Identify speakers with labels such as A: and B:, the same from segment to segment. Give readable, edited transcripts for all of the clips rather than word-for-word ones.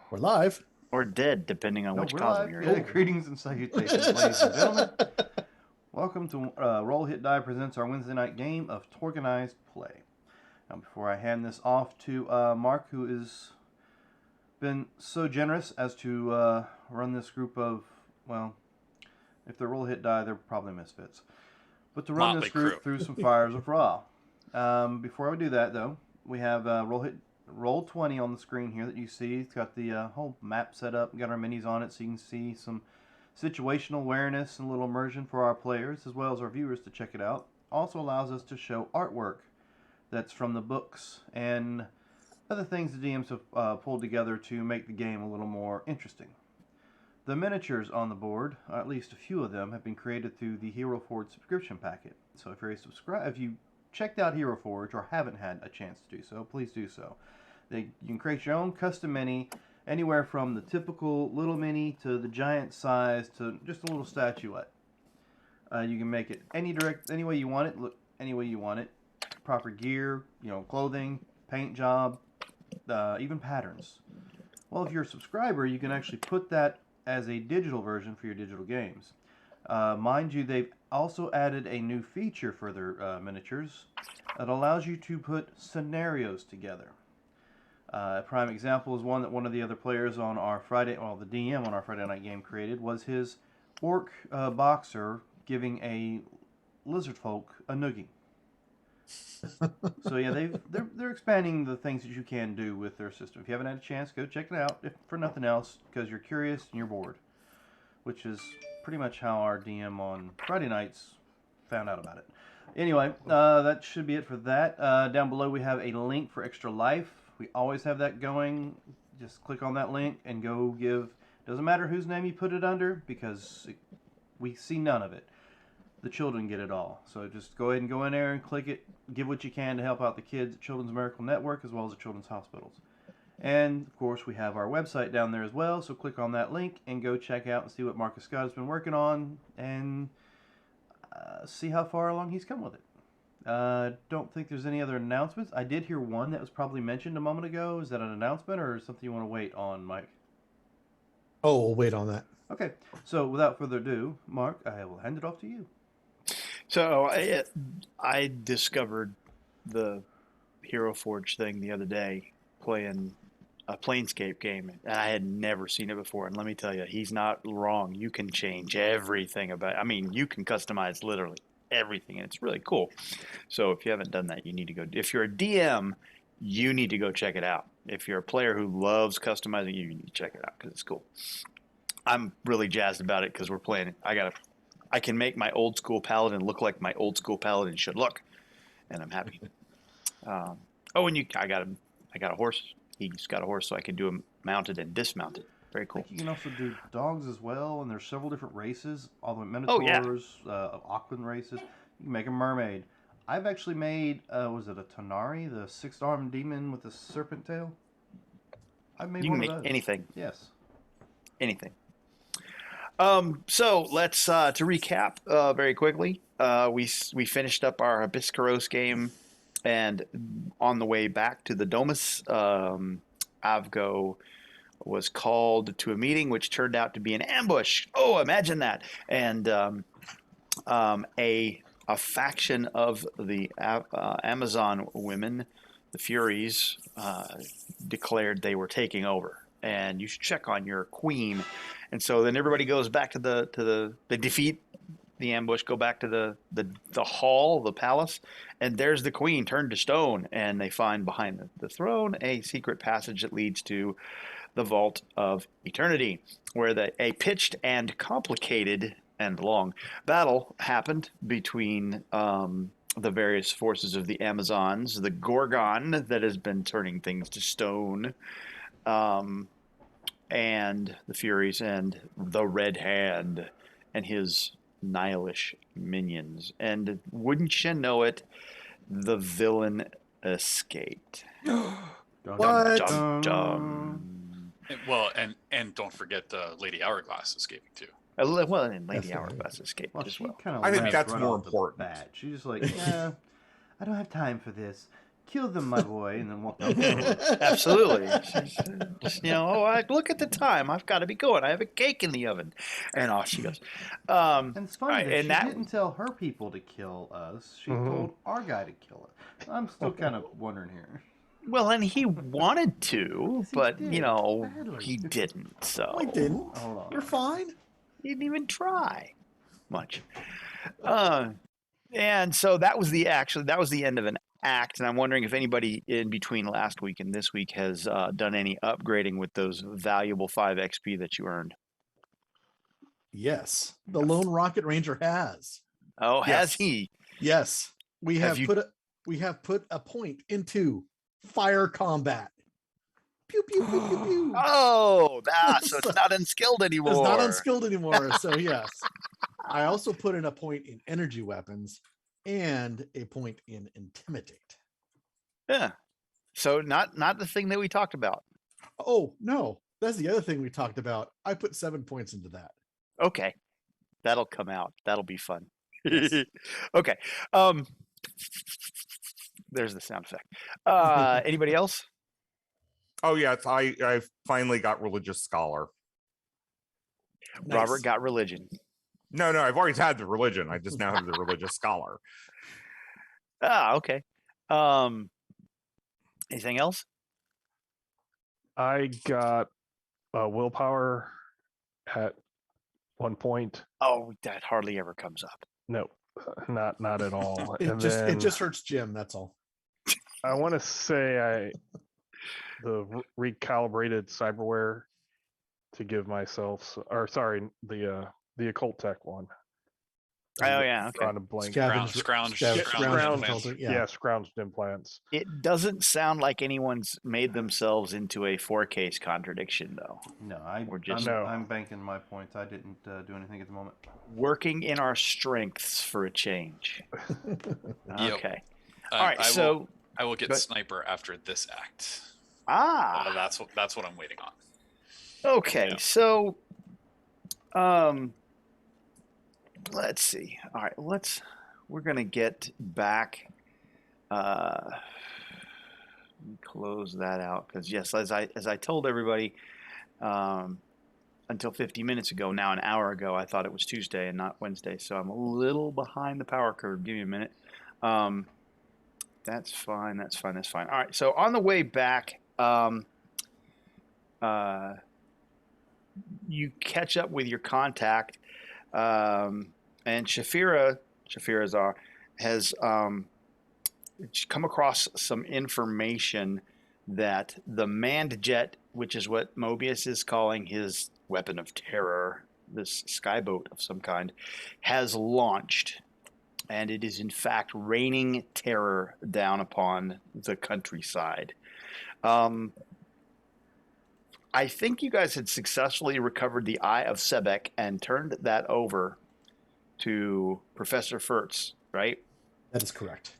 A: We're live.
B: Or dead, depending on
C: No,
B: which
C: we're
B: cosm
C: live.
B: you're
C: Yeah,
B: in.
C: greetings and salutations, ladies and gentlemen. Welcome to Roll Hit Die presents our Wednesday night game of TORGanized play. Now, before I hand this off to Mark, who has been so generous as to run this group of, well, if they're Roll Hit Die, they're probably misfits. But to run
D: Motley
C: this group
D: Crew.
C: through some fires of Raw. Before we do that, though, we have Roll 20 on the screen here that you see. It's got the whole map set up. We've got our minis on it so you can see some situational awareness and a little immersion for our players as well as our viewers to check it out. Also allows us to show artwork that's from the books and other things the DMs have pulled together to make the game a little more interesting. The miniatures on the board, at least a few of them, have been created through the Hero Forge subscription packet. So if you checked out Hero Forge or haven't had a chance to do so, please do so. You can create your own custom mini, anywhere from the typical little mini to the giant size to just a little statuette. You can make it any way you want it, look any way you want it. Proper gear, clothing, paint job, even patterns. Well, if you're a subscriber, you can actually put that as a digital version for your digital games. Mind you, they've also added a new feature for their miniatures that allows you to put scenarios together. A prime example is one that one of the other players on our the DM on our Friday night game created was his orc boxer giving a lizard folk a noogie. So yeah, they're expanding the things that you can do with their system. If you haven't had a chance, go check it out. If for nothing else, because you're curious and you're bored, which is pretty much how our DM on Friday nights found out about it. Anyway, that should be it for that. Down below we have a link for Extra Life. We always have that going. Just click on that link and go give. Doesn't matter whose name you put it under because we see none of it. The children get it all. So just go ahead and go in there and click it. Give what you can to help out the kids at Children's Miracle Network as well as the children's hospitals. And of course we have our website down there as well. So click on that link and go check out and see what Marcus Scott has been working on and see how far along he's come with it. Don't think there's any other announcements. I did hear one that was probably mentioned a moment ago. Is that an announcement or something you want to wait on, Mike?
A: Oh, we'll wait on that.
C: Okay. So without further ado, Mark, I will hand it off to you.
B: So I discovered the Hero Forge thing the other day playing a Planescape game, and I had never seen it before. And let me tell you, he's not wrong. You can change everything about. I mean, you can customize literally everything, and it's really cool. So if you haven't done that, you need to go. If you're a DM, you need to go check it out. If you're a player who loves customizing, you need to check it out because it's cool. I'm really jazzed about it because we're playing. I can make my old school paladin look like my old school paladin should look, and I'm happy. And I got a horse. He's got a horse, so I can do him mounted and dismounted. Very cool.
C: You can also do dogs as well, and there's several different races, all the way
B: Oh, yeah.
C: Minotaurs, Aquan races. You can make a mermaid. I've actually made, was it a Tonari, the six-armed demon with the serpent tail? I've made
B: You can
C: one
B: make
C: of those.
B: anything.
C: Yes.
B: Anything. So let's to recap very quickly. We finished up our Hibiscaros game, and on the way back to the Domus, Avgo was called to a meeting, which turned out to be an ambush. Oh, imagine that! And a faction of the Amazon women, the Furies, declared they were taking over, and you should check on your queen. And so then everybody goes back to they defeat the ambush, go back to the hall, the palace, and there's the queen turned to stone, and they find behind the throne a secret passage that leads to the Vault of Eternity, where a pitched and complicated and long battle happened between the various forces of the Amazons, the Gorgon that has been turning things to stone, and the Furies, and the Red Hand and his Nihilish minions. And wouldn't you know it, the villain escaped.
A: What?
B: Dum, dum.
D: Well, and don't forget Lady Hourglass escaping too.
B: Well, and Lady
A: That's right.
B: Hourglass escaped
C: She
B: as well.
C: kind of
A: I think
C: left
A: that's
C: right
A: more
C: off the
A: important.
C: bat. She's just like, yeah, I don't have time for this. Kill them, my boy, and then walk over.
B: Absolutely. Just, look at the time. I've got to be going. I have a cake in the oven. And off she goes.
C: And it's funny
B: Right,
C: that
B: and
C: she
B: that-
C: didn't tell her people to kill us. She told our guy to kill us. I'm still kind of wondering here.
B: Well, and he wanted to,
C: Yes, he
B: but,
C: did. Badly.
B: he didn't. So
A: I didn't.
C: Hold on.
A: You're fine.
B: he didn't even try much. And so that was the end of an act. And I'm wondering if anybody in between last week and this week has done any upgrading with those valuable 5 XP that you earned.
A: Yes, the Lone Rocket Ranger has.
B: Oh, has
D: Yes.
B: he?
A: Yes, we
B: Have
A: have put a point into fire combat. Pew pew pew pew pew.
B: Oh, so it's not unskilled anymore.
A: It's not unskilled anymore. So yes, I also put in a point in energy weapons and a point in intimidate.
B: Yeah. So not the thing that we talked about.
A: Oh no, that's the other thing we talked about. I put 7 points into that.
B: Okay. That'll come out. That'll be fun.
A: Yes.
B: Okay. There's the sound effect. Anybody else?
E: Oh yes, I finally got religious scholar.
A: Nice.
B: Robert got religion.
E: No, I've always had the religion. I just now have the religious scholar.
B: Okay. Anything else?
F: I got willpower at 1 point.
B: Oh, that hardly ever comes up.
F: No, not at all.
A: It
F: And
A: just
F: then
A: it just hurts Jim. That's all.
F: I want to say the recalibrated cyberware to give myself, or sorry, the occult tech one.
B: Oh, yeah, okay.
F: Drawing a blank.
D: Scrounged implants.
F: Yeah, scrounged implants.
B: It doesn't sound like anyone's made themselves into a 4-case contradiction, though.
C: No, I'm banking my points. I didn't do anything at the moment.
B: Working in our strengths for a change.
D: Yep.
B: Okay. All right.
D: I will get
B: but-
D: sniper after this act. That's what I'm waiting on.
B: Okay.
D: Yeah.
B: So, let's see. All right. We're gonna get back. Let me close that out because yes, as I told everybody, until 50 minutes ago, now an hour ago, I thought it was Tuesday and not Wednesday. So I'm a little behind the power curve. Give me a minute. That's fine. That's fine. That's fine. All right. So on the way back, you catch up with your contact, and Shafira has come across some information that the manned jet, which is what Mobius is calling his weapon of terror, this skyboat of some kind, has launched. And it is in fact raining terror down upon the countryside. I think you guys had successfully recovered the Eye of Sebek and turned that over to Professor Furtz, right?
A: That is correct.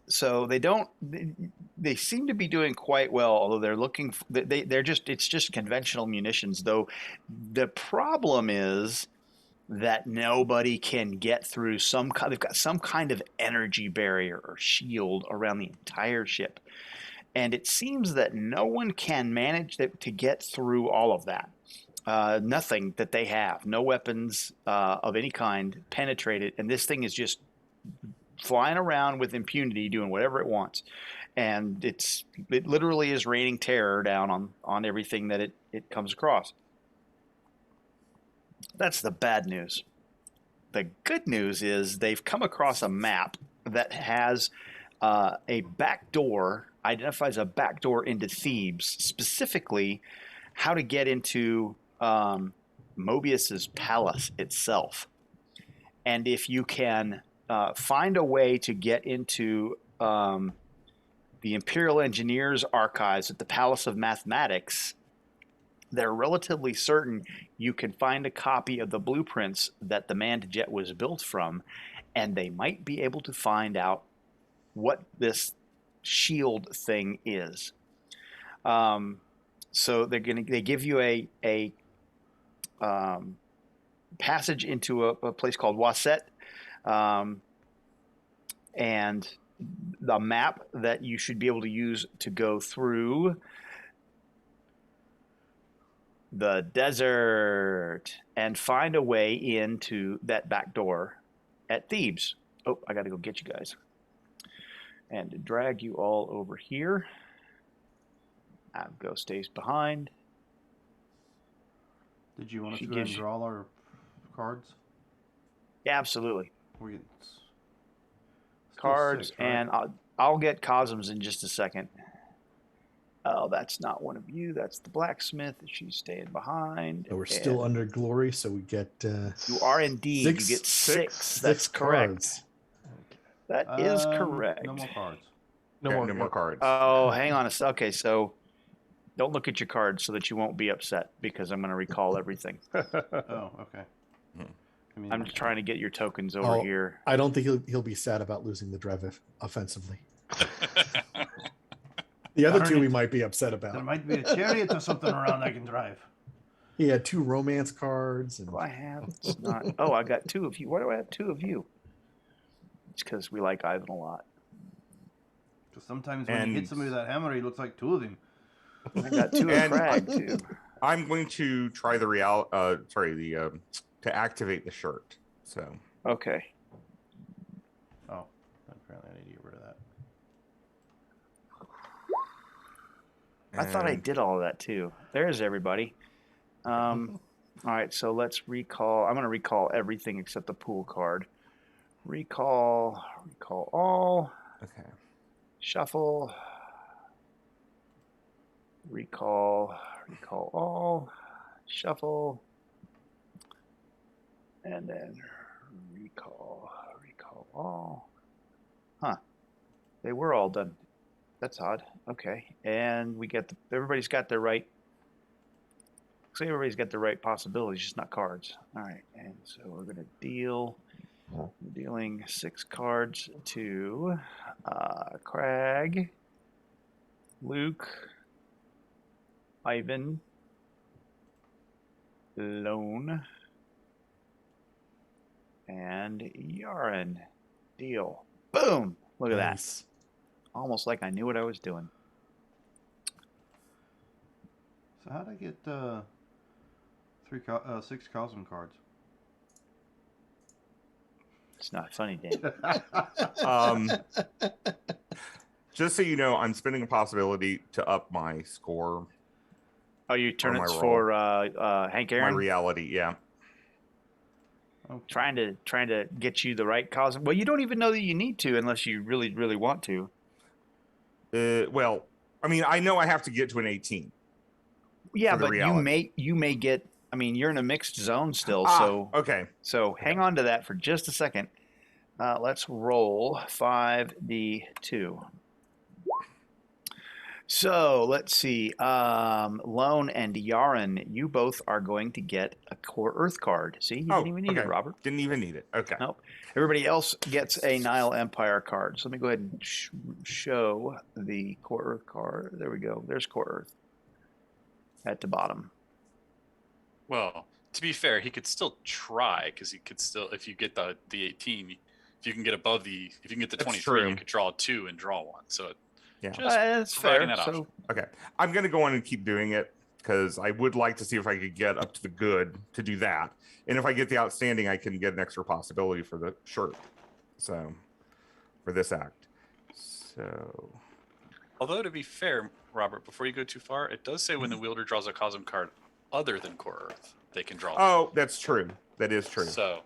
B: So they seem to be doing quite well, although they're looking, it's just conventional munitions, though the problem is that nobody can get through they've got some kind of energy barrier or shield around the entire ship. And it seems that no one can manage to get through all of that. Nothing that they have, no weapons of any kind penetrate it. And this thing is just flying around with impunity, doing whatever it wants. And it literally is raining terror down on everything that it comes across. That's the bad news. The good news is they've come across a map that has a back door, identifies a back door into Thebes, specifically how to get into Mobius's palace itself. And if you can find a way to get into the Imperial Engineers archives at the Palace of Mathematics, they're relatively certain you can find a copy of the blueprints that the manned jet was built from, and they might be able to find out what this shield thing is. So they give you a passage into a place called Wasset, and the map that you should be able to use to go through the desert and find a way into that back door at Thebes. Oh, I got to go get you guys. And to drag you all over here. Abgo stays behind.
C: Did you want us
B: She
C: to go ahead
B: gives
C: and
B: you-
C: draw our cards?
B: Yeah, absolutely.
C: We
B: Cards,
C: six, right?
B: and I'll get Cosms in just a second. Oh, that's not one of you. That's the blacksmith. She's staying behind.
A: So we're still
B: And
A: under glory, so we get
B: You are indeed. You get six. That's
A: six
B: correct.
A: cards.
B: That is correct.
C: No more cards.
F: No
E: Okay,
F: more,
E: no more cards.
B: Oh, hang on a sec. Okay, so don't look at your cards so that you won't be upset because I'm going to recall everything.
C: Oh, okay. I mean,
B: I'm just trying to get your tokens over
A: Oh,
B: here.
A: I don't think he'll be sad about losing the drive offensively. The other
C: Darn
A: two we
C: it.
A: might be upset
C: there
A: about.
C: might be a chariot or something around I can drive.
A: He had 2 romance cards, and
B: What do I have? It's not. Oh, I got 2 of you. Why do I have 2 of you? It's because we like Ivan a lot.
C: Because sometimes when you hit somebody with that hammer, he looks like 2 of them.
B: I got 2 of
E: And-
B: Crag too.
E: I'm going to try the to activate the shirt. So
B: Okay.
C: Oh, apparently I need to get rid of that.
B: I thought I
E: and-
B: did all of that too. There's everybody. All right, so let's recall. I'm going to recall everything except the pool card. Recall all,
E: Okay.
B: shuffle, recall all, shuffle, and then recall all. Huh. They were all done. That's odd. Okay. And we get everybody's got their right. Looks like everybody's got the right possibilities, just not cards. All right. And so we're going to deal. We're dealing 6 cards to Crag, Luke, Ivan, Lone, and Yaren. Deal. Boom! Look at that.
A: nice.
B: Almost like I knew what I was doing.
C: So how'd I get 6 Cosm cards?
B: It's not funny, Dan.
E: Um, just so you know, I'm spending a possibility to up my score,
B: Oh, you turn
E: my
B: it
E: roll.
B: for Hank
E: my
B: Aaron?
E: reality. Yeah.
C: Okay.
B: Trying to get you the right cause. Well, you don't even know that you need to unless you really, really want to.
E: Well, I mean, I know I have to get to an 18.
B: Yeah,
E: For the
B: but
E: reality.
B: you may get. I mean, you're in a mixed zone still,
E: Okay.
B: so hang on to that for just a second. Let's roll 5d2. So let's see. Lone and Yaren, you both are going to get a Core Earth card. See, you didn't even need it,
E: okay.
B: Robert.
E: Didn't even need it. Okay.
B: Nope. Everybody else gets a Nile Empire card. So let me go ahead and show the Core Earth card. There we go. There's Core Earth at the bottom.
D: Well, to be fair, he could still try because he could still, if you get the 18, if you can get above the, if you can get the
E: That's
D: 23,
E: true.
D: you could draw 2 and draw 1. So
E: Yeah.
D: just
B: That's fair.
D: providing that
B: So
D: option.
E: Okay. I'm going to go on and keep doing it because I would like to see if I could get up to the good to do that. And if I get the outstanding, I can get an extra possibility for the shirt. So, for this act. So,
D: Although, to be fair, Robert, before you go too far, it does say when the wielder draws a Cosm card other than Core Earth, they can draw.
E: oh, that's true. That is true.
D: So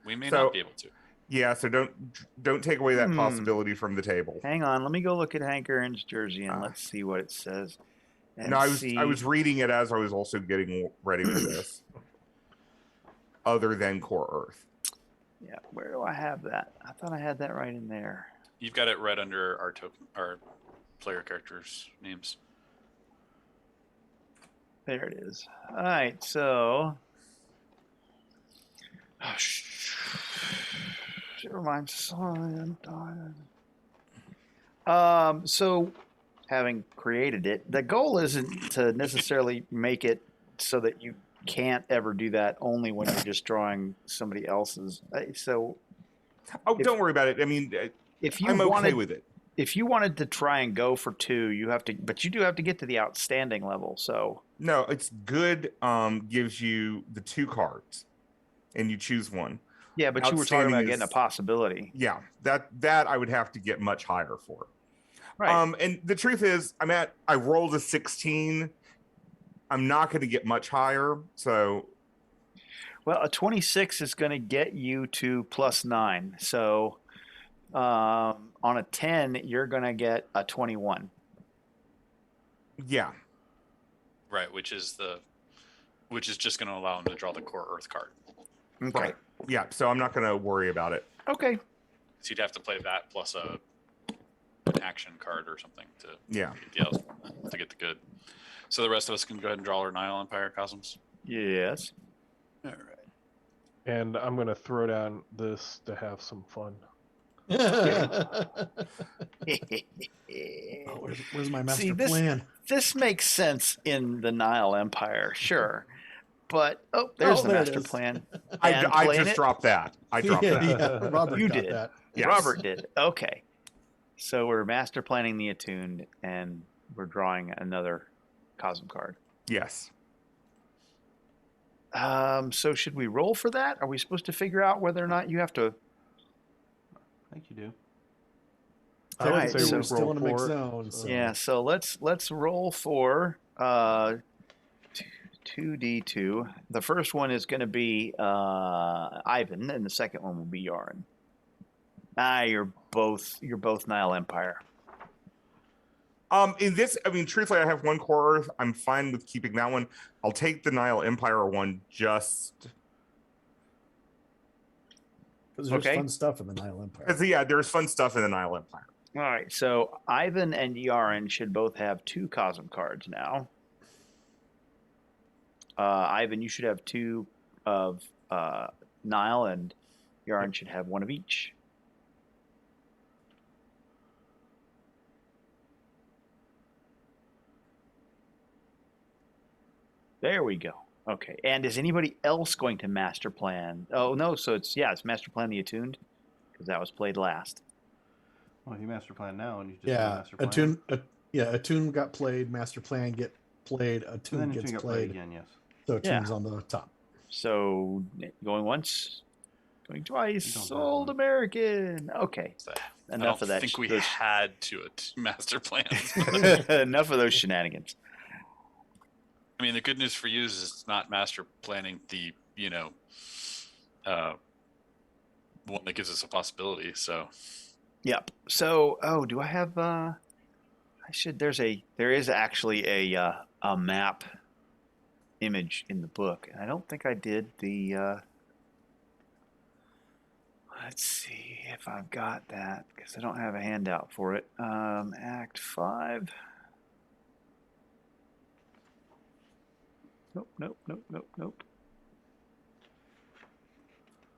D: we may
E: So-
D: not be able to.
E: Yeah, so don't take away that
B: Hmm.
E: possibility from the table.
B: hang on. Let me go look at Hank Aaron's jersey and
E: Ah.
B: let's see what it says. And
E: No, I
B: see.
E: was reading it as I was also getting ready for this. Other than Core Earth.
B: Yeah, where do I have that? I thought I had that right in there.
D: You've got it right under our our player characters' names.
B: There it is. All right, so. Never mind. So, having created it, the goal isn't to necessarily make it so that you can't ever do that only when you're just drawing somebody else's. So,
E: Oh,
B: If-
E: don't worry about it. I mean,
B: if you
E: I'm okay
B: wanted,
E: with it.
B: if you wanted to try and go for 2, you have to, but you do have to get to the outstanding level. So
E: No, it's good. Gives you the 2 cards, and you choose one.
B: yeah, but you were talking
E: Outstanding
B: about getting a
E: is-
B: possibility,
E: Yeah, that I would have to get much higher for.
B: right?
E: And the truth is, I rolled a 16. I'm not going to get much higher. So
B: Well, a 26 is going to get you to +9. So on a 10, you're going to get a 21.
E: yeah,
D: Right, which is just going to allow him to draw the core Earth card.
B: Okay.
E: right. Yeah, so I'm not going to worry about it.
B: Okay.
D: So you'd have to play that plus an action card or something to
E: Yeah.
D: get the good. So the rest of us can go ahead and draw our Nile Empire Cosmos.
B: Yes.
D: All right.
F: And I'm going to throw down this to have some fun.
A: Oh, where's my master
B: See,
A: plan?
B: this makes sense in the Nile Empire, sure. But there's the
A: there it
B: master
A: is.
B: plan.
E: I
B: And
E: just
B: playing it?
E: dropped that. I dropped
A: yeah,
E: that.
A: yeah. Robert
B: You
A: got
B: did.
A: that.
E: Yes.
B: Robert did. Okay. So we're master planning the attuned, and we're drawing another Cosm card.
E: Yes.
B: So should we roll for that? Are we supposed to figure out whether or not you have to?
C: I think you do.
F: I would
B: Alright,
F: say
B: so-
F: we
A: we're still
F: roll
A: in a mixed
F: for it.
A: zone. So.
B: Yeah. So let's roll for 2d2. The first one is going to be Ivan, and the second one will be Yaren. You're both Nile Empire.
E: In this, truthfully, I have 1 core Earth. I'm fine with keeping that one. I'll take the Nile Empire one just
A: Because there's
B: Okay.
A: fun stuff in the Nile Empire.
E: because, yeah, there's fun stuff in the Nile Empire.
B: All right. So Ivan and Yaren should both have 2 Cosm cards now. Ivan, you should have 2 of Nile, and Yaren should have 1 of each. There we go. Okay. And is anybody else going to master plan? Oh no. So it's master plan the attuned, because that was played last.
C: Well, you master plan now, and you just do
A: Yeah,
C: master plan.
A: Attune got played. Master plan get played.
C: And
A: Attune
C: then you
A: gets
C: got
A: played.
C: again. Yes.
A: So
B: Yeah.
A: Attune's on the top.
B: So going once, going twice.
C: You don't
B: Old
C: have
B: American. Okay.
D: So
B: Enough of that.
D: I think we
B: those-
D: had to master plans.
B: Enough of those shenanigans.
D: I mean, the good news for you is it's not master planning the, one that gives us a possibility. So
B: Yep. So, do I have? There is actually a map image in the book, and I don't think I did the. Let's see if I've got that, because I don't have a handout for it. Act 5. Nope.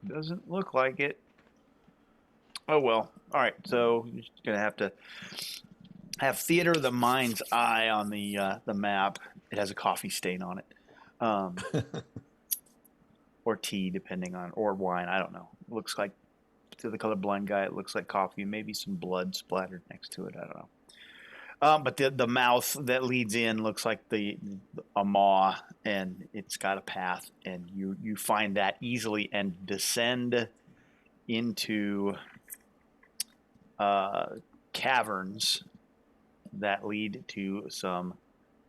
B: Doesn't look like it. Oh well. All right. So you're just gonna have to have theater of the mind's eye on the map. It has a coffee stain on it, or tea, depending on, or wine. I don't know. It looks like, to the colorblind guy, it looks like coffee. Maybe some blood splattered next to it. I don't know. But the mouth that leads in looks like a maw, and it's got a path, and you find that easily and descend into caverns that lead to some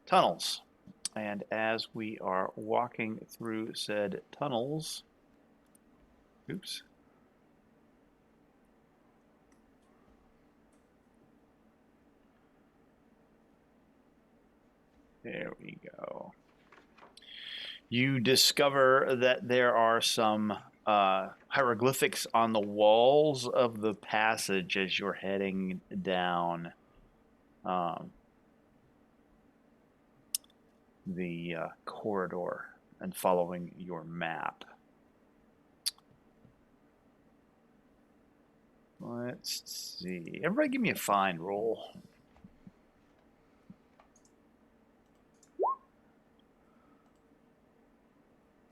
B: tunnels. And as we are walking through said tunnels, oops. There we go. You discover that there are some hieroglyphics on the walls of the passage as you're heading down the corridor and following your map. Let's see. Everybody give me a find roll.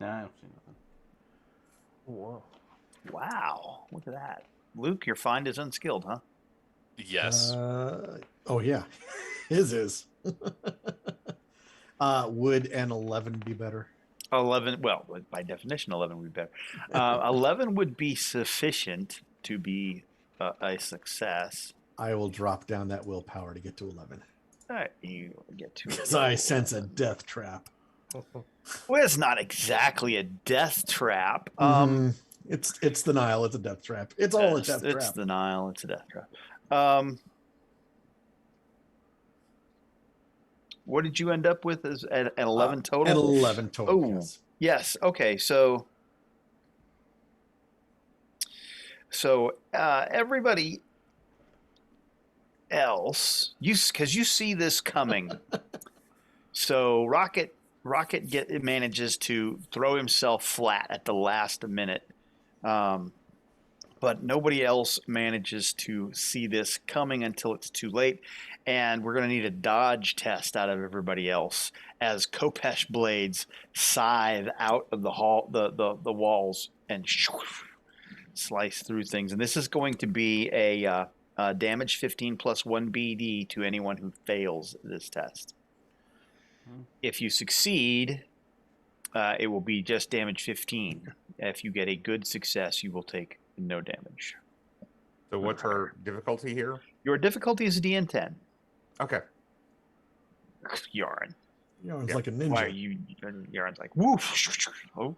C: Nah, I don't see nothing.
F: Whoa.
B: Wow, look at that. Luke, your find is unskilled, huh?
D: Yes.
A: Oh yeah, his is. Would an 11 be better?
B: 11. Well, by definition, 11 would be better. 11 would be sufficient to be a success.
A: I will drop down that willpower to get to 11
B: All right, you get to
A: because I sense a death trap.
B: Well, it's not exactly a death trap.
A: It's the Nile. It's a death trap. It's all a death
B: It's
A: trap.
B: the Nile. It's a death trap. What did you end up with as an 11 total?
A: An 11 total.
B: Oh,
A: Yes.
B: yes. Okay. So everybody else, because you see this coming. So Rocket manages to throw himself flat at the last minute, but nobody else manages to see this coming until it's too late, and we're going to need a dodge test out of everybody else as Kopesh blades scythe out of the walls and slice through things. And this is going to be a damage 15 plus 1 BD to anyone who fails this test. If you succeed, it will be just damage 15. If you get a good success, you will take no damage.
E: So what's our difficulty here?
B: Your difficulty is DN10.
E: Okay.
B: Yarn.
A: Yarn's
E: Yeah.
A: like a ninja.
B: Why are you? Yarn's like woof. Oh.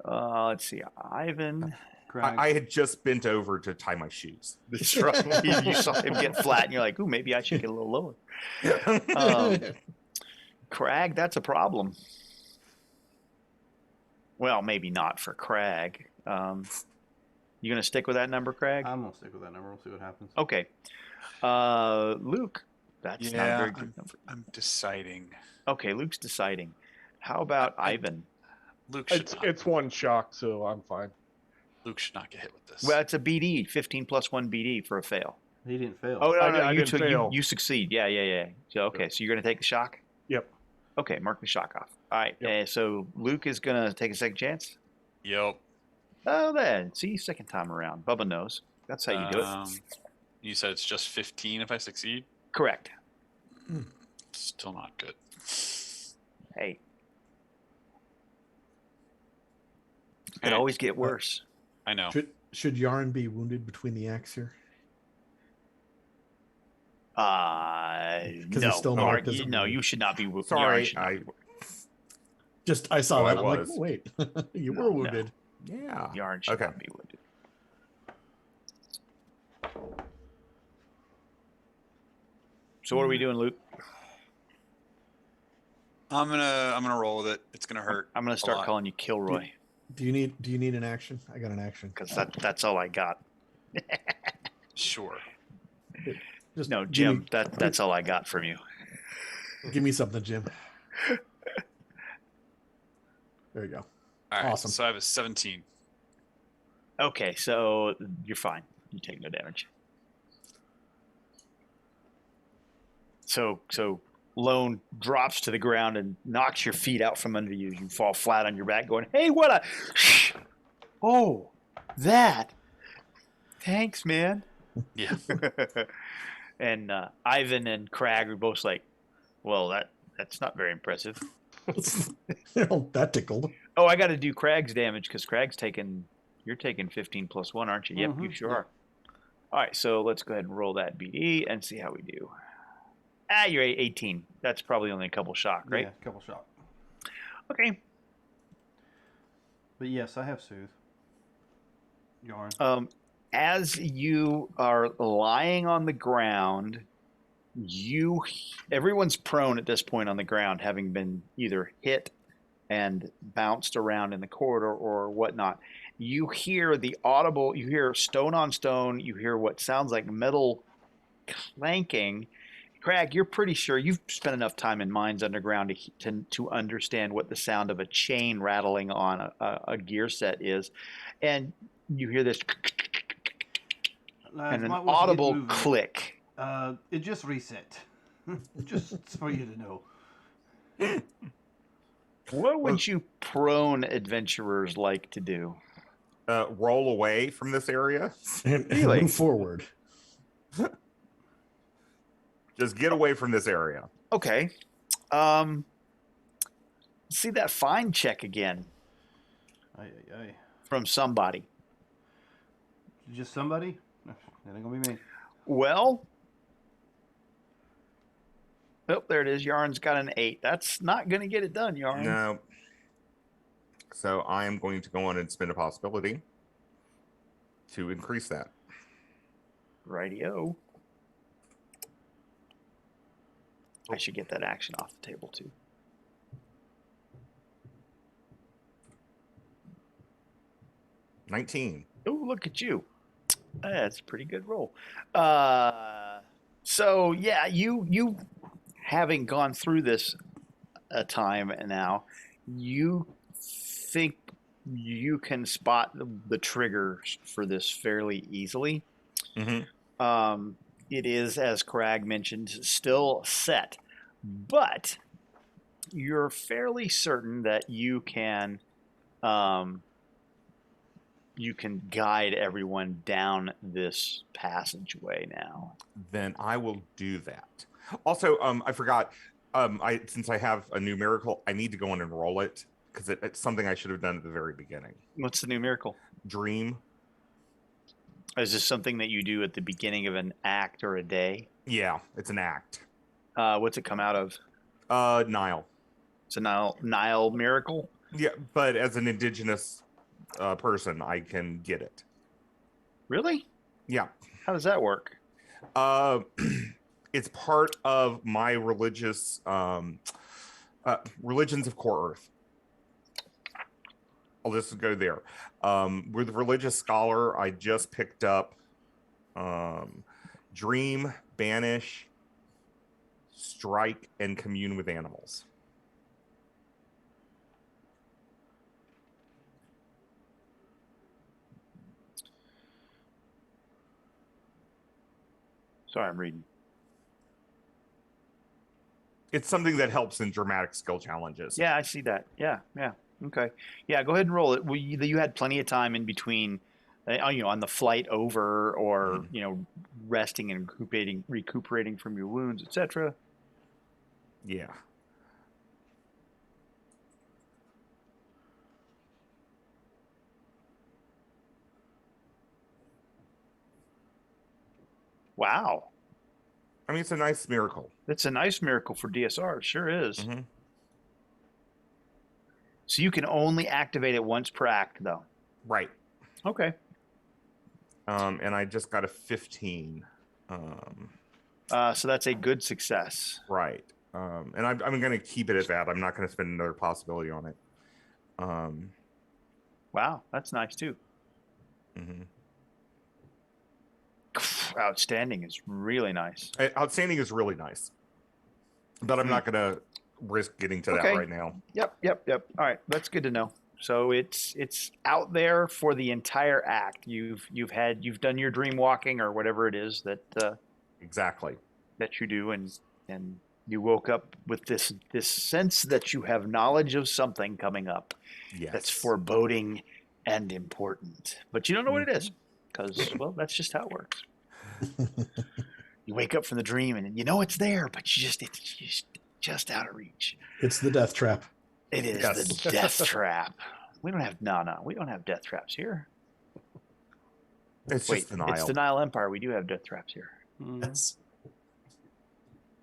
B: Let's see. Ivan.
C: Craig.
E: I had just bent over to tie my shoes.
B: That's right. You saw him get flat, and you're like, "Ooh, maybe I should get a little lower." Crag, that's a problem. Well, maybe not for Crag. You gonna stick with that number, Crag?
C: I'm gonna stick with that number. We'll see what happens.
B: Okay. Luke, that's not a very good number.
D: I'm deciding.
B: Okay, Luke's deciding. How about Ivan?
D: Luke should
F: It's one shock, so I'm fine.
D: Luke should not get hit with this.
B: Well, it's a BD, 15 plus 1 BD for a fail.
C: He didn't fail.
B: Oh, no,
F: I
B: you
F: didn't fail.
B: You succeed. Yeah. So, okay, so you're going to take the shock?
F: Yep.
B: Okay, mark the shock off. All right,
F: Yep.
B: So Luke is going to take a second chance?
D: Yep.
B: Oh, then. See, second time around. Bubba knows. That's how you do it.
D: You said it's just 15 if I succeed?
B: Correct.
D: Still not good.
B: Hey. It could always get worse.
D: I know.
A: Should Yarn be wounded between the axe here?
B: No.
A: he's still marked as a
B: No,
A: wound.
B: you should not be.
E: Sorry,
A: I saw
E: Oh,
A: that.
E: I
A: I'm like,
E: was.
A: wait, you were wounded.
E: yeah.
B: Yarn should
E: Okay.
B: not be wounded. So what are we doing, Luke?
D: I'm gonna roll with it. It's gonna hurt.
B: I'm going to start
D: lot.
B: calling you Kilroy
A: Do you need an action? I got an action.
B: because that's all I got.
D: Sure.
A: Just
B: No,
A: give
B: Jim,
A: me-
B: that's all I got from you.
A: Give me something, Jim. There you go.
D: All right.
A: Awesome.
D: So I have a 17.
B: Okay, so you're fine. You take no damage. So Lone drops to the ground and knocks your feet out from under you. You fall flat on your back, going, "Hey, what a! Oh, that! Thanks, man."
D: Yeah.
B: And Ivan and Crag are both like, "Well, that's not very impressive."
A: That tickled.
B: Oh, I got to do Crag's damage because you're taking 15 plus 1, aren't you? Yep, you sure are. All right, so let's go ahead and roll that BD and see how we do. You're 18. That's probably only a couple shock, right?
C: Yeah, a couple shot.
B: Okay.
C: But yes, I have soothe. Yarn.
B: As you are lying on the ground, everyone's prone at this point on the ground, having been either hit and bounced around in the corridor or whatnot. You hear you hear stone on stone, you hear what sounds like metal clanking. Crag, you're pretty sure you've spent enough time in mines underground to understand what the sound of a chain rattling on a gear set is. And you hear this and an audible click.
C: It just reset. Just for you to know.
B: What would you prone adventurers like to do?
E: roll away from this area.
A: And
B: Really?
A: move forward.
E: Just get away from this area.
B: Okay. See that find check again
C: Aye, aye, aye.
B: from somebody.
C: Just somebody? That ain't gonna be me.
B: Well, oh, there it is. Yarn's got an 8. That's not going to get it done, Yarn.
E: No. So I am going to go on and spend a possibility to increase that.
B: Rightio. I should get that action off the table too.
E: $19.
B: Oh, look at you. That's a pretty good roll. So yeah, you having gone through this a time now, you think you can spot the triggers for this fairly easily.
E: Mm-hmm.
B: It is, as Crag mentioned, still set, but you're fairly certain that you can guide everyone down this passageway now.
E: Then I will do that. Also, I forgot. Since I have a new miracle, I need to go in and roll it because it's something I should have done at the very beginning.
B: What's the new miracle?
E: Dream.
B: Is this something that you do at the beginning of an act or a day?
E: Yeah, it's an act.
B: What's it come out of?
E: Nile.
B: It's a Nile miracle?
E: Yeah, but as an indigenous person, I can get it.
B: Really?
E: Yeah.
B: How does that work?
E: It's part of my religious religions of core earth. I'll just go there. With religious scholar, I just picked up dream, banish, strike, and commune with animals.
B: Sorry, I'm reading.
E: It's something that helps in dramatic skill challenges.
B: Yeah, I see that. Yeah. Okay. Yeah, go ahead and roll it. You had plenty of time in between, on the flight over, or resting and recuperating from your wounds, etc.
E: Yeah.
B: Wow.
E: I mean, it's a nice miracle.
B: It's a nice miracle for DSR. It sure is.
E: Mm-hmm.
B: So you can only activate it once per act, though.
E: Right.
B: Okay.
E: And I just got a 15.
B: So that's a good success.
E: Right. And I'm going to keep it at that. I'm not going to spend another possibility on it.
B: Wow, that's nice too.
E: Mm-hmm.
B: Outstanding is really nice.
E: Outstanding is really nice, but I'm not going to risk getting to that right now.
B: Yep. All right, that's good to know. So it's out there for the entire act. You've done your dream walking or whatever it is that
E: exactly
B: that you do, and you woke up with this sense that you have knowledge of something coming up.
E: Yes.
B: That's foreboding and important, but you don't know what it is because that's just how it works. You wake up from the dream and you know it's there, but it's just out of reach.
A: It's the death trap.
B: It is the death trap. We don't have we don't have death traps here.
E: It's just the Nile.
B: It's the Nile Empire. We do have death traps here.
A: Yes.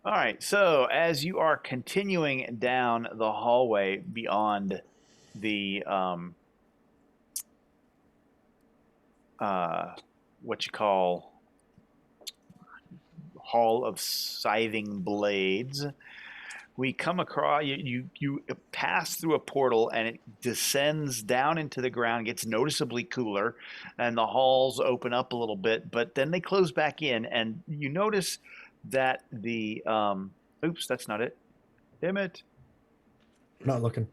B: All right. So as you are continuing down the hallway beyond the what you call Hall of Scything Blades, we come across you pass through a portal and it descends down into the ground, gets noticeably cooler, and the halls open up a little bit, but then they close back in, and you notice that the oops, that's not it. Damn it.
A: Not looking.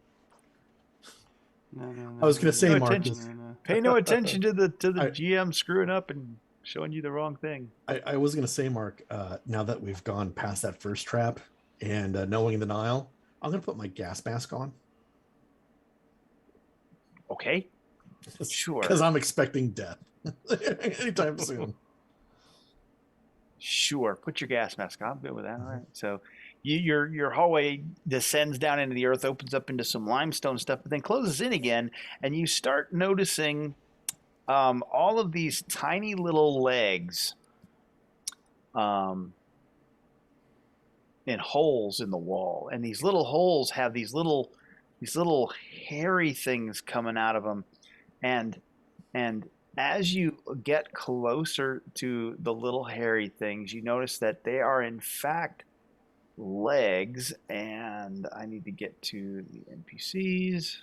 C: No,
A: I was going to say,
B: No
A: Mark.
B: attention. Pay no attention to the GM screwing up and showing you the wrong thing.
A: I was going to say, Mark, now that we've gone past that first trap and knowing the Nile, I'm going to put my gas mask on.
B: Okay. Sure.
A: Because I'm expecting death anytime soon.
B: Sure. Put your gas mask on. I'm good with that. All right. So your hallway descends down into the earth, opens up into some limestone stuff, but then closes in again, and you start noticing all of these tiny little legs in holes in the wall, and these little holes have these little hairy things coming out of them, and as you get closer to the little hairy things, you notice that they are in fact legs, and I need to get to the NPCs.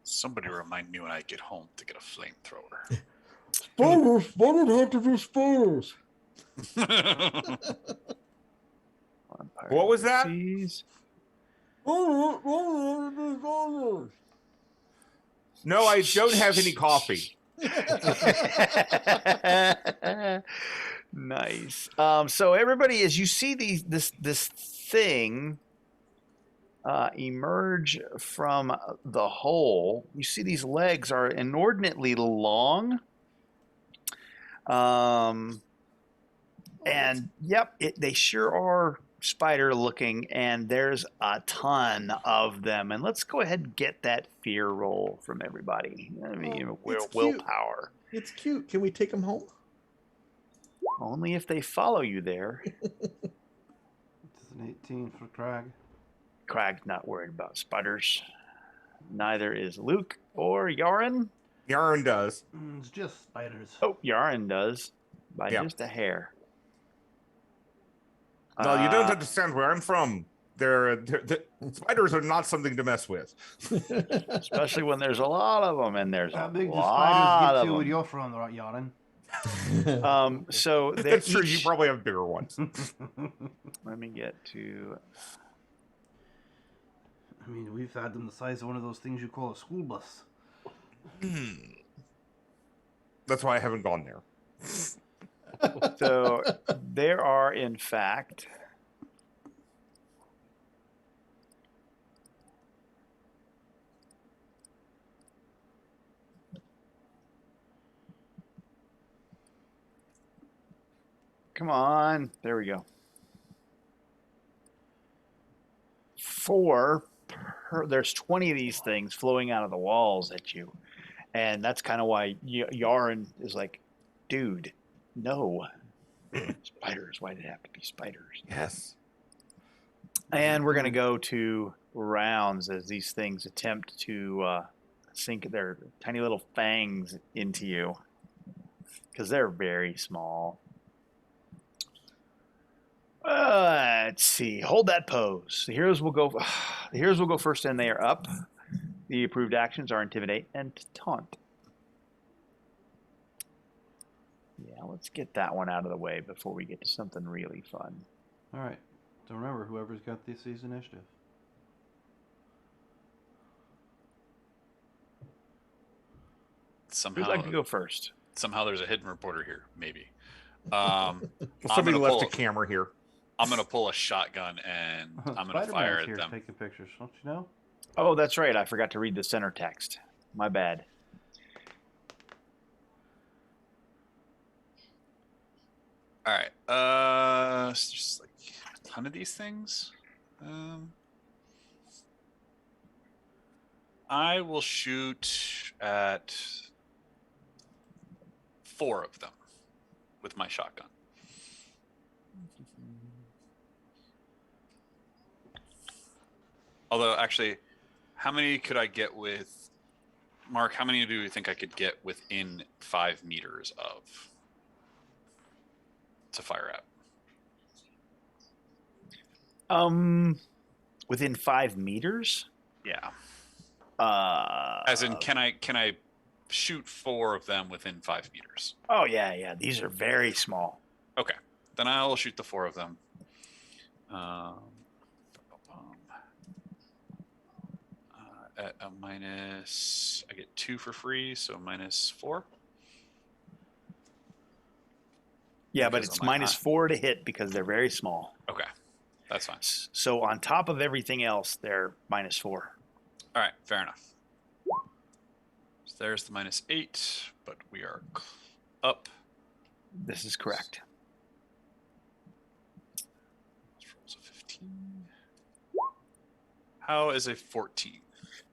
D: Somebody remind me when I get home to get a flamethrower.
A: Spiders! Why did it have to be spiders?
E: What was that?
B: NPCs.
E: No, I don't have any coffee.
B: Nice. So everybody, as you see this thing emerge from the hole, you see these legs are inordinately long. And yep, they sure are spider looking, and there's a ton of them. And let's go ahead and get that fear roll from everybody. I mean,
A: it's cute.
B: willpower.
A: It's cute. Can we take them home?
B: Only if they follow you there.
C: It's an 18 for Crag.
B: Crag's not worried about spiders. Neither is Luke or Yaren.
E: Yarn does.
C: It's just spiders.
B: Oh, Yaren does by
E: Yeah.
B: just a hair.
E: No, you don't understand where I'm from. Spiders are not something to mess with.
B: Especially when there's a lot of them, and there's
C: How
B: a
C: big do
B: lot
C: spiders get
B: of
C: to when
B: them.
C: you're from, right, Yaren?
B: So they're
E: That's true. You
B: each-
E: probably have bigger ones.
B: Let me get to.
C: I mean, we've had them the size of one of those things you call a school bus.
E: That's why I haven't gone there.
B: So there are, in fact, come on, there we go. There's 20 of these things flowing out of the walls at you, and that's kind of why Yaren is like, dude, no. Spiders, why did it have to be spiders?
E: Yes.
B: And we're going to go to rounds as these things attempt to sink their tiny little fangs into you, because they're very small. Let's see. Hold that pose. The heroes will go. The heroes will go first, and they are up. The approved actions are intimidate and taunt. Yeah, let's get that one out of the way before we get to something really fun.
C: All right. So remember, whoever's got this season initiative.
B: Who'd
D: Somehow,
B: like to go first?
D: somehow there's a hidden reporter here. Maybe.
E: Somebody left a
D: pull-
E: camera here.
D: I'm gonna pull a shotgun and I'm gonna
C: Spider-Man's
D: fire at
C: here
D: them.
C: taking pictures, don't you know?
B: Oh, that's right. I forgot to read the center text. My bad.
D: All right. It's just like a ton of these things. I will shoot at 4 of them with my shotgun. Although, actually, how many could I get with Mark? How many do you think I could get within 5 meters of to fire at?
B: Within 5 meters?
D: Yeah.
B: As
D: As in, can I shoot 4 of them within 5 meters?
B: Oh yeah. These are very small.
D: Okay, then I'll shoot the 4 of them. At a minus, I get 2 for free, so -4.
B: Yeah, but
D: Because
B: it's
D: of my
B: -4 to hit because they're very small.
D: Okay, that's fine.
B: So on top of everything else, they're -4.
D: All right, fair enough. There's the -8, but we are up.
B: This is correct.
D: Rolls a 15. How is a 14?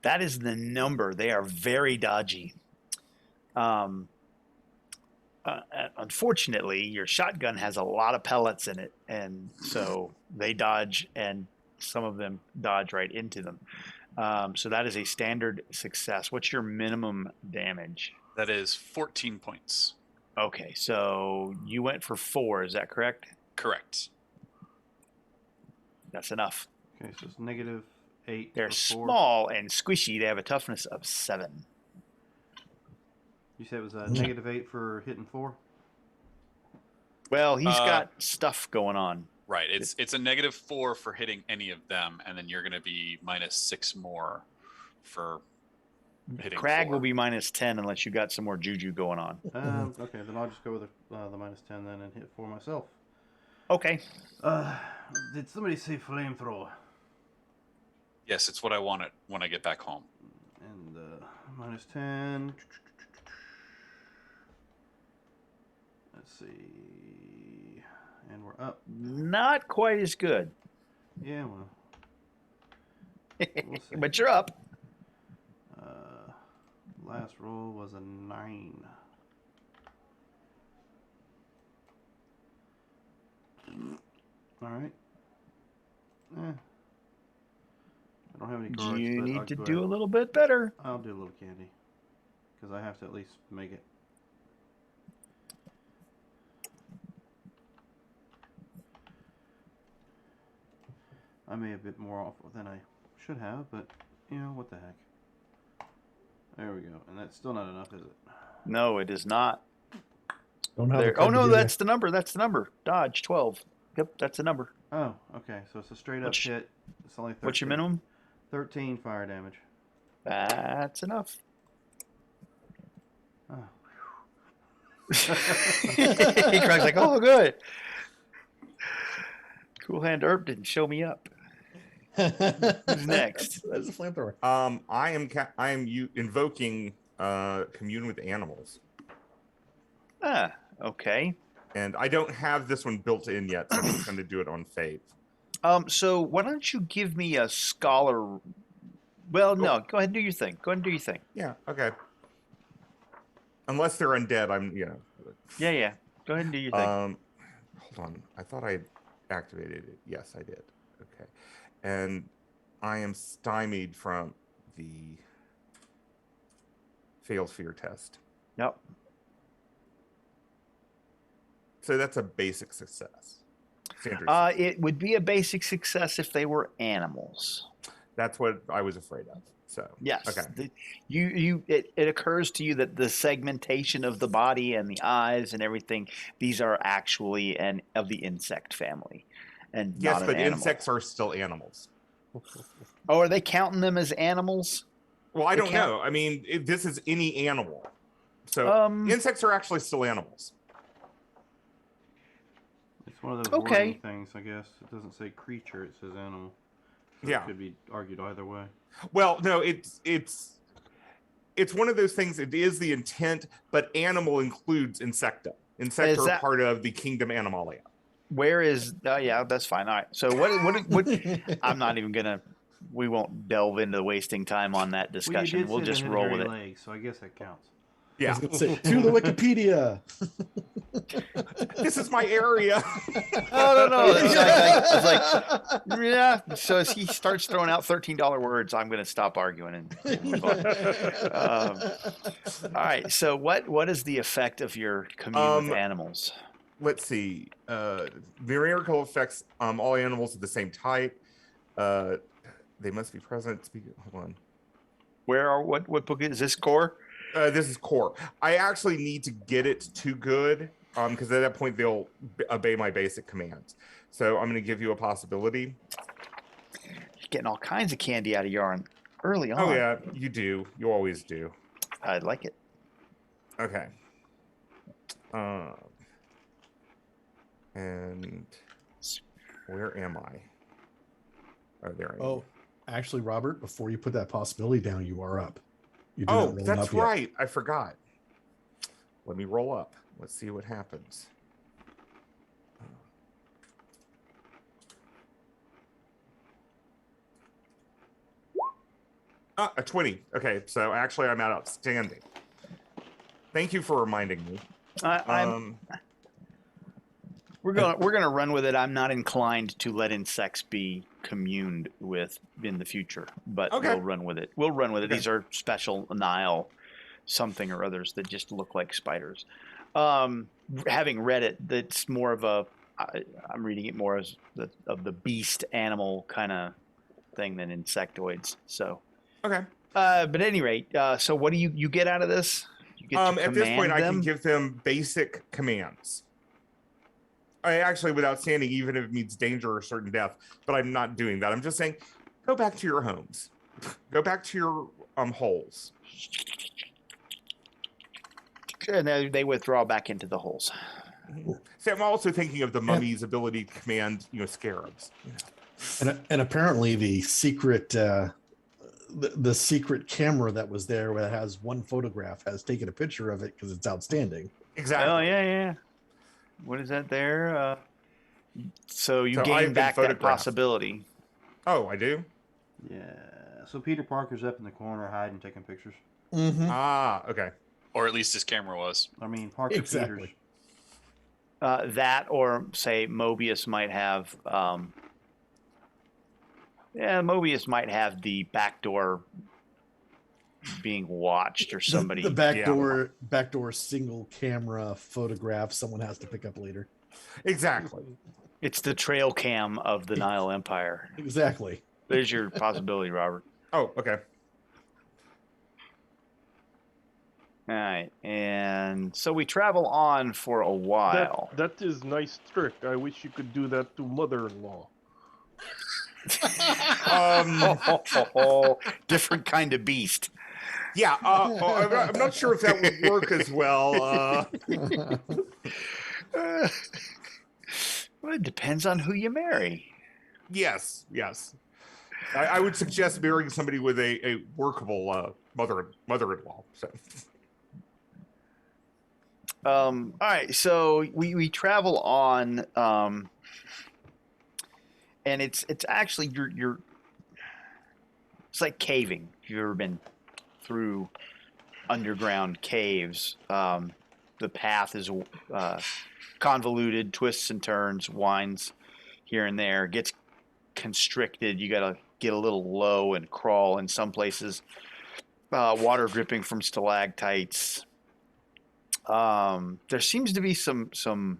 B: That is the number. They are very dodgy. Unfortunately, your shotgun has a lot of pellets in it, and so they dodge, and some of them dodge right into them. So that is a standard success. What's your minimum damage?
D: That is 14 points.
B: Okay, so you went for 4. Is that correct?
D: Correct.
B: That's enough.
C: Okay, so it's -8.
B: They're
C: for 4.
B: small and squishy. They have a toughness of 7.
C: You said it was a -8 for hitting 4.
B: Well, he's got stuff going on.
D: Right. It's a -4 for hitting any of them, and then you're going to be -6 more for hitting.
B: Crag
D: 4.
B: will be -10 unless you got some more juju going on.
C: Okay, then I'll just go with the -10 then and hit 4 myself.
B: Okay.
C: Did somebody say flamethrower?
D: Yes, it's what I wanted when I get back home.
C: And -10. Let's see. And we're up.
B: Not quite as good,
C: Yeah, well. We'll see.
B: but you're up.
C: Last roll was a 9. All right. I don't have any cards.
B: You
C: but I'll
B: need to
C: go
B: do a
C: ahead.
B: little bit better.
C: I'll do a little candy. Because I have to at least make it. I may have bit more off than I should have, but, you know, what the heck. There we go. And that's still not enough, is it?
B: No, it is not.
A: Don't have a
B: There.
A: card
B: Oh
A: to
B: no,
A: do
B: that's the number. That's the number. Dodge 12. Yep, that's the number.
C: Oh, okay. So it's a straight up hit. It's only 13.
B: What's your minimum?
C: 13 fire damage.
B: That's enough.
C: Oh.
B: He cries like, "Oh, good." Cool Hand Herb didn't show me up.
A: that.
B: Who's next?
A: That's a flamethrower.
E: I am invoking commune with animals,
B: Ah, okay.
E: and I don't have this one built in yet, so I'm just going to do it on faith.
B: So why don't you give me a scholar? Well, no. Go ahead and do your thing. Go ahead and do your thing.
E: Yeah. Okay. Unless they're undead, I'm
B: Yeah. Go ahead and do your thing.
E: Hold on. I thought I activated it. Yes, I did. Okay. And I am stymied from the failed fear test.
B: Yep.
E: So that's a basic success. Standard.
B: It would be a basic success if they were animals.
E: That's what I was afraid of. So
B: Yes.
E: Okay.
B: It occurs to you that the segmentation of the body and the eyes and everything, these are actually of the insect family, and
E: Yes,
B: not
E: but
B: an animal.
E: insects are still animals.
B: Oh, are they counting them as animals?
E: Well, I
B: They
E: don't
B: count-
E: know. I mean, this is any animal. So insects are actually still animals.
C: It's one of those
B: Okay.
C: wording things, I guess. It doesn't say creature, it says animal. So
E: Yeah.
C: It could be argued either way.
E: Well, no, it's one of those things. It is the intent, but animal includes insecta. Insecta
B: Is
E: are
B: that-
E: part of the kingdom Animalia.
B: Where is? Yeah, that's fine. All right. So what? I'm not even gonna. We won't delve into wasting time on that discussion.
C: Well, you did
B: We'll
C: say
B: just
C: they had
B: roll
C: hairy
B: with it.
C: legs, so I guess that counts.
E: Yeah,
A: To the Wikipedia.
E: this is my area.
B: No. It's like, yeah. So as he starts throwing out $13 words, I'm going to stop arguing and move on. All right. So what is the effect of your commune with animals?
E: Let's see. The miracle affects all animals of the same type. They must be present. Hold on.
B: What book is this? Core?
E: This is core. I actually need to get it to good because at that point they'll obey my basic commands. So I'm going to give you a possibility.
B: You're getting all kinds of candy out of yarn early on.
E: Oh yeah, you do. You always do.
B: I like it.
E: Okay. And where am I? Oh, there I am.
A: Oh, actually, Robert, before you put that possibility down, you are up. You do
E: Oh,
A: not roll
E: that's
A: up yet.
E: right. I forgot. Let me roll up. Let's see what happens. A 20. Okay, so actually I'm at outstanding. Thank you for reminding me.
B: We're gonna run with it. I'm not inclined to let insects be communed with in the future, but
E: Okay.
B: we'll run with it. We'll run with it.
E: Okay.
B: These are special Nile something or others that just look like spiders. Having read it, it's more of a. I'm reading it more as of the beast animal kind of thing than insectoids. So.
E: Okay.
B: But at any rate, so what do you get out of this? You get to
E: At this point,
B: command
E: I can
B: them?
E: give them basic commands. I actually, without standing, even if it means danger or certain death, but I'm not doing that. I'm just saying, go back to your homes, go back to your holes.
B: And they withdraw back into the holes.
E: See, I'm also thinking of the mummy's ability to command, scarabs.
A: And apparently the secret the secret camera that was there that has one photograph has taken a picture of it because it's outstanding.
E: Exactly.
B: Oh yeah. What is that there? So you
E: So I've
B: gain
E: been
B: back that
E: photographed.
B: possibility.
E: Oh, I do?
C: Yeah. So Peter Parker's up in the corner hiding, taking pictures.
A: Mm-hmm.
E: Ah, okay.
D: Or at least his camera was.
C: I mean, Parker
A: Exactly.
C: Peters.
B: That, or say Mobius might have. Mobius might have the back door being watched, or somebody.
A: The backdoor single camera photograph someone has to pick up later.
E: Exactly.
B: It's the trail cam of the Nile Empire.
A: Exactly.
B: There's your possibility, Robert.
E: Oh, okay.
B: All right, and so we travel on for a while.
F: That is nice trick. I wish you could do that to mother-in-law.
B: Different kind of beast.
E: Yeah. I'm not sure if that would work as well.
B: Well, it depends on who you marry.
E: Yes. I would suggest marrying somebody with a workable mother-in-law. So.
B: All right, so we travel on, and it's actually you're it's like caving. If you've ever been through underground caves, the path is convoluted, twists and turns, winds here and there, gets constricted. You got to get a little low and crawl in some places. Water dripping from stalactites. There seems to be some.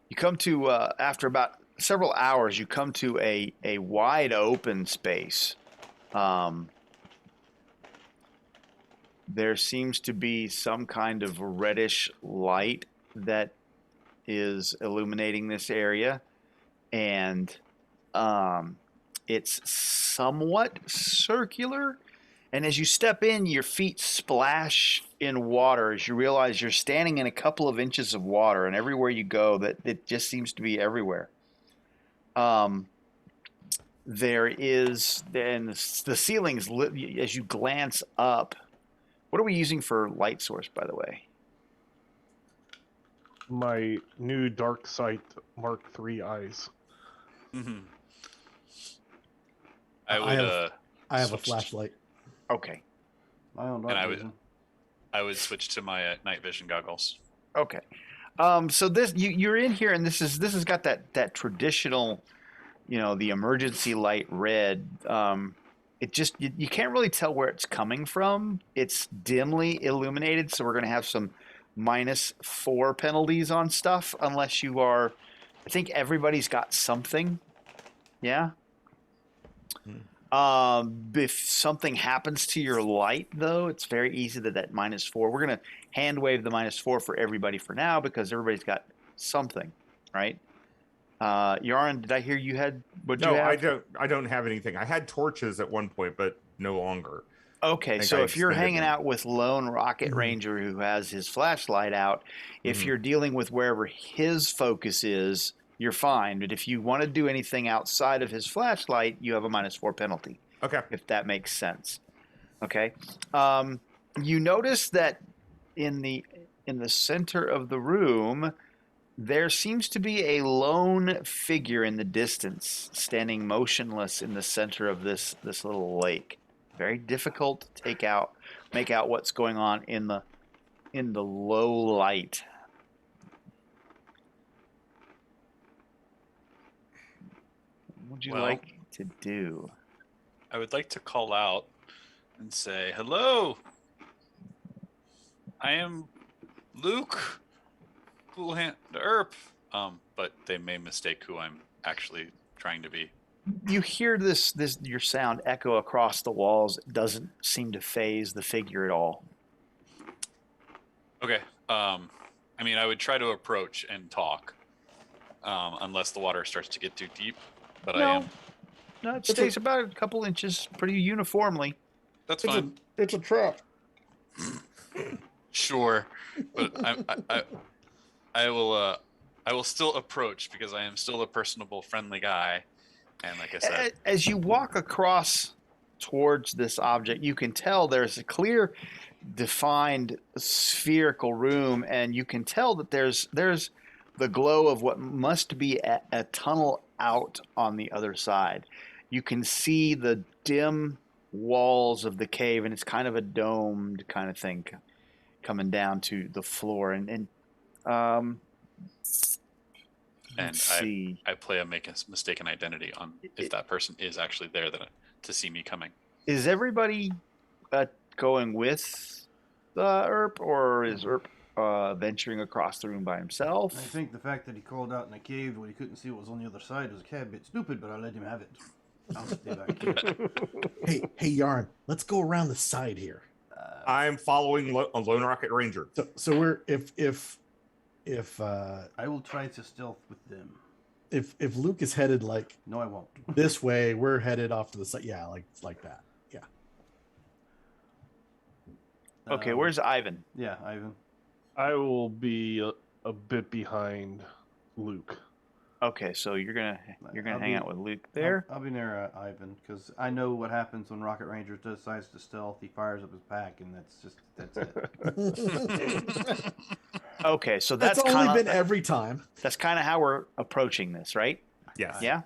B: You come to after about several hours, you come to a wide open space. There seems to be some kind of reddish light that is illuminating this area, and it's somewhat circular. And as you step in, your feet splash in water as you realize you're standing in a couple of inches of water, and everywhere you go, that it just seems to be everywhere. There is, and the ceilings lit as you glance up. What are we using for light source, by the way?
F: My new dark sight Mark III eyes.
D: Mm-hmm. I
A: have a
D: switch-
A: flashlight.
B: Okay.
C: My own
D: And I
C: dark
D: would-
C: vision.
D: I would switch to my night vision goggles.
B: Okay. So this you're in here, and this has got that traditional, the emergency light red. It just you can't really tell where it's coming from. It's dimly illuminated, so we're going to have some -4 penalties on stuff unless you are. I think everybody's got something. Yeah. If something happens to your light, though, it's very easy that -4. We're going to hand wave the -4 for everybody for now because everybody's got something, right? Yaron, did I hear you had what you
E: No,
B: have?
E: I don't have anything. I had torches at one point, but no longer.
B: Okay,
E: think
B: so
E: I
B: if you're
E: expended
B: hanging
E: them.
B: out with Lone Rocket
A: Mhm.
B: Ranger who has his flashlight out, if
E: Mhm.
B: you're dealing with wherever his focus is, you're fine. But if you want to do anything outside of his flashlight, you have a -4 penalty,
E: Okay.
B: if that makes sense. Okay. You notice that in the center of the room, there seems to be a lone figure in the distance, standing motionless in the center of this little lake. Very difficult to make out what's going on in the low light. What would you
D: Well,
B: like to do?
D: I would like to call out and say, "Hello, I am Luke, Cool Hand Earp." But they may mistake who I'm actually trying to be.
B: You hear this your sound echo across the walls. It doesn't seem to phase the figure at all.
D: Okay. I mean, I would try to approach and talk, unless the water starts to get too deep. But I am.
B: No, it stays about a couple inches pretty uniformly.
D: That's fine.
A: It's a trap.
D: Sure, but I will still approach because I am still a personable, friendly guy. And like I said,
B: As you walk across towards this object, you can tell there's a clear, defined spherical room, and you can tell that there's the glow of what must be a tunnel out on the other side. You can see the dim walls of the cave, and it's kind of a domed kind of thing coming down to the floor. And let's see.
D: I play a mistaken identity on if that person is actually there to see me coming.
B: Is everybody going with Earp, or is Earp venturing across the room by himself?
C: I think the fact that he called out in a cave when he couldn't see what was on the other side was a tad bit stupid, but I'll let him have it. I'll stay back here.
A: Hey, Yarn, let's go around the side here.
E: I'm following a Lone Rocket Ranger.
A: So we're if
C: I will try to stealth with them.
A: if Luke is headed like
C: No, I won't.
A: this way, we're headed off to the side. Yeah, like that. Yeah.
B: Okay, where's Ivan?
C: Yeah, Ivan.
F: I will be a bit behind Luke.
B: Okay, so you're gonna
C: I'll
B: hang
C: be-
B: out with Luke there.
C: I'll be near Ivan because I know what happens when Rocket Ranger decides to stealth. He fires up his pack, and that's it.
B: Okay, so
A: That's
B: that's
A: only
B: kind
A: been
B: of
A: every time.
B: how we're approaching this, right?
E: Yes.
B: Yeah.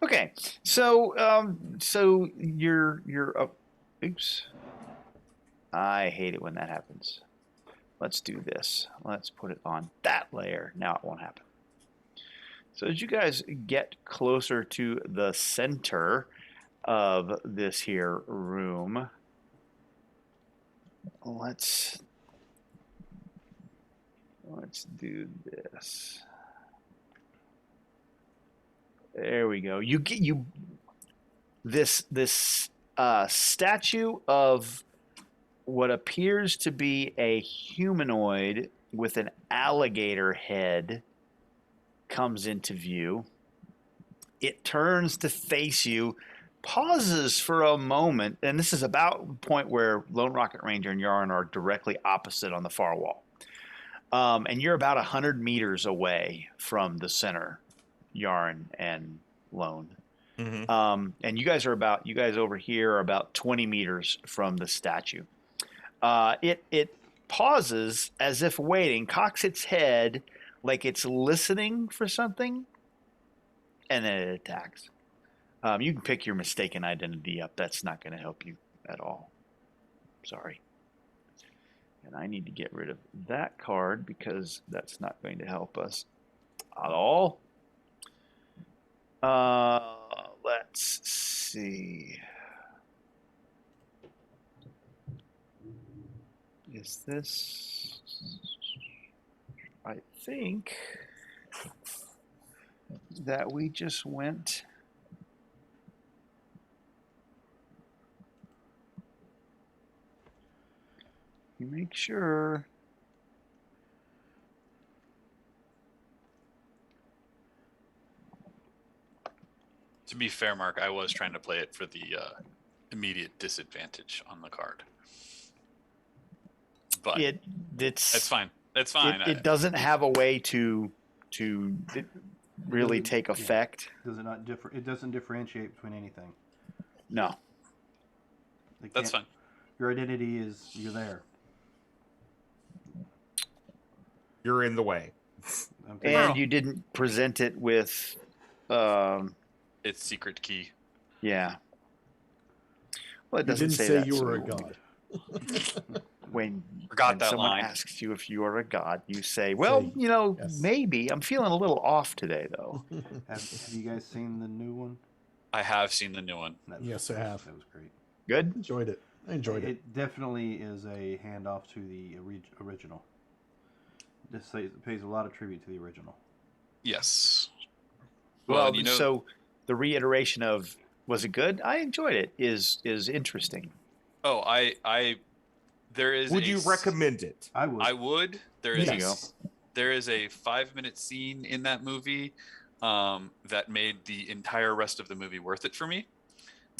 B: Okay, so so you're oops. I hate it when that happens. Let's do this. Let's put it on that layer. Now it won't happen. So as you guys get closer to the center of this here room, let's do this. There we go. You get this statue of what appears to be a humanoid with an alligator head comes into view. It turns to face you, pauses for a moment, and this is about the point where Lone Rocket Ranger and Yarn are directly opposite on the far wall. And you're about 100 meters away from the center, Yarn and Lone.
E: Mm-hmm.
B: And you guys over here are about 20 meters from the statue. It pauses as if waiting, cocks its head like it's listening for something, and then it attacks. You can pick your mistaken identity up. That's not going to help you at all. Sorry. And I need to get rid of that card because that's not going to help us at all. Let's see. Is this... I think that we just went... Make sure.
D: To be fair, Mark, I was trying to play it for the immediate disadvantage on the card. But that's fine. That's fine.
B: It doesn't have a way to really take effect.
C: Does it not differ? It doesn't differentiate between anything.
B: No.
C: They
D: That's
C: can't-
D: fine.
C: Your identity is you're there.
E: You're in the way.
C: I'm taking-
B: And you didn't present it with,
D: It's secret key.
B: yeah. Well, it
A: You
B: doesn't
A: didn't
B: say
A: say
B: that.
A: you
B: so
A: were a god.
B: When,
D: Forgot
B: when
D: that
B: someone
D: line.
B: asks you if you are a god, you say, well, you know,
A: yes.
B: maybe. I'm feeling a little off today, though.
C: have you guys seen the new one?
D: I have seen the new one.
A: Yes, I have.
C: That was great.
B: Good?
A: Enjoyed it. I enjoyed it.
C: It definitely is a handoff to the original. It pays a lot of tribute to the original.
D: Yes.
B: Well,
D: and you know,
B: so the reiteration of, was it good? I enjoyed it, is interesting.
D: oh, there is.
E: Would you recommend it?
C: I would.
D: I would. There is.
B: There you go.
D: There is a 5-minute scene in that movie that made the entire rest of the movie worth it for me.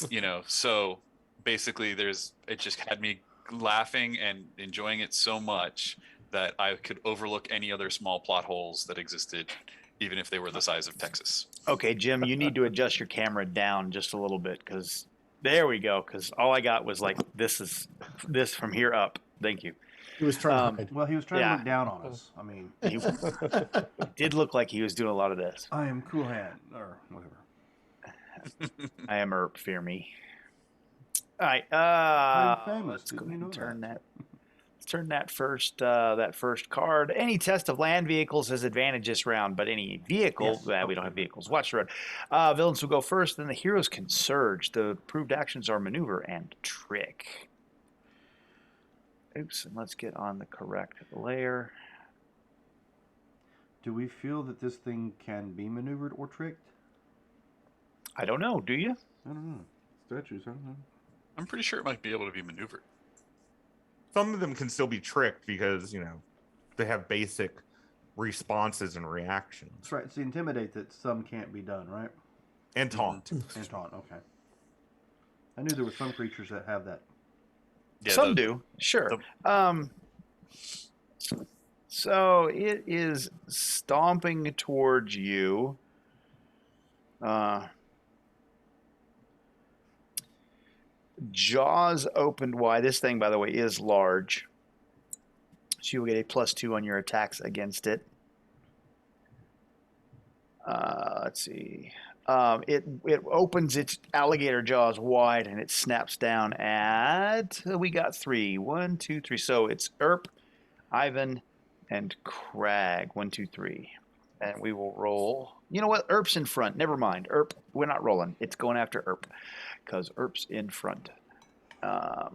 D: You know, so basically, it just had me laughing and enjoying it so much that I could overlook any other small plot holes that existed, even if they were the size of Texas.
B: Okay, Jim, you need to adjust your camera down just a little bit, because there we go. Because all I got was like, this from here up. Thank you.
A: He was trying to hide.
C: Well, he was trying
B: Yeah.
C: to look down on us. I mean,
B: He did look like he was doing a lot of this.
C: I am Cool Hand or whatever.
B: I am Erp, fear me. All right,
C: I'm famous.
B: let's go
C: Didn't you
B: ahead and
C: know
B: turn
C: that?
B: that. Let's turn that first card. Any test of land vehicles has advantage this round, but any vehicle,
C: Yes.
B: we don't have vehicles. Watch the road. Villains will go first, then the heroes can surge. The proved actions are maneuver and trick. Oops, and let's get on the correct layer.
C: Do we feel that this thing can be maneuvered or tricked?
B: I don't know. Do you?
C: I don't know. Statues, I don't know.
D: I'm pretty sure it might be able to be maneuvered.
E: Some of them can still be tricked because, you know, they have basic responses and reactions.
C: That's right. It's the intimidate that some can't be done, right?
E: And taunt.
C: And taunt, okay. I knew there were some creatures that have that.
D: Yeah,
B: Some do, sure. So it is stomping towards you. Jaws opened wide. This thing, by the way, is large. So you will get a +2 on your attacks against it. Let's see. It opens its alligator jaws wide and it snaps down at, we got 3. 1, 2, 3. So it's Erp, Ivan, and Crag. 1, 2, 3. And we will roll. You know what? Erp's in front. Never mind. Erp, we're not rolling. It's going after Erp because Erp's in front.
E: While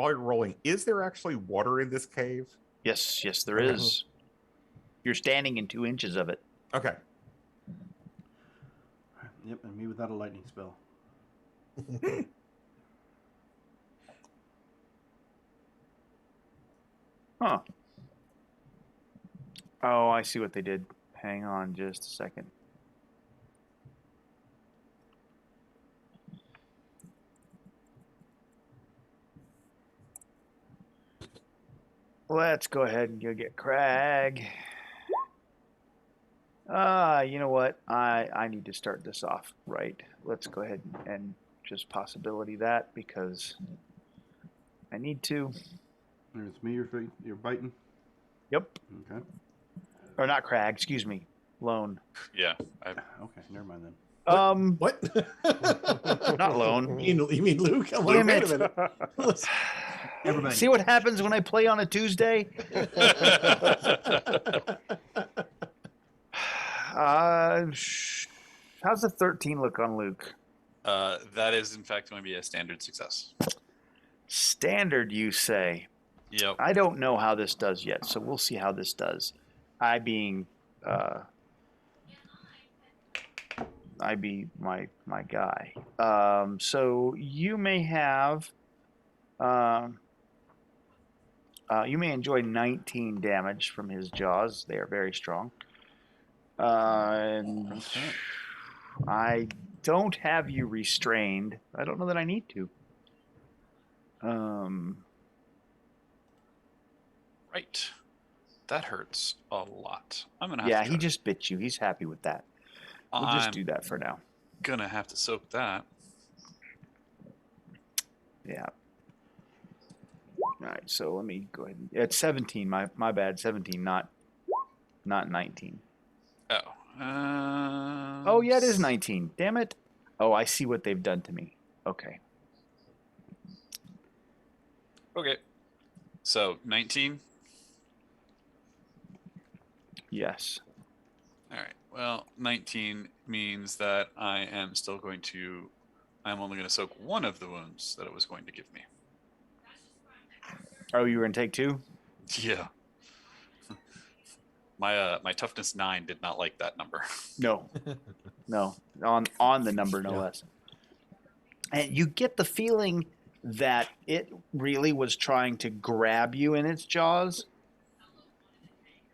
E: you're rolling, is there actually water in this cave?
B: Yes, there
E: Okay.
B: is. You're standing in 2 inches of it.
E: Okay.
C: Yep, and me without a lightning spell.
B: Huh. Oh, I see what they did. Hang on just a second. Let's go ahead and go get Crag. You know what? I need to start this off right. Let's go ahead and just possibility that because I need to.
C: It's me you're biting?
B: Yep.
C: Okay.
B: Or not Crag, excuse me. Lone.
D: Yeah.
C: Okay, never mind then.
A: What?
B: Not Lone.
A: You mean Luke? I'm
B: Damn
A: like, wait
B: it.
A: a minute.
C: Everybody.
B: See what happens when I play on a Tuesday? How's the 13 look on Luke?
D: That is, in fact, going to be a standard success.
B: Standard, you say?
D: Yep.
B: I don't know how this does yet, so we'll see how this does. I be my guy. So you may have you may enjoy 19 damage from his jaws. They are very strong. And
C: Okay.
B: I don't have you restrained. I don't know that I need to.
D: Right. That hurts a lot. I'm gonna have
B: Yeah,
D: to
B: he just bit you. He's happy with that. We'll just
D: I'm
B: do that for now.
D: gonna have to soak that.
B: Yeah. All right, so let me go ahead. It's 17. My bad. 17, not 19.
D: Oh.
B: Oh yeah, it is 19. Damn it. Oh, I see what they've done to me. Okay.
D: Okay. So 19.
B: Yes.
D: All right. Well, 19 means that I'm only going to soak one of the wounds that it was going to give me.
B: Oh, you were in take 2?
D: Yeah. My toughness 9 did not like that number.
B: No. No. On the number, no
A: Yeah.
B: less. And you get the feeling that it really was trying to grab you in its jaws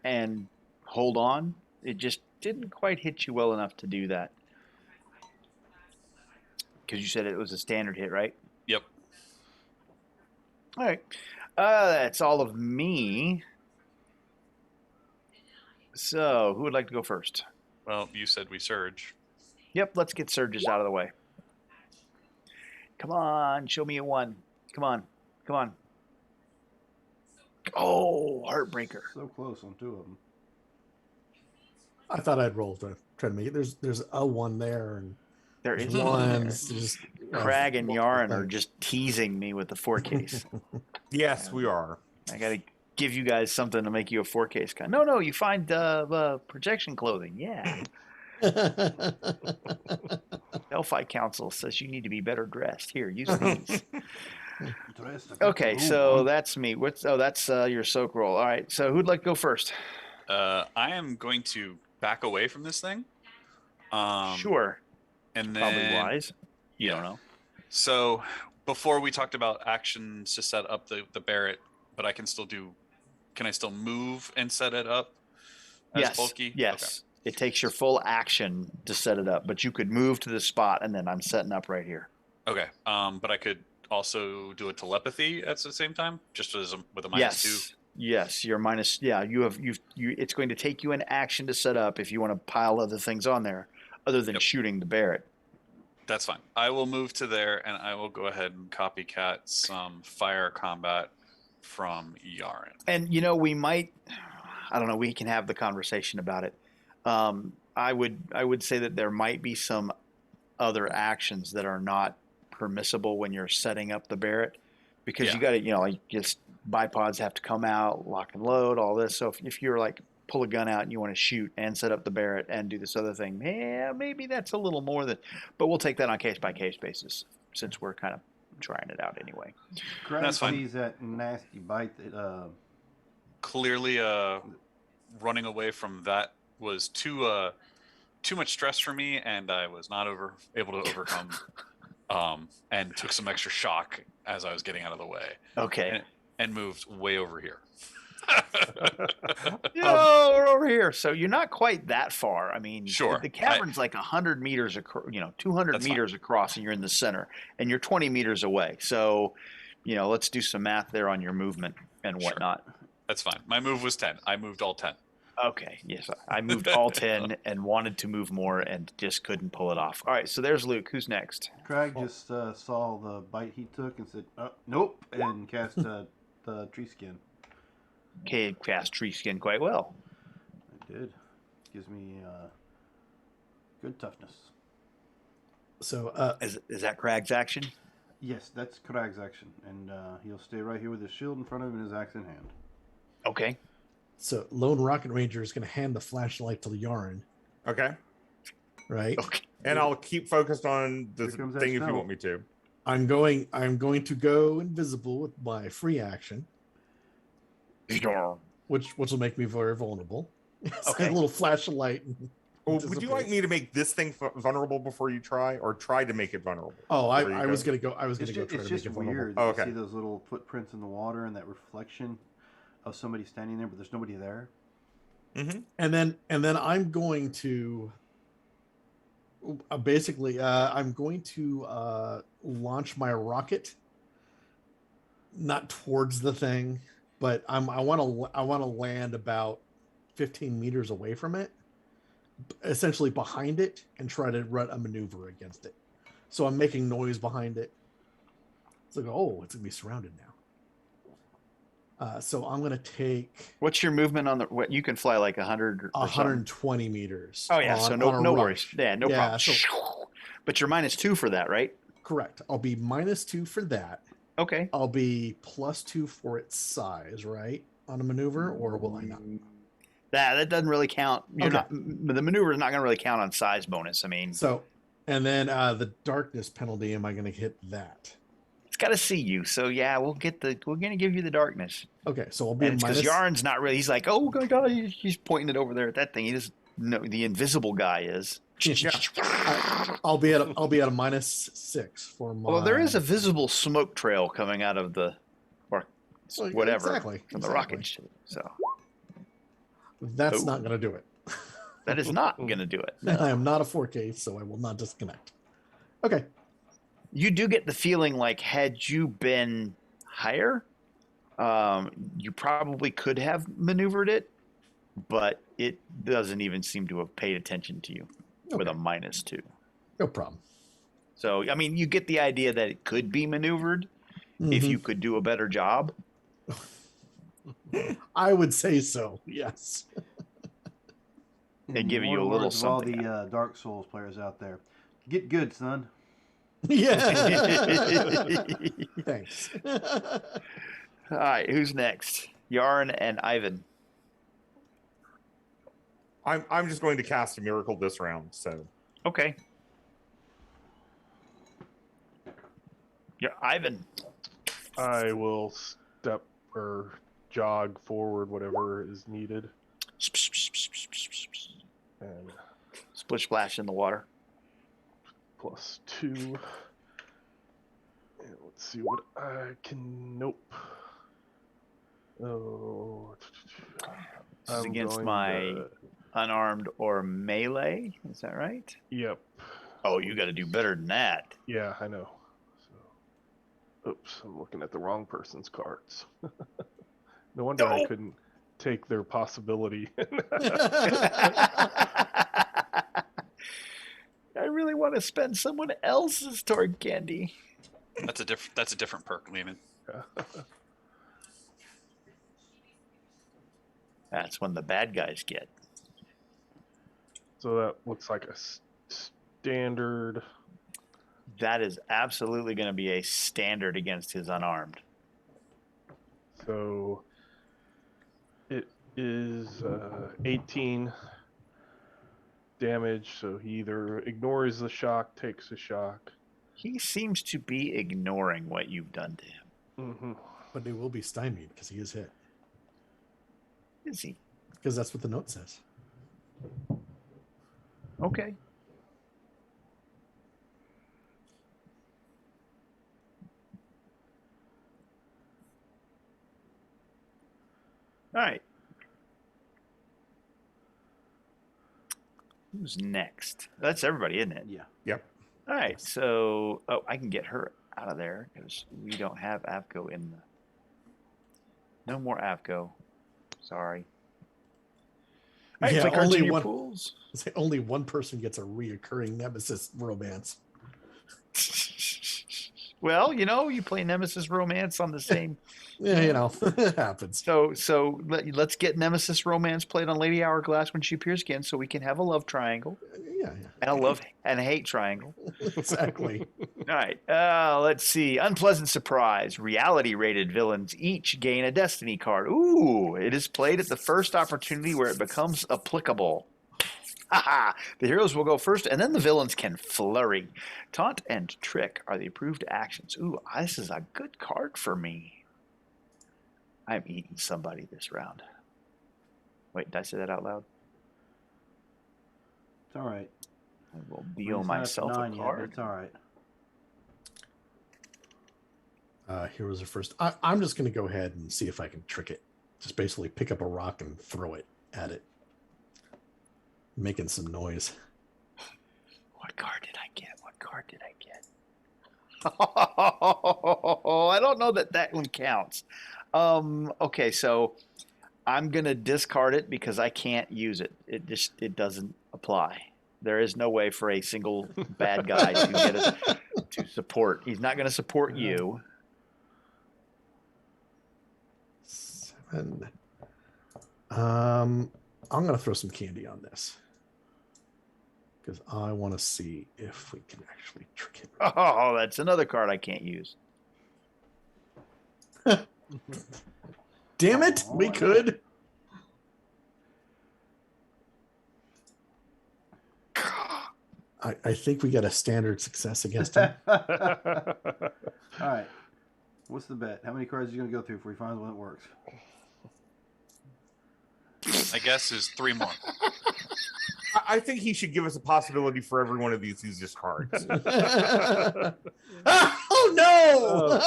B: and hold on. It just didn't quite hit you well enough to do that. Because you said it was a standard hit, right?
D: Yep.
B: All right. That's all of me. So, who would like to go first?
D: Well, you said we surge.
B: Yep, let's get surges out of the way. Come on, show me a 1. Come on. Come on. Oh, heartbreaker.
C: So close on 2 of them.
A: I thought I'd roll to try to make it. There's a 1 there, and
B: There
A: there's
B: is one there.
A: ones. Just
B: Crag and Yarn are
A: things.
B: just teasing me with the 4 case.
E: Yes, we are.
B: I got to give you guys something to make you a 4 case guy. No, you find projection clothing. Yeah. Delphi Council says you need to be better dressed. Here, use these. Okay, so that's me. That's your soak roll. All right, so who'd like to go first?
D: I am going to back away from this thing.
B: Sure.
D: And then
B: Probably wise. You don't know.
D: So before we talked about actions to set up the Barrett, but I can still do. Can I still move and set it up as
B: Yes.
D: bulky?
B: Yes. It takes your full action to set it up, but you could move to the spot, and then I'm setting up right here.
D: Okay. But I could also do a telepathy at the same time, just with a -2.
B: Yes, you're minus. Yeah, it's going to take you an action to set up if you want to pile other things on there, other than shooting the Barrett.
D: That's fine. I will move to there, and I will go ahead and copycat some fire combat from Yaren.
B: And we might. I don't know. We can have the conversation about it. I would say that there might be some other actions that are not permissible when you're setting up the Barrett, because you got to, like just bipods have to come out, lock and load, all this. So if you're like pull a gun out and you want to shoot and set up the Barrett and do this other thing, yeah, maybe that's a little more than. But we'll take that on case by case basis since we're kind of trying it out anyway.
C: Crag sees that nasty bite that
D: clearly running away from that was too much stress for me, and I was not able to overcome and took some extra shock as I was getting out of the way.
B: Okay.
D: And moved way over here.
B: We're over here. So you're not quite that far. I mean,
D: sure.
B: The cavern's like 100 meters, 200 meters across, and you're in the center, and you're 20 meters away. So, let's do some math there on your movement and whatnot.
D: Sure. That's fine. My move was 10. I moved all 10.
B: Okay. Yes, I moved all 10 and wanted to move more and just couldn't pull it off. All right. So there's Luke. Who's next?
C: Crag just saw the bite he took and said, "Nope," and cast the tree skin.
B: Okay, cast tree skin quite well.
C: I did. Gives me good toughness.
A: So
B: is that Crag's action?
C: Yes, that's Crag's action, and he'll stay right here with his shield in front of him and his axe in hand.
B: Okay.
A: So Lone Rocket Ranger is going to hand the flashlight to Yarn.
E: Okay.
A: Right.
B: Okay.
E: And I'll keep focused on the thing if you want me to.
A: I'm going to go invisible with my free action, which will make me very vulnerable.
B: Okay.
A: A little flashlight.
E: Would you like me to make this thing vulnerable before you try, or try to make it vulnerable?
A: Oh, I was gonna go. I was gonna go try
C: it's
A: to make
C: just
A: it vulnerable.
C: weird.
E: Oh, okay.
C: You see those little footprints in the water and that reflection of somebody standing there, but there's nobody there.
E: Mm-hmm.
A: And then I'm going to basically I'm going to launch my rocket, not towards the thing, but I want to land about 15 meters away from it, essentially behind it, and try to run a maneuver against it. So I'm making noise behind it. It's like, oh, it's gonna be surrounded now. So I'm gonna take
B: What's your movement on the? What you can fly like 100 or something.
A: 120 meters.
B: Oh yeah, so no
A: on a
B: no
A: rush.
B: worries. Yeah, no
A: Yeah,
B: problem.
A: so
B: But you're -2 for that, right?
A: correct. I'll be -2 for that.
B: Okay.
A: I'll be +2 for its size, right? On a maneuver, or will I not?
B: That doesn't really count. You're
A: Okay.
B: not the maneuver is not going to really count on size bonus. I mean,
A: So, and then the darkness penalty. Am I going to hit that?
B: it's got to see you. So yeah, we're going to give you the darkness.
A: Okay, so I'll be
B: And
A: a
B: it's because
A: minus.
B: Yarn's not really. He's like, oh my god, he's pointing it over there at that thing. He doesn't know the invisible guy is.
A: Yeah. I'll be at a -6 for my.
B: Well, there is a visible smoke trail coming out of the, or
A: Well,
B: whatever,
A: exactly,
B: from the
A: exactly.
B: rocket ship. So
A: That's
B: Oh.
A: not going to do it.
B: that is not going to do it. No.
A: I am not a 4K, so I will not disconnect. Okay.
B: You do get the feeling like had you been higher, you probably could have maneuvered it, but it doesn't even seem to have paid attention to you with a
A: Okay.
B: -2.
A: No problem.
B: So, I mean, you get the idea that it could be maneuvered if
A: Mhm.
B: you could do a better job.
A: I would say so. Yes.
B: They give you a
C: More
B: little
C: words of all
B: something.
C: the Dark Souls players out there. Get good, son.
A: Yeah. Thanks.
B: All right, who's next? Yarn and Ivan.
E: I'm just going to cast a miracle this round. So
B: Okay. Yeah, Ivan.
F: I will step or jog forward, whatever is needed, and
B: Splish splash in the water.
F: +2. And let's see what I can. Nope. Oh.
B: This is
F: I'm
B: against
F: going
B: my
F: to-
B: unarmed or melee. Is that right?
F: Yep.
B: Oh, you got to do better than that.
F: Yeah, I know. So, oops, I'm looking at the wrong person's cards. No wonder I
B: No.
F: couldn't take their possibility.
B: I really want to spend someone else's Torg candy.
D: That's a different perk, Lehman.
B: That's when the bad guys get.
F: So that looks like a standard.
B: That is absolutely going to be a standard against his unarmed.
F: So it is 18 damage. So he either ignores the shock, takes the shock.
B: He seems to be ignoring what you've done to him.
F: Mm-hmm.
A: But it will be stymied because he is hit.
B: Is he?
A: Because that's what the note says.
B: Okay. All right. Who's next? That's everybody, isn't it?
C: Yeah.
E: yep.
B: All right. So, I can get her out of there because we don't have Avco in the. No more Avco. Sorry. All right,
A: Yeah,
B: play cards
A: only
B: in your
A: one-
B: pools.
A: Only one person gets a reoccurring nemesis romance.
B: Well, you play Nemesis Romance on the same.
A: Yeah, it happens.
B: So let's get Nemesis Romance played on Lady Hourglass when she appears again, so we can have a love triangle
A: Yeah,
B: and a love and a hate triangle.
A: exactly.
B: All right. Let's see. Unpleasant surprise. Reality rated villains each gain a destiny card. Ooh, it is played at the first opportunity where it becomes applicable. Haha. The heroes will go first, and then the villains can flurry. Taunt and trick are the approved actions. Ooh, this is a good card for me. I'm eating somebody this round. Wait, did I say that out loud?
C: It's all right.
B: I will
C: We
B: deal
C: just not up to
B: myself a
C: 9 yet, but
B: card.
C: it's all right.
A: Heroes are first. I'm just going to go ahead and see if I can trick it. Just basically pick up a rock and throw it at it. Making some noise.
B: What card did I get? What card did I get? I don't know that one counts. Okay, so I'm gonna discard it because I can't use it. It doesn't apply. There is no way for a single bad guy to get us to support. He's not gonna support you.
A: And I'm gonna throw some candy on this because I want to see if we can actually trick him.
B: Oh, that's another card I can't use.
A: Damn it,
C: Aw,
A: we
C: I know.
A: could. I think we got a standard success against him.
C: All right. What's the bet? How many cards are you going to go through before you find one that works?
D: I guess is 3 more.
E: I think he should give us a possibility for every one of these easiest cards.
A: Oh no!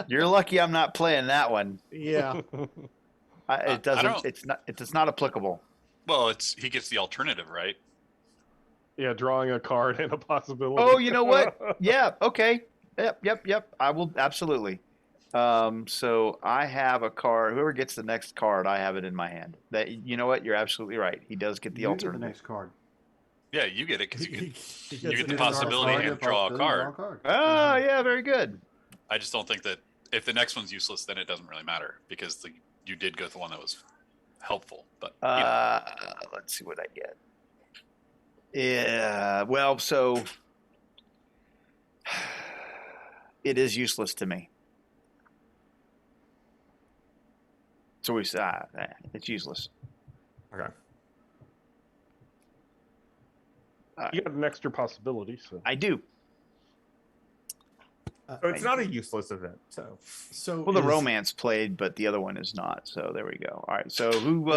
B: You're lucky I'm not playing that one.
A: Yeah.
B: It doesn't.
D: don't-
B: It's not applicable.
D: Well, he gets the alternative, right?
F: Yeah, drawing a card and a possibility.
B: Oh, you know what? Yeah. Okay. Yep. I will absolutely. So I have a card. Whoever gets the next card, I have it in my hand. That you know what? You're absolutely right. He does get the
C: You get
B: alternative.
C: the next card.
D: Yeah, you get it because
A: He
D: you
A: gets
D: get
A: it
D: the
A: in
D: possibility
A: our-
D: and draw a card.
B: Oh, yeah, very good.
D: I just don't think that if the next one's useless, then it doesn't really matter because you did go with the one that was helpful. But you know.
B: Let's see what I get. Yeah. Well, so it is useless to me. So it's useless.
E: Okay.
F: You got an extra possibility, so
B: I do.
E: So it's not a useless event.
A: So
B: Well, the
A: is-
B: romance played, but the other one is not. So there we go. All right. So who?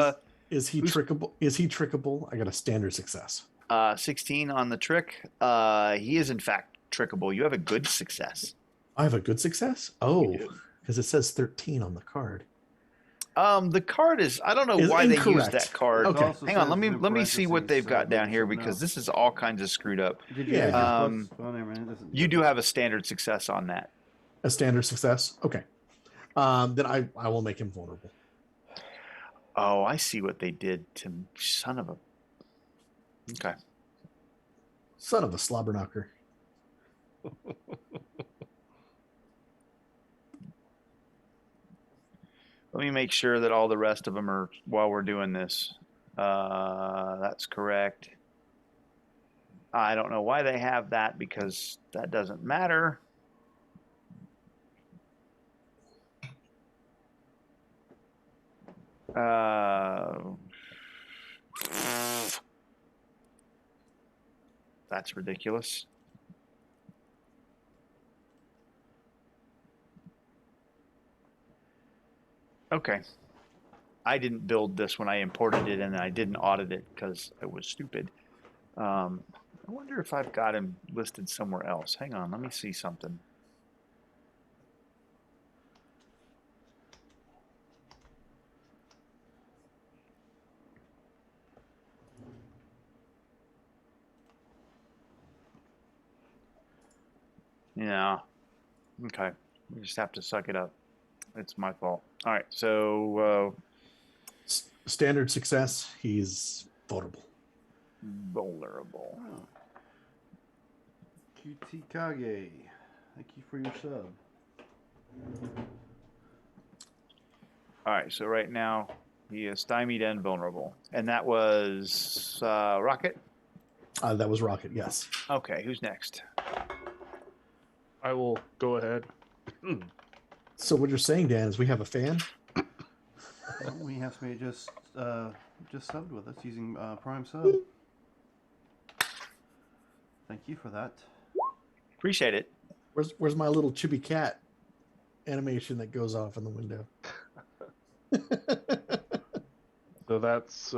A: Is he trickable? Is he trickable? I got a standard success.
B: 16 on the trick. He is in fact trickable. You have a good success.
A: I have a good success. Oh,
B: do.
A: because it says 13 on the card.
B: The card is. I don't know
A: Is
B: why they use
A: incorrect.
B: that card.
A: Okay.
B: Hang on. Let me see what they've got down here because this is all kinds of screwed up.
C: Did
A: Yeah.
C: you? Well, never mind. It doesn't-
B: You do have a standard success on that.
A: A standard success. Okay. Then I will make him vulnerable.
B: Oh, I see what they did to son of a. Okay.
A: Son of a slobber knocker.
B: Let me make sure that all the rest of them are while we're doing this. That's correct. I don't know why they have that because that doesn't matter. That's ridiculous. Okay. I didn't build this when I imported it and I didn't audit it because it was stupid. I wonder if I've got him listed somewhere else. Hang on, let me see something. Yeah. Okay. We just have to suck it up. It's my fault. All right. So
A: Standard success. He's vulnerable.
B: vulnerable.
C: Oh. QT Kage, thank you for your sub.
B: All right. So right now he is stymied and vulnerable, and that was Rocket.
A: That was Rocket. Yes.
B: Okay. Who's next?
F: I will go ahead.
A: So what you're saying, Dan, is we have a fan.
C: Well, we have somebody just subbed with us using Prime Sub. Thank you for that.
B: Appreciate it.
A: Where's my little chibi cat animation that goes off in the window?
F: So that's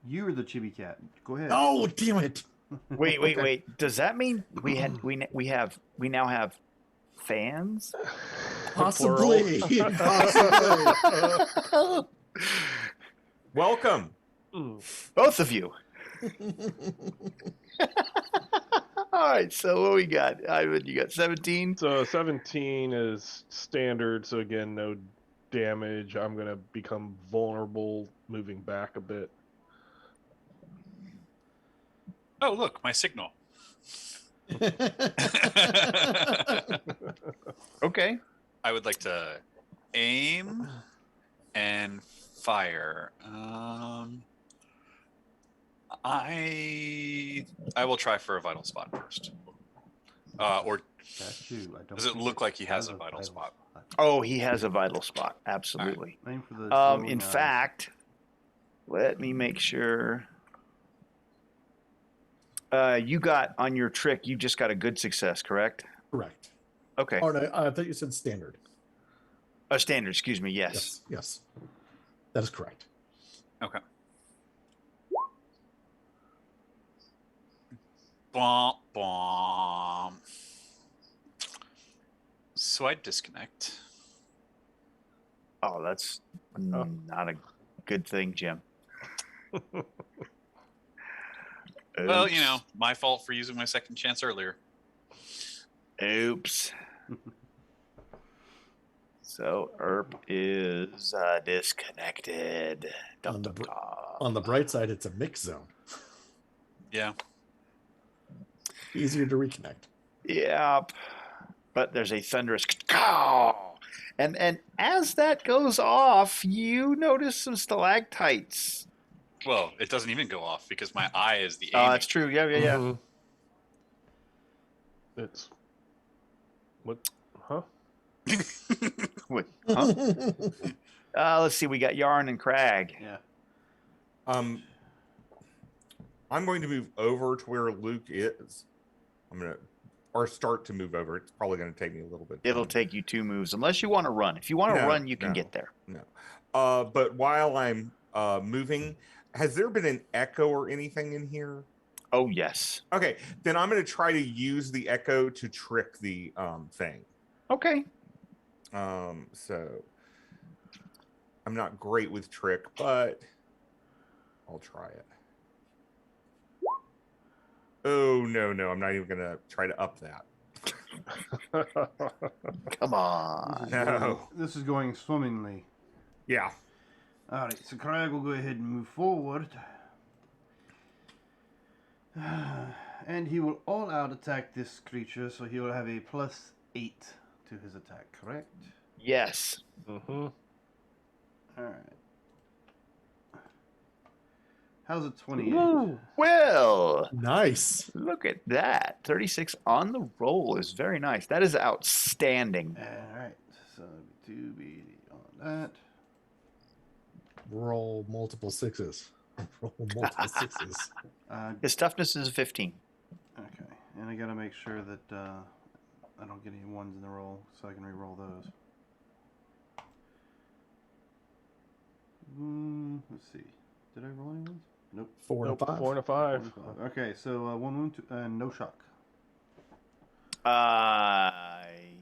C: You're the chibi cat. Go ahead.
A: Oh, damn it!
B: Wait. Does that mean we now have fans?
A: Possibly. Possibly.
E: Welcome.
B: Both of you. All right. So what we got? Ivan, you got 17.
F: So 17 is standard. So again, no damage. I'm gonna become vulnerable, moving back a bit.
D: Oh, look, my signal.
B: Okay.
D: I would like to aim and fire. I will try for a vital spot first. Or
C: That too. I don't
D: does it
C: think
D: look
C: it
D: like he has a vital spot?
B: Oh, he has a vital spot. Absolutely.
C: Aim for the glowing
B: In
C: eyes.
B: fact, let me make sure. You got on your trick. You just got a good success, correct?
A: Correct.
B: Okay.
A: Oh no, I thought you said standard.
B: A standard. Excuse me. Yes.
A: Yes, yes, that is correct.
D: Okay. Bom, bom. So I disconnect.
B: Oh, that's not a good thing, Jim.
D: Well, you know, my fault for using my second chance earlier.
B: Oops. So Erp is disconnected.
A: On the bright side, it's a mix zone.
D: Yeah.
A: Easier to reconnect.
B: Yep. But there's a thunderous and as that goes off, you notice some stalactites.
D: Well, it doesn't even go off because my eye is the
B: Oh,
D: aiming.
B: that's true. Yeah.
F: Mhm. It's what? Huh?
B: Wait, huh? Let's see. We got Yarn and Crag.
C: Yeah.
E: I'm going to move over to where Luke is. Or start to move over. It's probably going to take me a little bit.
B: It'll take you 2 moves, unless you want to run. If you want to run, you can get there.
E: No. But while I'm moving, has there been an echo or anything in here?
B: Oh yes.
E: Okay, then I'm going to try to use the echo to trick the thing.
B: Okay.
E: So I'm not great with trick, but I'll try it. Oh no, I'm not even going to try to up that.
B: Come on.
E: No.
C: This is going swimmingly.
E: Yeah.
C: All right, so Craig will go ahead and move forward. And he will all out attack this creature, so he will have a +8 to his attack, correct?
B: Yes.
F: Mm-hmm.
C: Alright. How's a 28?
F: Woo!
B: Well,
A: Nice.
B: look at that. 36 on the roll is very nice. That is outstanding.
C: Alright, so 2B on that.
A: Roll multiple sixes. Roll multiple sixes.
B: His toughness is a 15.
C: Okay, and I gotta make sure that I don't get any ones in the roll, so I can re-roll those. Let's see. Did I roll any ones? Nope.
A: 4 and 5.
F: 4 and a 5.
C: Okay, so 1 wound and no shock.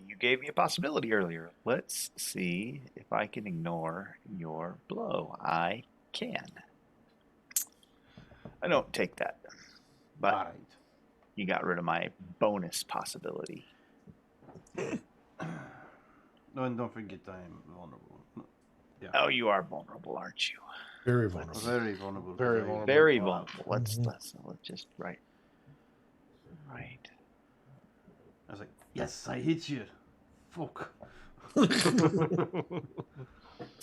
B: You gave me a possibility earlier. Let's see if I can ignore your blow. I can. I don't take that. But
C: Alright.
B: you got rid of my bonus possibility.
C: No, and don't forget I am vulnerable. Yeah.
B: Oh, you are vulnerable, aren't you?
A: Very vulnerable.
C: Very vulnerable.
F: Very vulnerable.
B: Very vulnerable. Let's
A: Mhm.
B: let's just right.
C: I was like, yes, I hit you. Fuck.
B: It's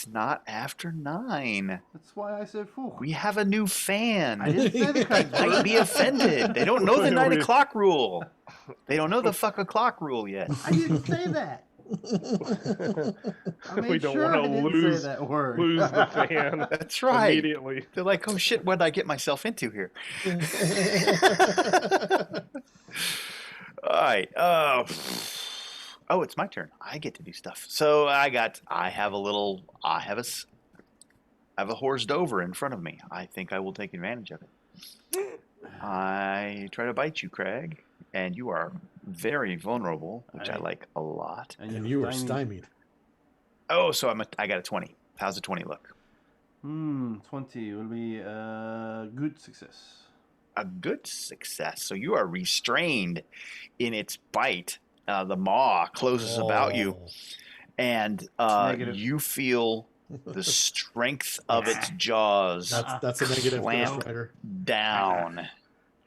B: not after 9.
C: That's why I said fuck.
B: We have a new fan.
C: I didn't say the correct
B: Might
C: word.
B: be offended. They don't know the
F: Wait,
B: 9
F: wait.
B: o'clock rule. They don't know the fuck o'clock rule yet.
C: I didn't say that. I made
F: We don't
C: sure I
F: wanna
C: didn't
F: lose-
C: say that word.
F: Lose the fan
B: That's right.
F: immediately.
B: They're like, oh shit, what did I get myself into here? All right. Oh, it's my turn. I get to do stuff. So I have a horse Dover in front of me. I think I will take advantage of it. I try to bite you, Craig, and you are very vulnerable, which I like a lot.
A: And you were stymied.
B: Oh, so I got a 20. How's a 20 look?
C: 20 will be a good success.
B: A good success. So you are restrained in its bite. The maw closes about you,
A: Oh.
B: and
C: Negative.
B: you feel the strength of its jaws
A: That's a negative,
B: Clamp.
A: Ghost Rider.
B: down.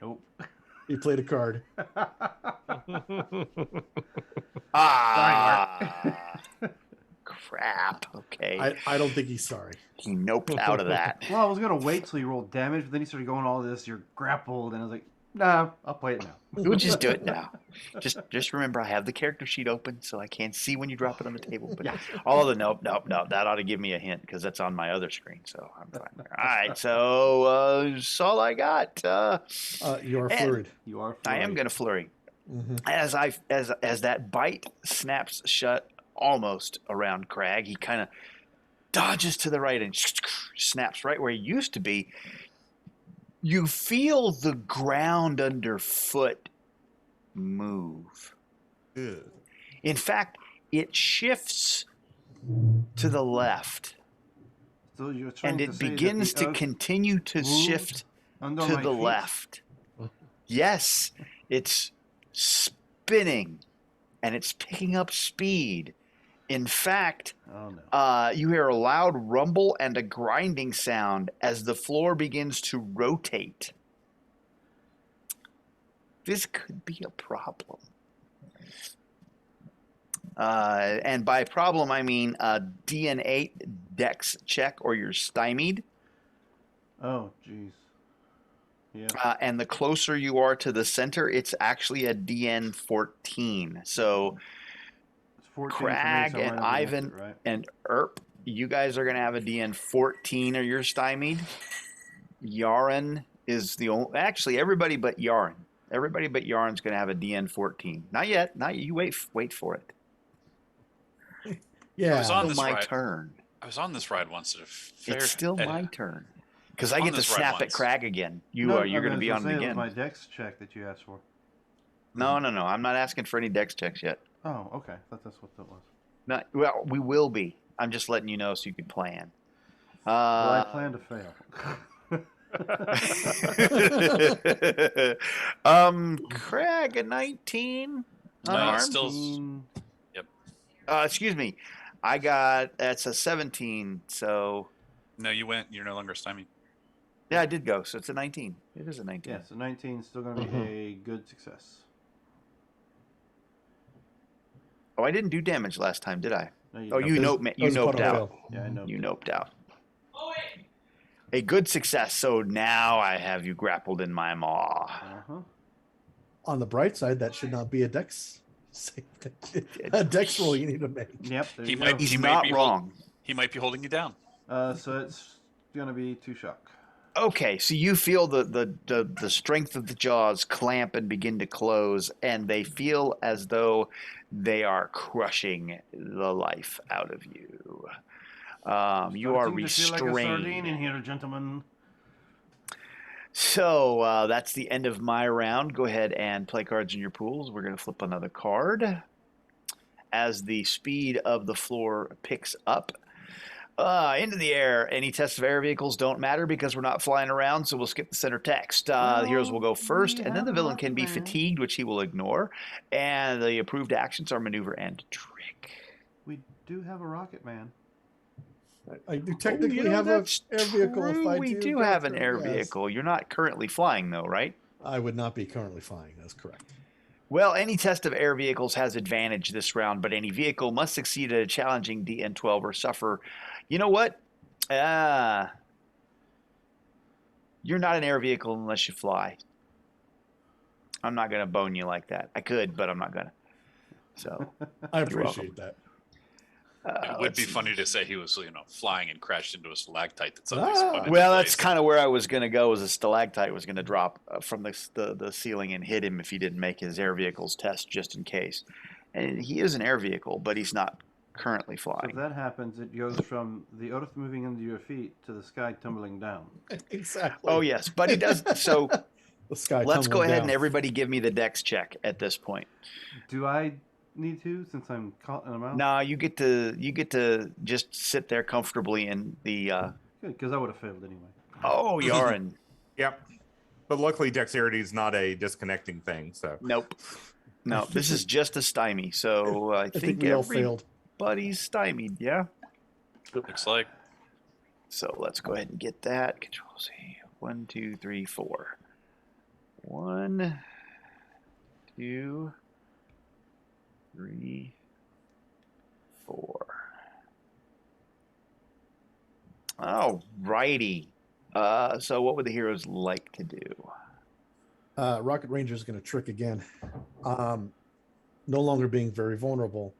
C: Nope.
A: He played a card.
B: Ah, crap. Okay.
A: I don't think he's sorry.
B: He noped out of that.
C: Well, I was gonna wait till you rolled damage, but then you started going all this. You're grappled, and I was like, nah, I'll play it now.
B: We'll just do it now. Just remember, I have the character sheet open, so I can't see when you drop it on the table. But
C: Yeah.
B: all the nope. That ought to give me a hint because that's on my other screen, so I'm fine. All right, so that's all I got.
A: You are
B: and
A: flurried.
C: You are.
B: I am
C: flurried.
B: going to flurry
A: Mhm.
B: as that bite snaps shut almost around Crag. He kind of dodges to the right and snaps right where he used to be. You feel the ground underfoot move.
E: Ugh.
B: In fact, it shifts to the left,
C: So you're trying
B: and
C: to
B: it
C: say that
B: begins
C: the
B: to
C: earth
B: continue to
C: moved
B: shift
C: under
B: to
C: my
B: the
C: feet?
B: left. Yes, it's spinning, and it's picking up speed. In fact,
C: Oh no.
B: you hear a loud rumble and a grinding sound as the floor begins to rotate. This could be a problem. And by problem, I mean a DN8 dex check or you're stymied.
C: Oh jeez. Yeah.
B: And the closer you are to the center, it's actually a DN14. So
C: It's 14
B: Crag
C: for me, so
B: and
C: I'm right up
B: Ivan
C: against it, right?
B: and Erp, you guys are going to have a DN14 or you're stymied. Yaren is the only, actually everybody but Yaren. Everybody but Yaren's going to have a DN14. Not yet. Not you. Wait for it.
A: Yeah.
D: I was on
B: Still
D: this
B: my
D: ride.
B: turn.
D: I was on this ride once at a fair.
B: It's still
D: at-
B: my turn because I
D: on
B: get to
D: this ride
B: snap at
D: once.
B: Crag again. You're
C: No,
B: going to be on it
C: It was
B: again.
C: my dex check that you asked for.
B: No. I'm not asking for any dex checks yet.
C: Oh, okay. I thought that's what that was.
B: Not well. We will be. I'm just letting you know so you can plan.
C: Well, I plan to fail.
B: Crag a 19
D: No,
B: unarmed.
D: it's still.
C: 19.
B: Excuse me. I got that's a 17. So
D: No, you went. You're no longer stymied.
B: yeah, I did go. So it's a 19. It is a 19.
C: Yeah, so 19 is still going to be a good success.
B: Oh, I didn't do damage last time, did I?
C: No,
B: Oh,
C: don't.
B: you
A: That was-
B: noped.
A: that
B: You
A: was a
B: noped
A: puddle
B: out.
A: fail.
C: Yeah, I know.
B: You noped out. A good success. So now I have you grappled in my maw.
C: Uh-huh.
A: On the bright side, that should not be a dex a dex roll you need to make.
C: Yep, there
D: He
C: you
D: might-
C: go.
B: He's
D: He might
B: not
D: be
B: wrong.
D: He might be holding you down.
C: So it's going to be 2 shock.
B: Okay, so you feel the strength of the jaws clamp and begin to close, and they feel as though they are crushing the life out of you. You are
C: Starting to feel like a sardine in
B: restrained.
C: here, gentlemen.
B: So that's the end of my round. Go ahead and play cards in your pools. We're going to flip another card. As the speed of the floor picks up, into the air. Any tests of air vehicles don't matter because we're not flying around, so we'll skip the center text. The heroes will go first,
C: we
B: and then
C: have
B: the
C: a
B: villain can be
C: rocket man.
B: fatigued, which he will ignore. And the approved actions are maneuver and trick.
C: We do have a rocket man.
A: I do technically
B: You know,
A: have an
B: that's
A: air vehicle.
B: true.
A: If I
B: We do
A: go
B: have an
A: through,
B: air
A: yes.
B: vehicle. You're not currently flying, though, right?
A: I would not be currently flying. That's correct.
B: Well, any test of air vehicles has advantage this round, but any vehicle must succeed at a challenging DN12 or suffer. You know what? You're not an air vehicle unless you fly. I'm not going to bone you like that. I could, but I'm not going to. So,
A: I
B: You're welcome.
A: appreciate that.
D: It would
B: let's
D: be
B: see.
D: funny to say he was, flying and crashed into a stalactite that
A: Ah.
D: suddenly spun into
B: Well, that's
D: place.
B: kind of where I was going to go. Was a stalactite was going to drop from the ceiling and hit him if he didn't make his air vehicles test, just in case. And he is an air vehicle, but he's not currently
C: So if
B: flying.
C: that happens, it goes from the earth moving under your feet to the sky tumbling down.
A: Exactly.
B: Oh yes, but he does. So
A: The sky.
B: let's go
A: tumbling
B: ahead
A: down.
B: and everybody give me the dex check at this point.
C: Do I need to, since I'm caught in a mouth?
B: No, you get to just sit there comfortably in the.
C: Good, because I would have failed anyway.
B: Oh, Yaren.
E: Yep. But luckily, dexterity is not a disconnecting thing. So
B: Nope. No, this is just a stymie. So I
A: I think
B: think
A: we all failed.
B: everybody's stymied. Yeah.
D: Looks like.
B: So let's go ahead and get that. Control C. 1, 2, 3, 4. 1, 2, 3, 4. All righty. So what would the heroes like to do?
A: Rocket Ranger is going to trick again. No longer being very vulnerable.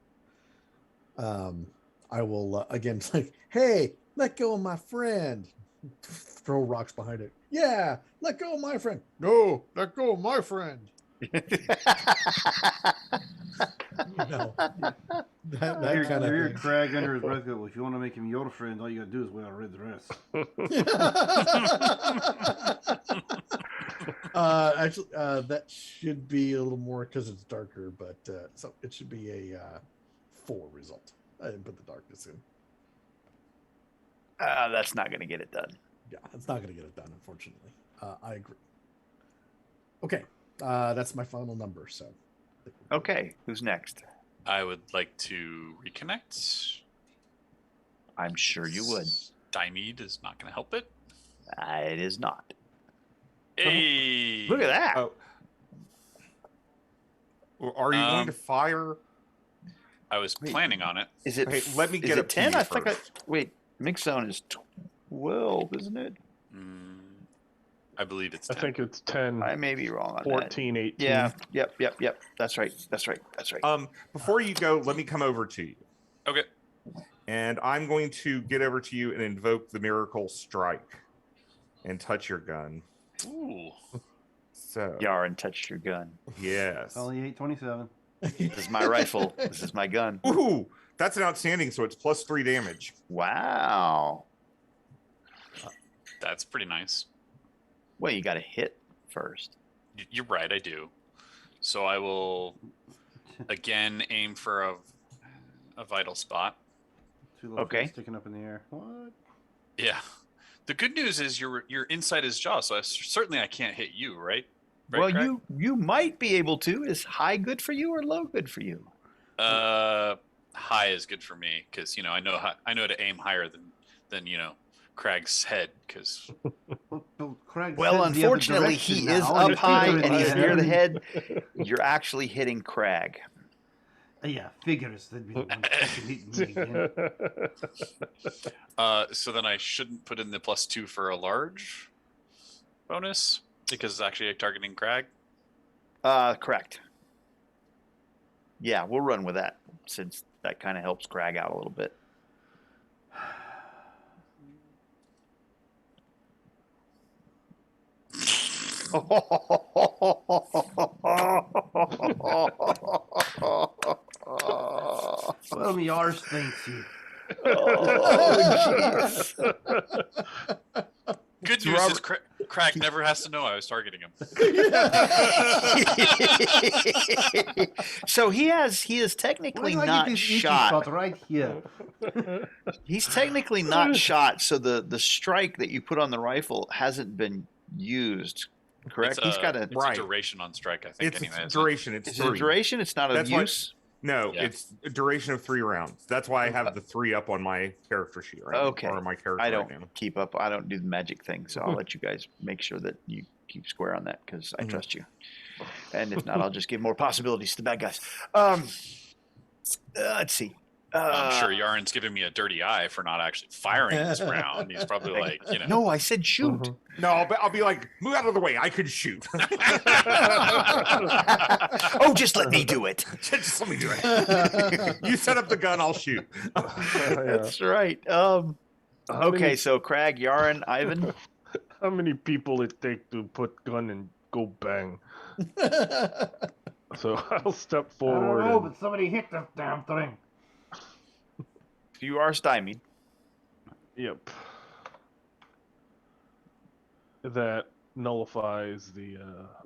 A: I will again like, hey, let go of my friend. Throw rocks behind it. Yeah, let go of my friend. No, let go of my friend. No, that kind of
C: Your
A: thing.
C: Crag under his breath go, well, if you want to make him your friend, all you got to do is wear a red dress.
A: Actually, that should be a little more because it's darker, but so it should be a 4 result. I didn't put the darkness in.
B: That's not going to get it done.
A: Yeah, it's not going to get it done, unfortunately. I agree. Okay, that's my final number. So,
B: Okay, who's next?
D: I would like to reconnect.
B: I'm sure you would.
D: Stymied is not going to help it.
B: It is not.
D: Hey,
B: Look at that.
E: Oh. Are you going to fire?
D: I was planning on it.
B: Is it?
E: Hey, let me
B: is
E: get
B: it
E: up to
B: 10?
E: you
B: I think.
E: first.
B: Wait, mix zone is 12, isn't it?
D: I believe it's
F: I
D: 10.
F: think it's 10,
B: I may be wrong on
F: 14, 18.
B: that. Yeah. Yep. That's right.
E: Before you go, let me come over to you.
D: Okay.
E: And I'm going to get over to you and invoke the Miracle Strike and touch your gun.
D: Ooh.
E: So,
B: Yarin touched your gun.
E: yes.
C: Only 827.
B: This is my rifle. This is my gun.
E: Ooh, that's an outstanding. So it's +3 damage.
B: Wow.
D: That's pretty nice.
B: Well, you got to hit first.
D: You're right, I do. So I will again aim for a vital spot.
C: 2 little
B: Okay.
C: feet sticking up in the air. What?
D: Yeah. The good news is you're inside his jaw, so certainly I can't hit you, right?
B: Well,
D: Craig?
B: you might be able to. Is high good for you or low good for you?
D: High is good for me because I know to aim higher than Craig's head because
C: Craig
B: Well,
C: says the other
B: unfortunately,
C: direction
B: he
C: now,
B: is
C: and
B: up
C: his feet
B: high
C: are in
B: and he's
C: the
B: near
C: air.
B: the head. You're actually hitting Crag.
C: Yeah, figures. That'd be one fucking hit me again.
D: so then I shouldn't put in the +2 for a large bonus because it's actually targeting Crag.
B: Correct. Yeah, we'll run with that since that kind of helps Crag out a little bit.
C: Well, me ours thanks you.
B: Oh, jeez.
D: Good news is Crag never has to know I was targeting him.
B: So he is
C: Why
B: technically
C: do I get
B: not
C: this itchy
B: shot.
C: spot right here?
B: He's technically not shot, so the strike that you put on the rifle hasn't been used. Correct?
D: It's
B: He's got a.
D: it's
E: Right.
D: a duration on strike, I think.
E: It's
D: Anyway,
E: a duration. It's
B: Is it a
E: 3.
B: duration? It's not a
E: That's why-
B: use.
E: No,
D: Yeah.
E: it's a duration of 3 rounds. That's why I have the 3 up on my character sheet right
B: Okay.
E: now. Or my character
B: I don't
E: right now.
B: keep up. I don't do the magic thing, so I'll let you guys make sure that you keep square on that because I
E: Mhm.
B: trust you. And if not, I'll just give more possibilities to the bad guys. Let's see.
D: I'm sure Yaren's giving me a dirty eye for not actually firing this round. He's probably like,
B: No, I said shoot.
F: Mhm.
E: No, I'll be like, move out of the way. I could shoot.
B: Oh, just let me do it.
E: Just let me do it. You set up the gun, I'll shoot.
F: Yeah.
B: That's right.
F: How
B: Okay,
F: many-
B: so Crag, Yaren, Ivan.
F: How many people it take to put gun and go bang? So I'll step
C: I
F: forward.
C: don't know,
F: and-
C: but somebody hit that damn thing.
B: You are stymied.
F: Yep. That nullifies the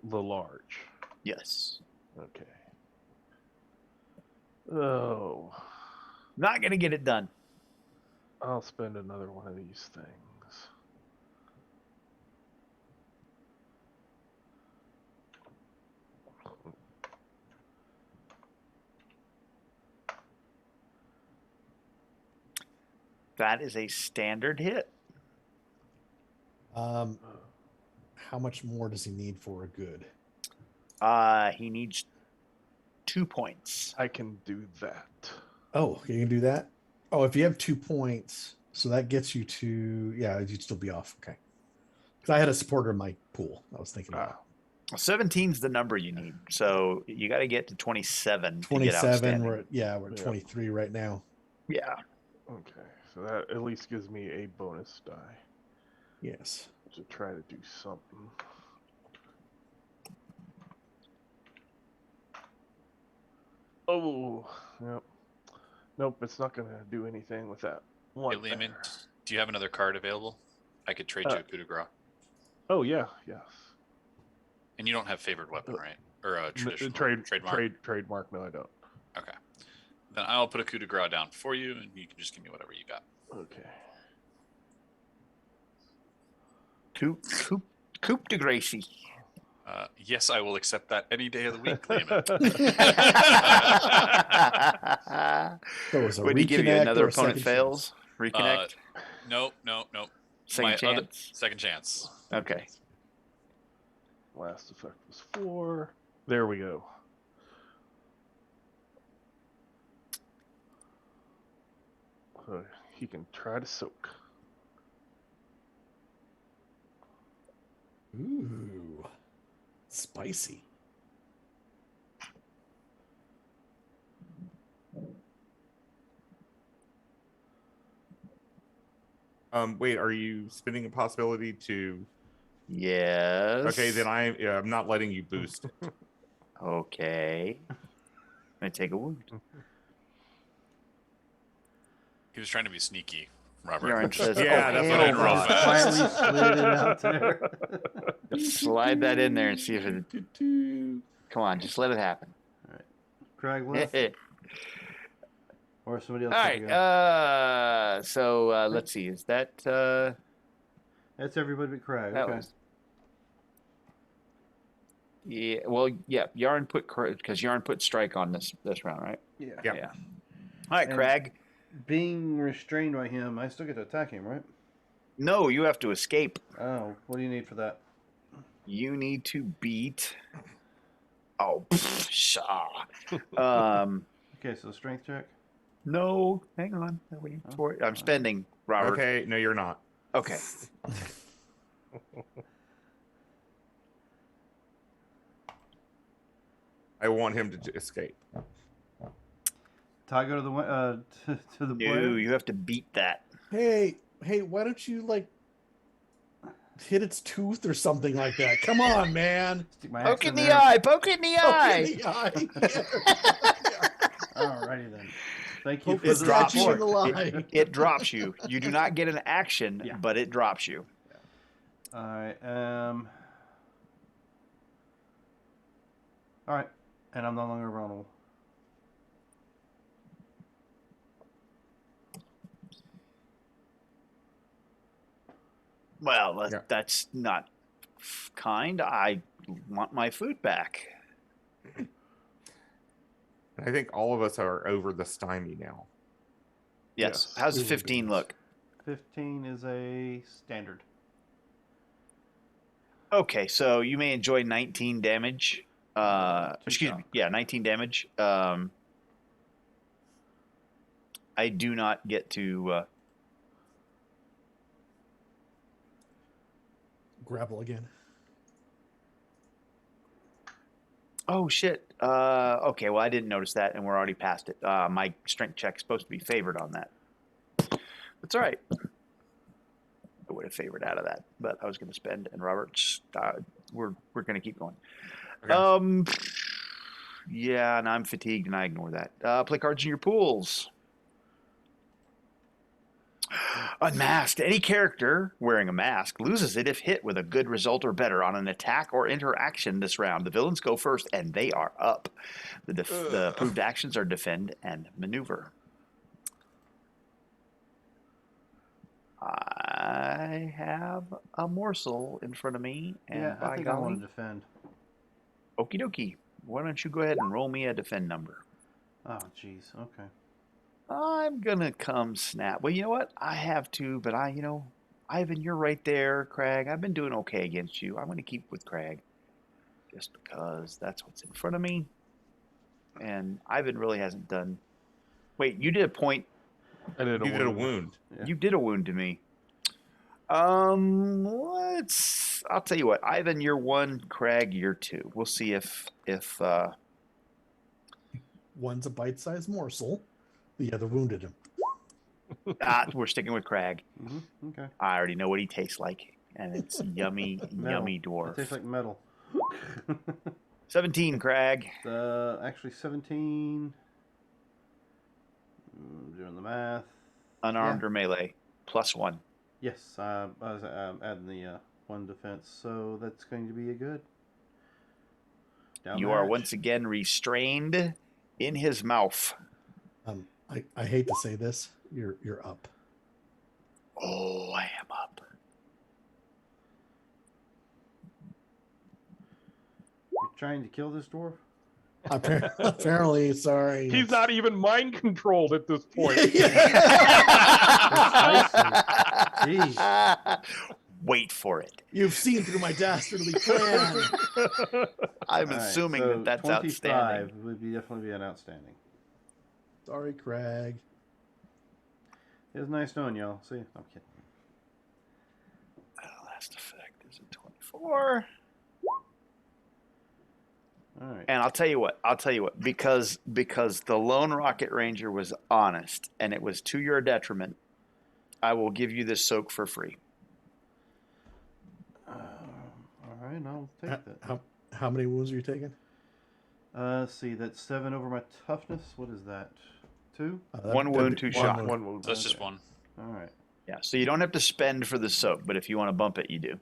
F: large.
B: Yes.
F: Okay. Oh,
B: Not going to get it done.
F: I'll spend another one of these things.
B: That is a standard hit.
A: How much more does he need for a good?
B: He needs 2 points.
F: I can do that.
A: Oh, you can do that? Oh, if you have 2 points, So that gets you to, yeah, you'd still be off. Okay. Because I had a supporter in my pool. I was thinking about
B: 17's the number you need. So you got to get to 27 to get
A: 27.
B: outstanding.
A: We're at 23 right now.
B: Yeah.
F: Okay, so that at least gives me a bonus die
A: Yes.
F: to try to do something. Oh, yep. Nope, it's not going to do anything with that
D: Hey,
F: one.
D: Lehman,
F: there.
D: do you have another card available? I could trade you a coup de grace.
F: Oh, yeah, yes.
D: And you don't have favored weapon, right? Or a traditional trademark?
F: Trademark, no, I don't.
D: Okay. Then I'll put a coup de grace down for you, and you can just give me whatever you got.
F: Okay.
B: Coupe de Gracie.
D: Yes, I will accept that any day of the week, Lehman.
A: So it was a
B: Would he give you
A: reconnect
B: another
A: or a
B: opponent
A: second
B: fails? Reconnect?
D: Nope.
B: Second chance?
D: Second chance.
B: Okay.
F: Last effect was 4. There we go. So he can try to soak.
A: Ooh. Spicy.
E: Wait, are you spinning a possibility to?
B: Yes.
E: Okay, then I'm not letting you boost it.
B: Okay. I take a wound.
D: He was trying to be sneaky, Robert.
B: Yarn says,
E: Yeah, that's what I
B: hell
E: rolled.
B: no.
C: Quietly slid it out there.
B: Slide that in there and see if it. Come on, just let it happen.
C: Craig left, or somebody
B: All
C: else.
B: right. So let's see. Is that
C: That's everybody but Craig.
B: that
C: Okay.
B: was? Yeah. Well, yeah. Yarn put because Yarn put strike on this round, right?
C: Yeah.
E: Yeah.
B: Yeah. All right,
C: And-
B: Craig.
C: Being restrained by him, I still get to attack him, right?
B: No, you have to escape.
C: Oh, what do you need for that?
B: You need to beat. Oh, shaw.
C: Okay, so strength check.
B: No, hang on. I'm waiting for it. I'm spending, Robert.
E: Okay, no, you're not.
B: Okay.
E: I want him to escape.
C: Ty, go to the to the
B: No,
C: player.
B: you have to beat that.
A: Hey, why don't you like hit its tooth or something like that? Come on, man.
C: Stick my
B: Poke
C: axe
B: in the
C: there.
B: eye. Poke in the
A: Poke
B: eye.
A: in the eye.
C: Alrighty then. Thank you
A: Poke
C: for
A: the
C: the
A: statue in
C: support.
A: the lie.
B: It drops you. You do not get an action,
C: Yeah.
B: but it drops you.
C: Alright, alright. And I'm no longer vulnerable.
B: Well,
E: Yeah.
B: that's not kind. I want my food back.
E: I think all of us are over the stymie now.
B: Yes.
F: Yes.
B: How's
A: Ooh,
B: 15
A: goodness.
B: look?
C: 15 is a standard.
B: Okay, so you may enjoy 19 damage. Excuse me. Yeah, 19 damage. I do not get to.
A: Grapple again.
B: Oh shit. Okay, well I didn't notice that, and we're already past it. My strength check's supposed to be favored on that. That's all right. I would have favored out of that, but I was going to spend. And Robert's, we're going to keep going.
E: Okay.
B: Yeah, and I'm fatigued, and I ignore that. Play cards in your pools. Unmasked. Any character wearing a mask loses it if hit with a good result or better on an attack or interaction this round. The villains go first, and they are up. The approved actions are defend and maneuver. I have a morsel in front of me, and
C: Yeah, I
B: by
C: think I want
B: golly,
C: to defend.
B: okie dokie. Why don't you go ahead and roll me a defend number?
C: Oh, jeez. Okay.
B: I'm gonna come snap. Well, you know what? I have to, but Ivan, you're right there, Craig. I've been doing okay against you. I'm gonna keep with Craig, just because that's what's in front of me. And Ivan really hasn't done. Wait, you did a point
F: I did
E: You did a wound.
C: Yeah.
B: You did a wound to me. I'll tell you what. Ivan, you're 1. Craig, you're 2. We'll see if
A: One's a bite-sized morsel. The other wounded him.
B: we're sticking with Craig.
C: Okay.
B: I already know what he tastes like, and it's yummy,
C: Metal.
B: yummy
C: It
B: dwarf.
C: tastes like metal.
B: 17, Craig.
C: Actually 17. Doing the math.
B: Unarmed or melee, +1.
C: Yes, I was adding the 1 defense, so that's going to be a good. Down
B: You
C: the
B: are
C: hatch.
B: once again restrained in his mouth.
A: I hate to say this. You're up.
B: Oh, I am up.
C: You're trying to kill this dwarf?
A: Apparently, sorry.
F: He's not even mind controlled at this point.
C: Jeez.
B: Wait for it.
A: You've seen through my dastardly plan.
B: I'm
C: All right,
B: assuming
C: so
B: that's
C: 25
B: outstanding.
C: would definitely be an outstanding.
A: Sorry, Craig.
C: It was nice knowing y'all. See, I'm kidding.
B: Last effect is a 24.
C: All right.
B: And I'll tell you what, because the Lone Rocket Ranger was honest and it was to your detriment, I will give you this soak for free.
C: All right, I'll take that.
A: How many wounds are you taking?
C: Let's see, that's 7 over my toughness. What is that? 2?
B: One wound, 2 shot.
F: One wound.
D: So that's just 1.
C: All right.
B: Yeah, so you don't have to spend for the soak, but if you want to bump it, you do.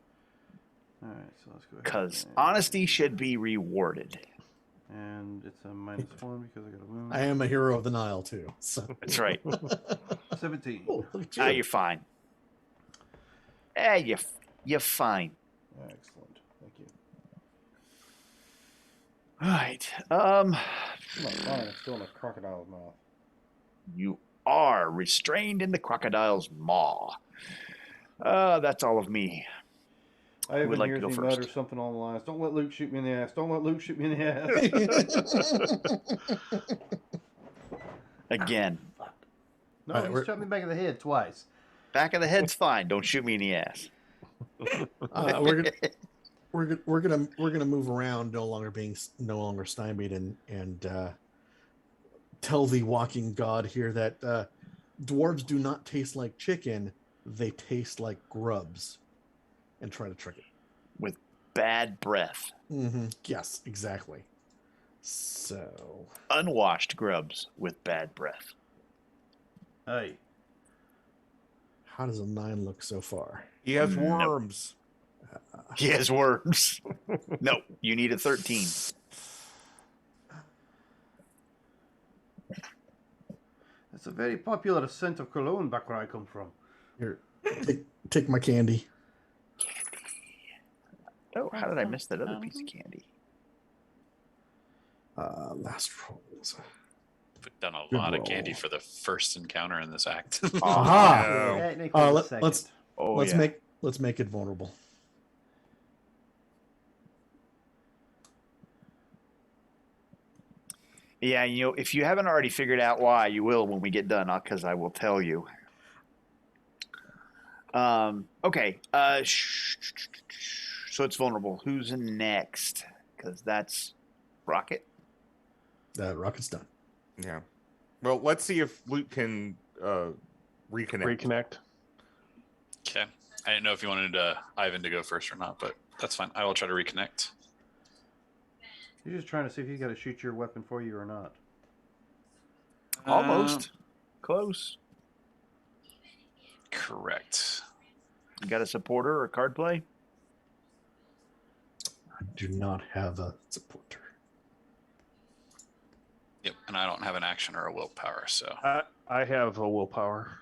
C: All right, so let's go ahead.
B: Because
C: and-
B: honesty should be rewarded.
C: And it's a -1 because I got a wound.
A: I am a hero of the Nile too. So
B: That's right.
C: 17.
A: oh, look at
B: Now
A: you.
B: you're fine. You're fine.
C: Excellent. Thank you.
B: All right.
C: I'm not fine. It's still in a crocodile's mouth.
B: You are restrained in the crocodile's maw. That's all of me.
C: I even
B: would like
C: hear
B: to go
C: he
B: first?
C: mutter something along the lines. Don't let Luke shoot me in the ass. Don't let Luke shoot me in the ass.
B: Again,
C: No,
A: All right,
C: he
A: we're-
C: shot me back in the head twice.
B: back of the head's fine. Don't shoot me in the ass.
A: We're gonna move around, no longer stymied, and tell the walking god here that dwarves do not taste like chicken; they taste like grubs, and try to trick it.
B: With bad breath.
A: Mm-hmm. Yes, exactly. So
B: Unwashed grubs with bad breath.
C: Hey.
A: how does a 9 look so far?
E: He has
B: No.
E: worms.
B: He has worms. No, you need a 13.
C: It's a very popular scent of cologne back where I come from.
A: Here, take my candy.
B: Oh, how did I miss that other piece of candy?
A: Last rolls.
D: Put down a
A: Good
D: lot of
A: roll.
D: candy for the first encounter in this act.
A: Aha!
E: No.
C: Technically the second.
A: Let's
B: yeah.
A: make it vulnerable.
B: Yeah, if you haven't already figured out why, you will when we get done, because I will tell you. Okay. So it's vulnerable. Who's next? Because that's Rocket.
A: Rocket's done.
E: Yeah. Well, let's see if Luke can reconnect.
F: Reconnect.
D: Okay. I didn't know if you wanted Ivan to go first or not, but that's fine. I will try to reconnect.
C: You're just trying to see if he's got to shoot your weapon for you or not.
B: Almost. Close.
D: Correct.
B: You got a supporter or card play?
A: I do not have a supporter.
D: Yep. And I don't have an action or a willpower, so
F: I have a willpower.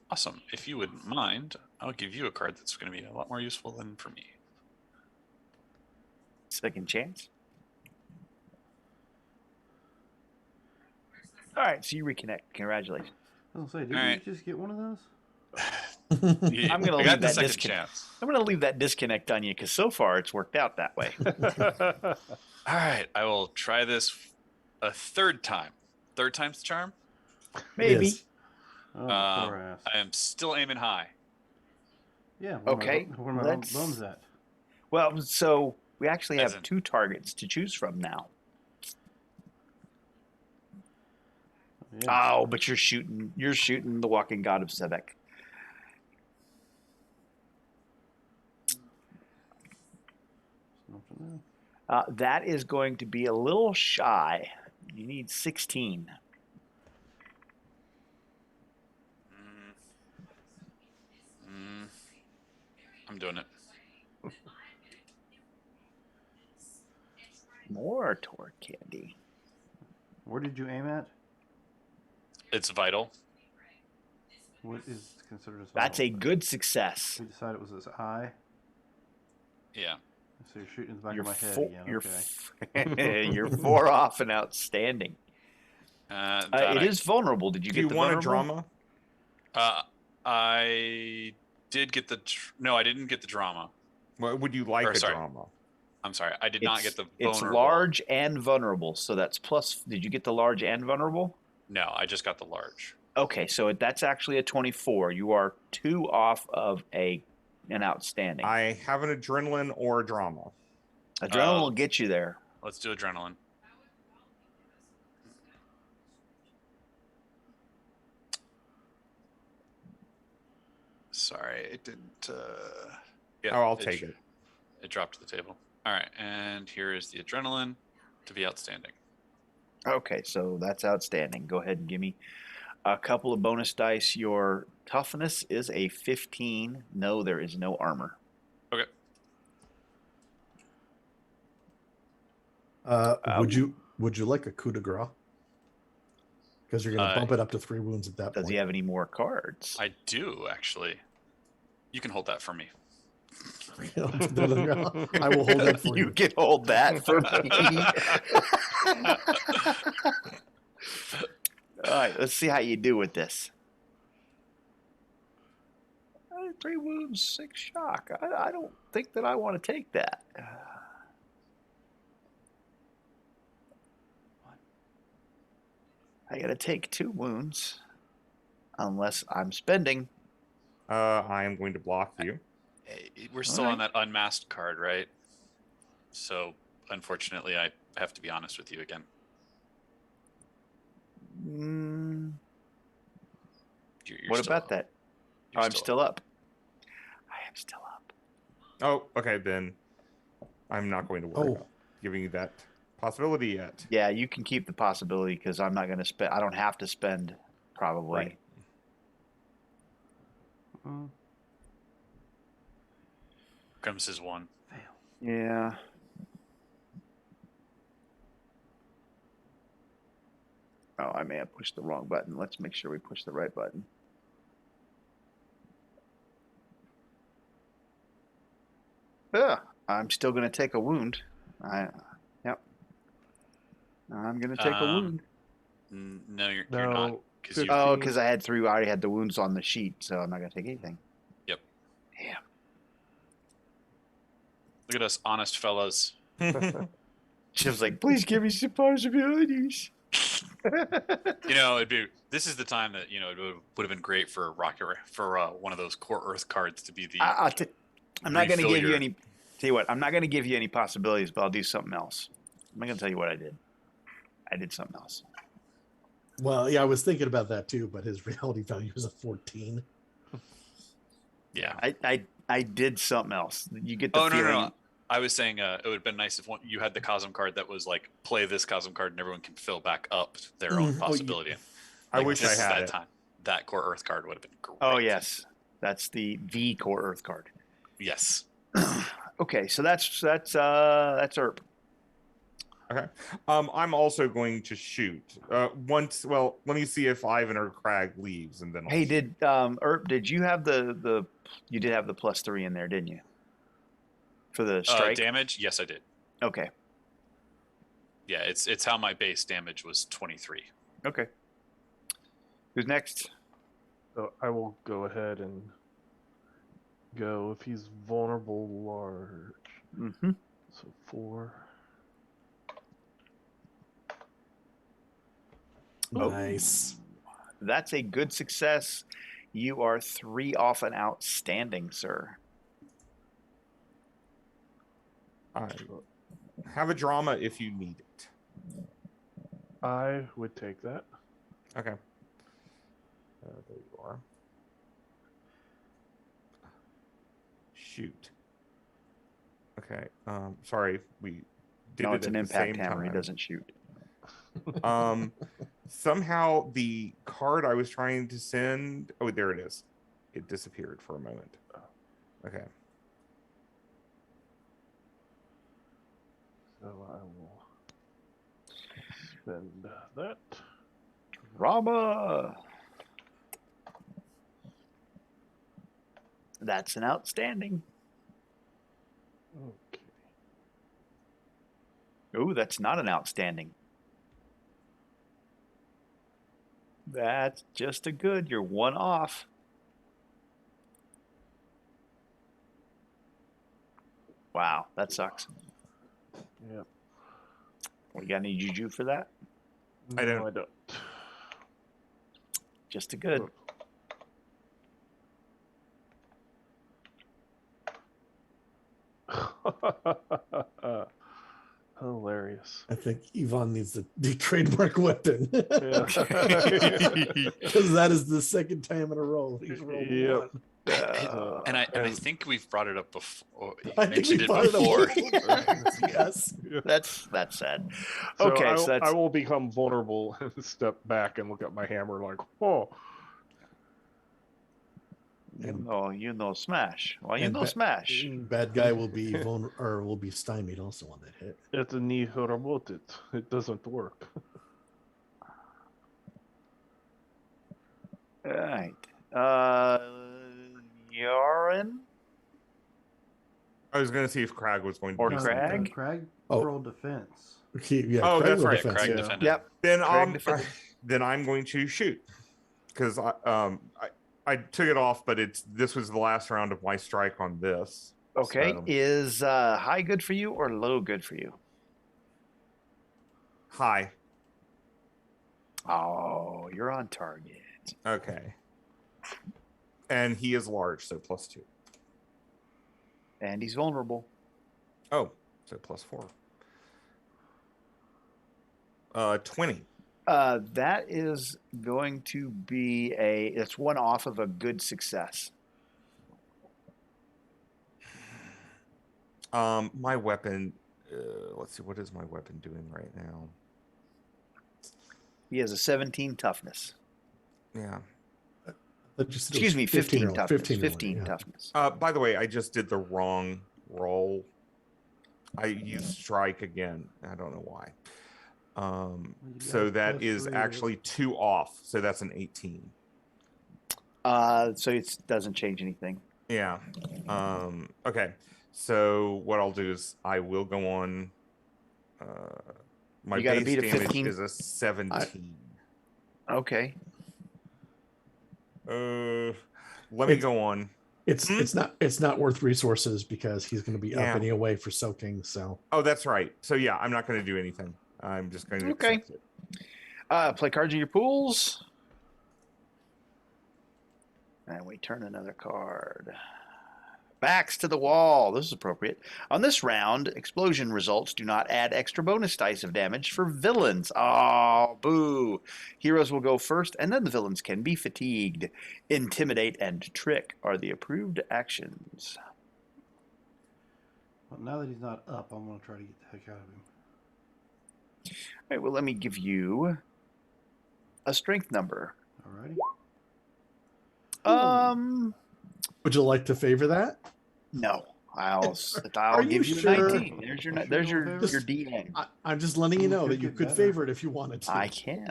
D: awesome. If you wouldn't mind, I'll give you a card that's going to be a lot more useful than for me.
B: Second chance. All right, so you reconnect. Congratulations.
C: I was gonna say, did
D: All
C: you
D: right.
C: just get one of those?
B: I'm gonna
D: I
B: leave
D: got the
B: that
D: second
B: disconnect.
D: chance.
B: I'm going to leave that disconnect on you because so far it's worked out that way.
D: All right. I will try this a third time. Third time's the charm?
B: Maybe.
A: is.
C: Oh, poor ass.
D: I am still aiming high.
C: Yeah.
B: Okay,
C: Where my
B: let's-
C: bones at?
B: Well, so we actually
D: As
B: have
D: in-
B: 2 targets to choose from now.
C: Yeah.
B: Oh, but you're shooting the walking god of Sevek.
C: Nothing
B: That is going to be a little shy. You need 16.
D: I'm doing it.
B: More Torg candy.
C: Where did you aim at?
D: It's vital.
C: What is considered as
B: That's a
C: vital?
B: good success.
C: We decided it was this eye.
D: Yeah.
C: So you're shooting in the back
B: You're
C: of my head
B: fo-
C: again.
B: you're
C: Okay.
B: you're 4 off and outstanding. It is vulnerable. Did you
E: Do
B: get
E: you
B: the
E: want a
B: vulnerable?
E: drama?
D: I did get the. No, I didn't get the drama.
E: Would you like
D: Or,
E: a
D: sorry.
E: drama?
D: I'm sorry. I did not get the
B: It's
D: vulnerable.
B: large and vulnerable, so that's plus. Did you get the large and vulnerable?
D: No, I just got the large.
B: Okay, so that's actually a 24. You are 2 off of an outstanding.
E: I have an adrenaline or a drama.
B: Adrenaline will get you there.
D: Let's do adrenaline. Sorry, it didn't. Yeah,
E: Oh, I'll take it.
D: It dropped to the table. All right, and here is the adrenaline to be outstanding.
B: Okay, so that's outstanding. Go ahead and give me a couple of bonus dice. Your toughness is a 15. No, there is no armor.
D: Okay.
A: Would you like a coup de grace? Because you're going to bump it up to 3 wounds at that
B: Does
A: point.
B: he have any more cards?
D: I do actually. You can hold that for me.
A: I will hold that for
B: You
A: you.
B: can hold that for me. All right, let's see how you do with this. 3 wounds, 6 shock. I don't think that I want to take that. I got to take 2 wounds unless I'm spending.
E: I am going to block you.
D: We're still on that unmasked card, right? So, unfortunately, I have to be honest with you again. You're
B: What
D: still
B: about
D: up.
B: that?
D: You're
B: I'm still up. I am still up.
E: Oh, okay, then I'm not going to worry about giving you that possibility yet.
B: Yeah, you can keep the possibility because I'm not going to spend. I don't have to spend, probably.
E: Right.
D: Comes his 1.
B: Yeah. Oh, I may have pushed the wrong button. Let's make sure we push the right button. Yeah, I'm still going to take a wound. Yep. I'm going to take a wound.
D: No, you're
F: No,
D: not. Because you.
B: Oh, because I already had the wounds on the sheet, so I'm not going to take anything.
D: Yep.
B: Damn.
D: Look at us, honest fellas.
B: She was like, "Please give me some possibilities."
D: You know, this is the time that it would have been great for one of those core Earth cards to be the.
B: I'm not going to
D: refill
B: give you
D: your-
B: any. Tell you what, I'm not going to give you any possibilities, but I'll do something else. I'm not going to tell you what I did. I did something else.
A: Well, yeah, I was thinking about that too, but his reality value is a 14.
D: Yeah.
B: I did something else. You get the
D: Oh,
B: feeling.
D: no. I was saying it would have been nice if you had the Cosm card that was like, play this Cosm card and everyone can fill back up their own possibility.
E: I wish I
D: this is
E: had
D: that
E: it.
D: time. That core Earth card would have been great.
B: Oh, yes. That's the core Earth card.
D: Yes.
B: Okay, so that's ERP.
E: Okay. I'm also going to shoot. Well, let me see if Ivan or Crag leaves, and then I'll
B: Hey,
E: shoot.
B: did ERP? Did you have you did have the +3 in there, didn't you? For the strike
D: damage? Yes, I did.
B: Okay.
D: Yeah, it's how my base damage was 23.
B: Okay. Who's next?
F: So I will go ahead and go if he's vulnerable large.
B: Mm-hmm.
F: So 4.
A: Nice.
B: That's a good success. You are 3 off an outstanding, sir.
E: I have a drama if you need it.
F: I would take that.
E: Okay. There you are. Shoot. Okay. Sorry, we did
B: No,
E: it
B: it's
E: at
B: an
E: the
B: impact
E: same
B: hammer. He
E: time.
B: doesn't shoot.
E: Somehow the card I was trying to send. Oh, there it is. It disappeared for a moment. Okay.
F: So I will spend that.
B: Drama. That's an outstanding.
F: Okay.
B: Ooh, that's not an outstanding. That's just a good. You're 1 off. Wow, that sucks.
F: Yep.
B: We got any juju for that?
E: I
F: No,
E: don't.
F: I don't.
B: Just a good.
F: Hilarious.
A: I think Yvonne needs the trademark weapon
F: Yeah.
A: because that is the second time in a row he's rolled
F: Yep.
A: one.
D: And I think we've brought it up before.
A: I think
D: Mentioned
A: we
D: it
A: brought it up
D: before.
A: multiple times. Yes.
B: That's sad.
F: So
B: Okay, so
F: I
B: that's
F: will become vulnerable and step back and look at my hammer like, oh.
B: you know, smash. Well, you
A: And
B: know, smash.
A: Bad guy will be will be stymied also on that hit.
F: It's a knee robot. It doesn't work.
B: All right. Yaren
E: I was going to see if Crag was going to
B: or
E: do
B: Crag?
E: something.
C: Crag
A: Oh.
C: rolled defense.
A: Okay, yeah.
E: Oh,
A: Craig
E: that's
A: rolled
E: right,
A: defense,
D: Craig
A: yeah.
D: defended.
B: Yep.
E: Then
B: Craig defended.
E: then I'm going to shoot because I took it off, but this was the last round of my strike on this.
B: Okay.
E: So,
B: Is high good for you or low good for you?
E: high.
B: Oh, you're on target.
E: Okay. And he is large, so +2.
B: And he's vulnerable.
E: Oh, so +4. 20.
B: That is going to be it's 1 off of a good success.
E: My weapon. Let's see. What is my weapon doing right now?
B: He has a 17 toughness.
E: Yeah.
B: Excuse me, 15 toughness. 15
A: yeah.
B: toughness.
E: By the way, I just did the wrong roll. I used strike again. I don't know why. So that is actually 2 off. So that's an 18.
B: So it doesn't change anything.
E: Yeah. Okay. So what I'll do is I will go on. My
B: You gotta
E: base
B: beat a
E: damage
B: 15.
E: is a 17.
B: Okay.
E: Let me go on.
A: It's not worth resources because he's going to be up anyway for soaking. So
E: Oh, that's right. So yeah, I'm not going to do anything. I'm just going to accept it.
B: Play cards in your pools. And we turn another card. Backs to the wall. This is appropriate. On this round, explosion results do not add extra bonus dice of damage for villains. Oh, boo. Heroes will go first, and then the villains can be fatigued. Intimidate and trick are the approved actions.
C: Well, now that he's not up, I'm going to try to get the heck out of him.
B: All right, well, let me give you a strength number.
C: Alrighty.
A: would you like to favor that?
B: No. I'll
A: Are
B: give
A: you
B: you
A: sure?
B: 19. There's your DM.
A: I'm just letting you know
C: Could
A: that you
C: get
A: could
C: better.
A: favor it if you wanted to.
B: I can.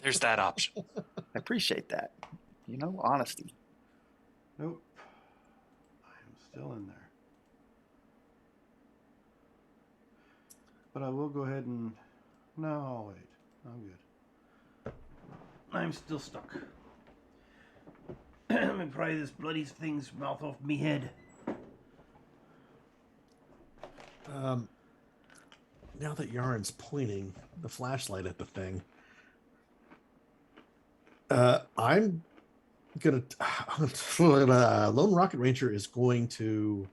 D: There's that option.
B: I appreciate that. Honesty.
C: Nope. I am still in there. But I will go ahead and... No, I'll wait. I'm good. I'm still stuck. Let me pry this bloody thing's mouth off me head.
A: Now that Yaren's pointing the flashlight at the thing, I'm gonna Lone Rocket Ranger is going to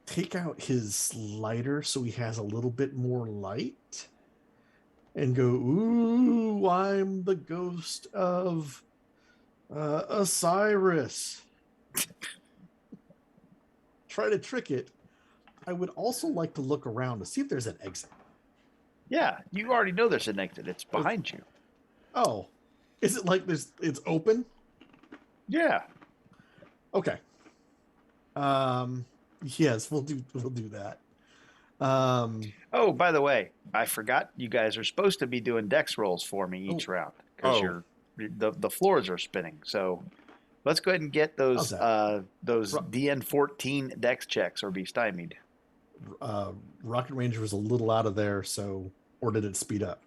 A: take out his lighter so he has a little bit more light and go, ooh, I'm the ghost of Osiris. Try to trick it. I would also like to look around to see if there's an exit.
B: Yeah, you already know there's an exit. It's behind you.
A: Oh, is it like this? It's open?
B: Yeah.
A: Okay. Yes, we'll do that.
B: Oh, by the way, I forgot you guys are supposed to be doing dex rolls for me each round because
E: Oh.
B: the floors are spinning. So let's go ahead and get
A: How's
B: those
A: that?
B: DN14 dex checks or be stymied.
A: Rocket Ranger was a little out of there, or did it speed up?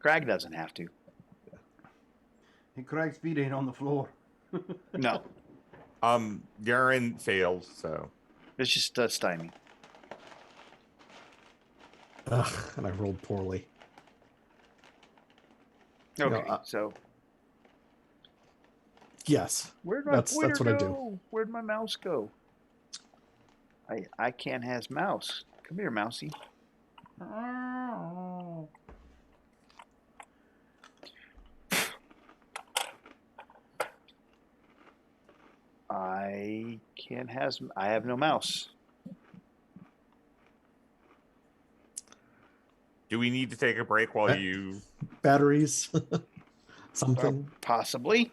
B: Crag doesn't have to.
C: Hey, Craig's feet ain't on the floor.
B: No,
E: Garen failed, so
B: it's just stymie.
A: Ugh, and I rolled poorly.
B: Okay, so
A: Yes,
B: where'd my
A: that's
B: pointer
A: what
B: go?
A: I do.
B: Where'd my mouse go? I can't has mouse. Come here, mousey. I can't has. I have no mouse.
E: do we need to take a break while
A: That-
E: you?
A: Batteries, something.
B: Possibly.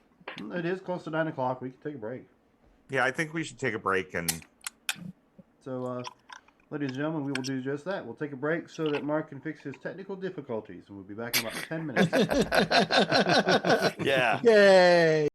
C: It is close to 9 o'clock. We can take a break.
E: Yeah, I think we should take a break and.
C: So, ladies and gentlemen, we will do just that. We'll take a break so that Mark can fix his technical difficulties, and we'll be back in about 10 minutes.
B: Yeah.
A: Yay!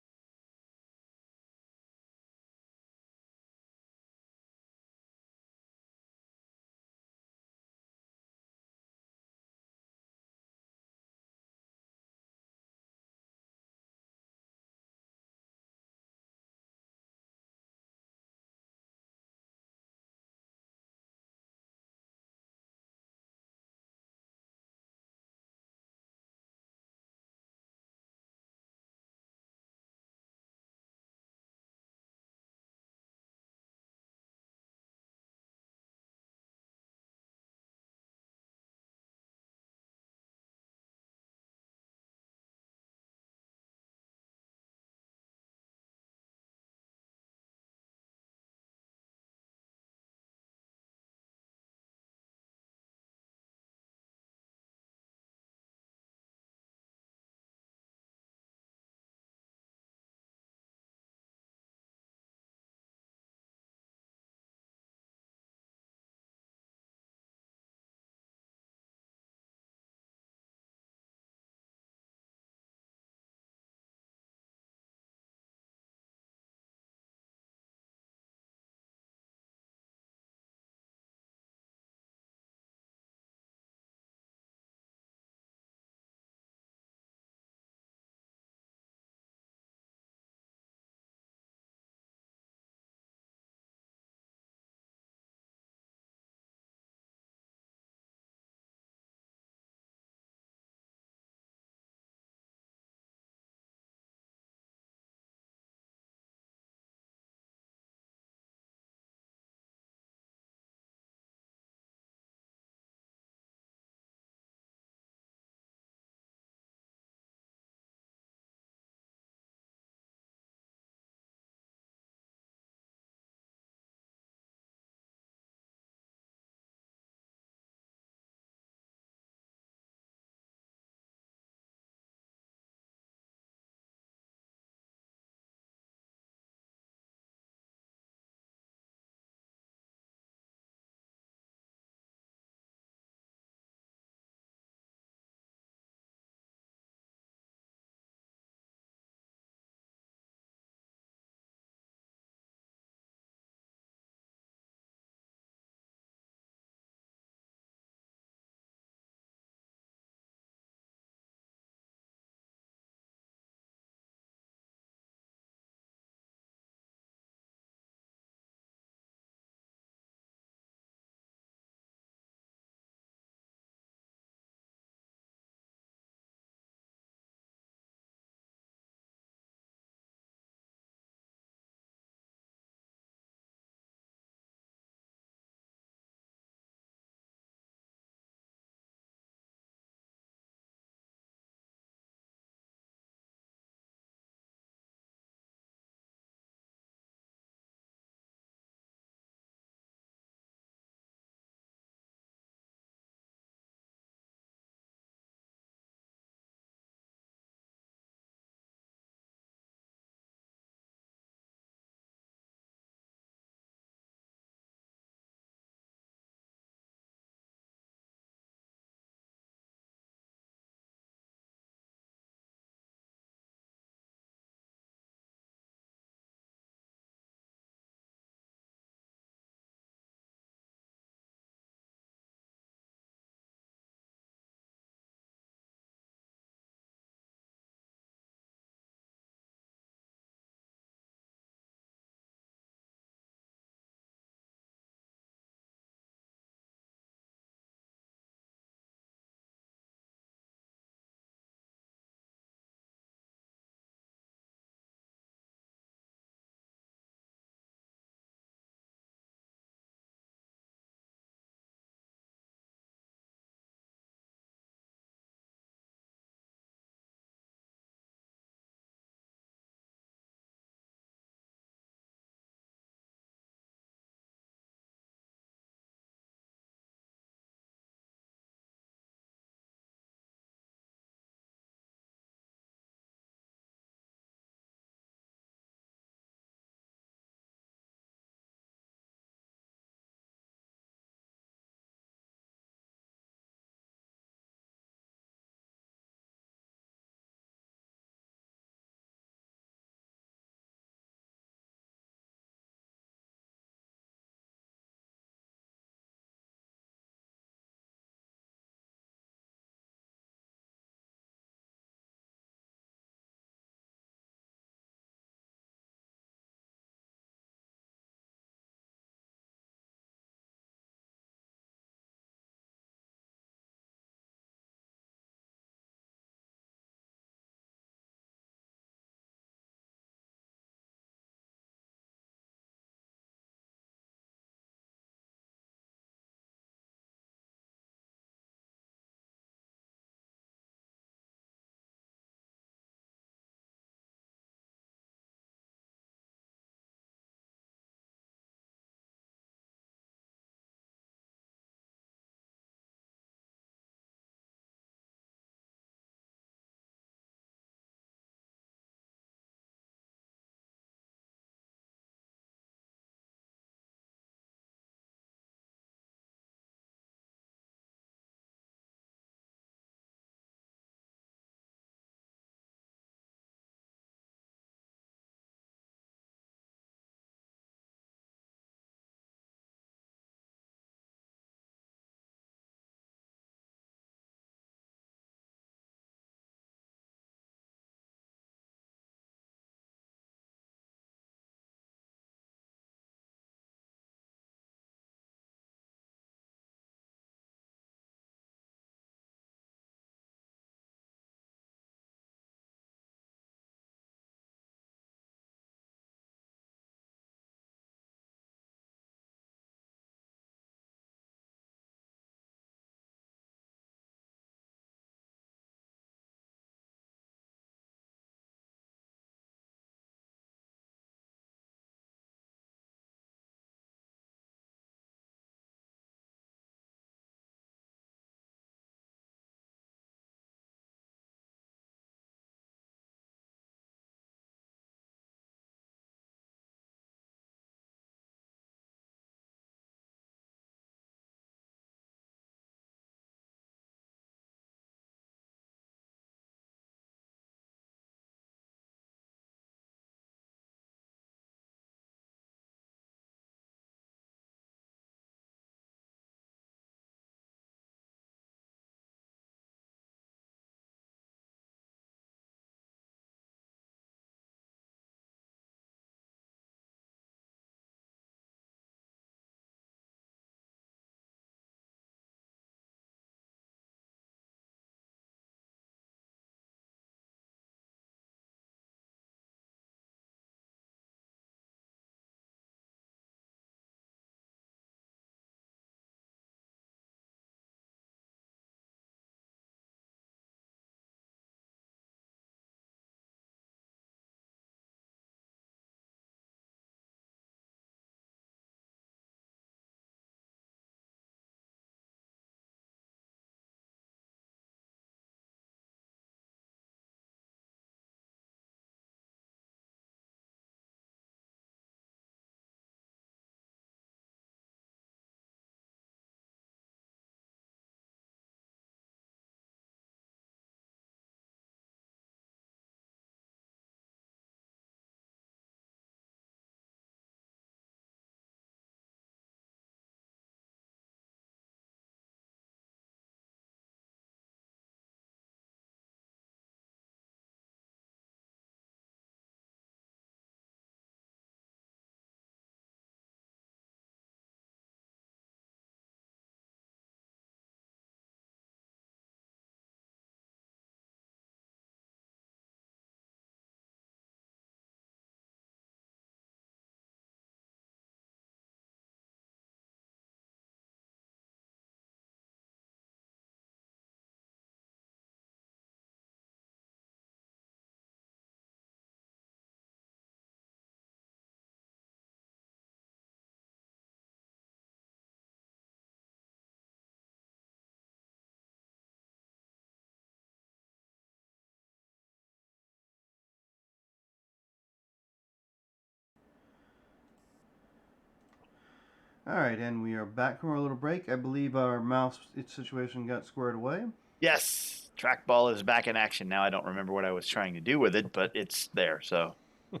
C: All right, and we are back from our little break. I believe our mouse situation got squared away.
B: Yes, trackball is back in action now. I don't remember what I was trying to do with it, but it's there. So,
C: You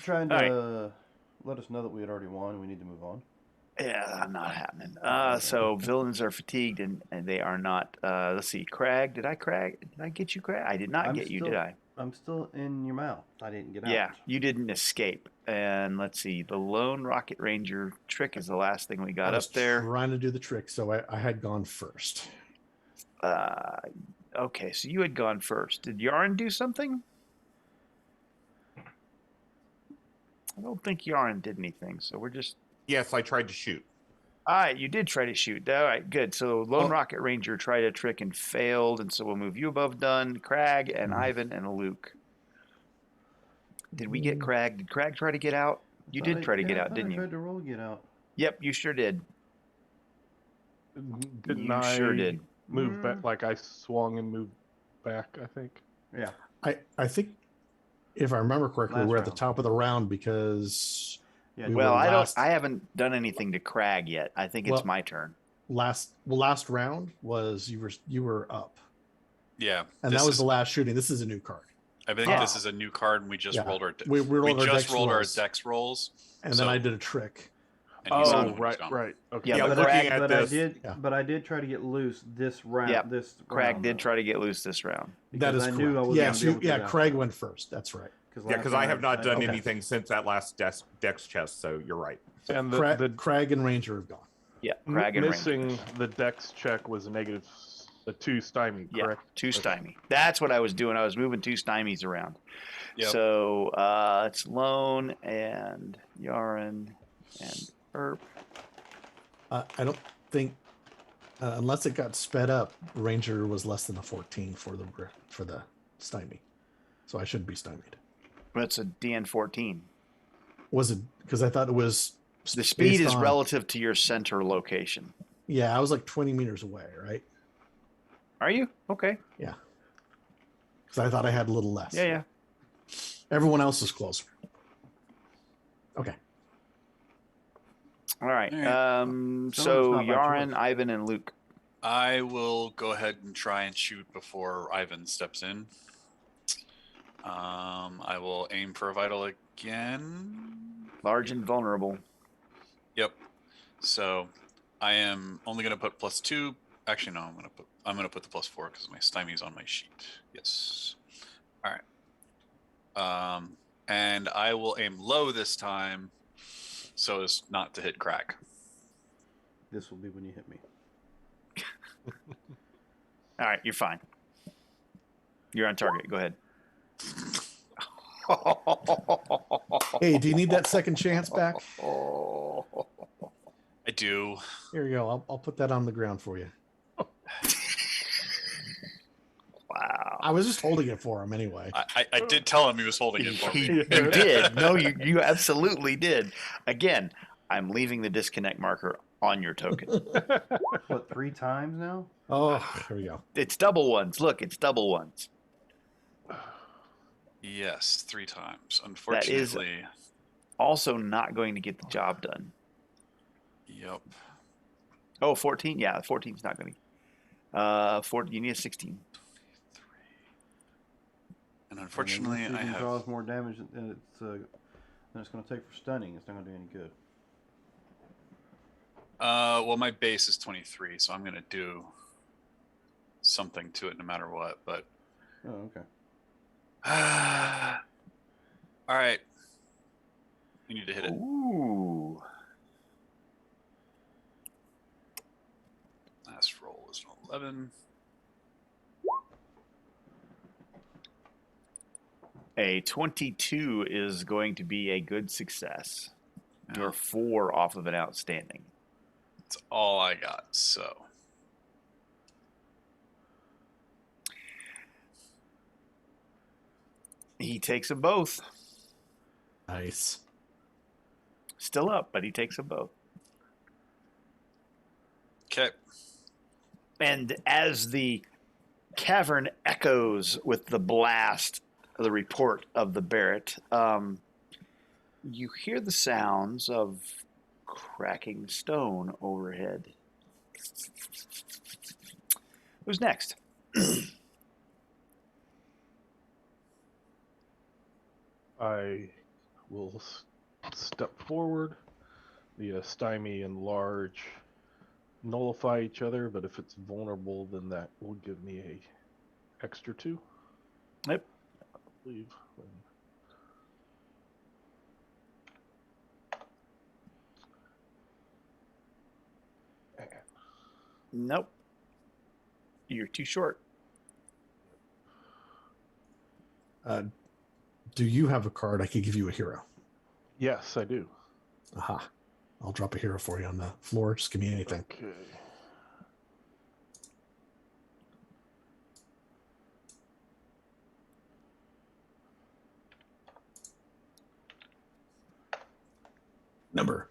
C: trying
B: All
C: to let us know that we had already won and we need to move on?
B: yeah, not happening.
C: Okay.
B: So villains are fatigued and they are not. Let's see, Crag. Did I get you, Crag? I did not get you, did I?
C: I'm still in your mouth. I didn't get out.
B: Yeah, you didn't escape. And let's see, the Lone Rocket Ranger trick is the last thing we
A: I
B: got
A: was
B: up there.
A: trying to do the trick, so I had gone first.
B: Okay, so you had gone first. Did Yarn do something? I don't think Yarn did anything. So we're just.
E: Yes, I tried to shoot.
B: All right, you did try to shoot. All right, good. So Lone
A: Oh.
B: Rocket Ranger tried a trick and failed, and so we'll move you above done. Crag and
A: Mhm.
B: Ivan and Luke. Did we get Crag? Did Crag try to get out? You did try to get out, didn't
C: I
B: you?
C: tried to roll get out.
B: Yep, you sure did.
F: Didn't
B: You
F: I
B: sure did.
F: move back? Like I swung and moved back, I think.
C: Yeah.
A: I think if I remember correctly,
C: Last
A: we're at the
C: round.
A: top of the round because
C: Yeah.
A: we
B: Well,
A: were
B: I
A: last,
B: haven't done anything to Crag yet. I think it's
A: Well-
B: my turn.
A: last round was you were up,
D: Yeah.
A: and that was the last shooting. This is a new card,
D: I think
B: Yeah.
D: this is a new card, and we just
A: Yeah.
D: rolled our.
A: We rolled our
D: just
A: dex
D: rolled
A: rolls.
D: our dex rolls.
A: and then I did a trick.
D: And he's on
F: Oh,
D: when he's
F: right,
D: gone.
F: right. Okay.
B: Yeah,
E: Yeah,
B: but
E: looking
B: Crag,
E: at
C: But
E: this,
C: I did try to get loose this round.
B: Yep.
C: This
B: Crag
C: round,
B: did
C: though,
B: try to get loose this round.
A: That
C: because
A: is
C: I
A: correct.
C: knew I wasn't
A: Yes,
C: gonna be able to get out.
A: Craig went first. That's right.
E: yeah, because I have not done
A: Okay.
E: anything since that last dex chest. So you're right.
F: And
A: Craig and Ranger have gone.
B: Yeah, Crag and Ranger.
F: missing the dex check was a 2 stymie,
B: Yeah,
F: correct?
B: 2 stymie. That's what I was doing. I was moving 2 stymies around.
D: Yep.
B: So it's Lone and Yarin and Erp.
A: I don't think unless it got sped up, Ranger was less than a 14 for the stymie, so I shouldn't be stymied.
B: That's a DN 14.
A: Was it because I thought it was
B: The speed
A: based
B: is
A: on-
B: relative to your center location.
A: Yeah, I was like 20 meters away, right?
B: Are you? Okay.
A: Because I thought I had a little less.
B: Yeah.
A: Everyone else is closer. Okay.
B: All right.
D: All right.
B: So
C: Someone's not by
B: Yarin,
C: choice.
B: Ivan, and Luke.
D: I will go ahead and try and shoot before Ivan steps in. I will aim for a vital again.
B: Large and vulnerable.
D: Yep. So I am only going to put +2. Actually, no, I'm going to put the +4 because my stymie's on my sheet. Yes. All right. And I will aim low this time, so as not to hit Crag.
C: This will be when you hit me.
B: All right, you're fine. You're on target. Go ahead.
A: Hey, do you need that second chance back?
D: I do.
A: Here you go. I'll put that on the ground for you.
B: Wow.
A: I was just holding it for him anyway.
D: I did tell him he was holding it for me.
B: You did. No, you absolutely did. Again, I'm leaving the disconnect marker on your token.
C: What, 3 times now?
A: Oh, here we go.
B: It's double ones. Look, it's double ones.
D: Yes, 3 times. Unfortunately.
B: Also not going to get the job done.
D: Yep.
B: Oh, 14? Yeah, 14's not going to. You need a 16.
D: And unfortunately,
C: And
D: I
C: then this
D: have.
C: draws more damage than it's going to take for stunning. It's not going to do any good.
D: Well, my base is 23, so I'm going to do something to it no matter what. But
C: Oh, okay.
D: all right, you need to hit it.
B: Ooh.
D: Last roll is an 11.
B: A 22 is going to be a good success.
D: Yeah.
B: You're 4 off of an outstanding.
D: That's all I got. So
B: He takes them both.
A: Nice.
B: Still up, but he takes them both.
D: okay.
B: And as the cavern echoes with the blast, the report of the Barrett, you hear the sounds of cracking stone overhead. Who's next?
F: I will step forward. The stymie and large nullify each other, but if it's vulnerable, then that will give me a extra 2.
B: Yep.
F: I believe.
B: Nope. You're too short.
A: Do you have a card? I could give you a hero.
F: Yes, I do.
A: Aha. I'll drop a hero for you on the floor. Just give me anything.
F: Okay.
A: Number.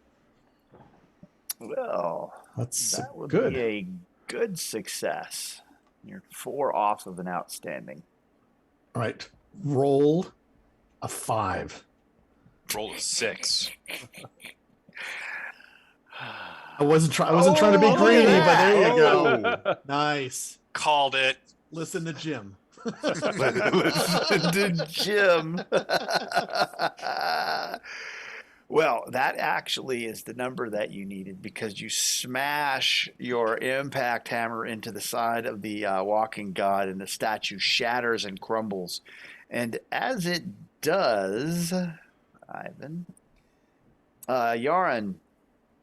B: Well,
A: That's
B: that would
A: good.
B: be a good success. You're 4 off of an outstanding.
A: All right. Roll a 5.
D: Roll a 6.
A: I wasn't trying to be
B: look at
A: greedy, but
B: that.
A: there you
E: Oh.
A: go. Nice.
D: Called it.
A: Listen to Jim.
B: Listen to Jim. Well, that actually is the number that you needed because you smash your impact hammer into the side of the walking god, and the statue shatters and crumbles. And as it does, Ivan, Yaron,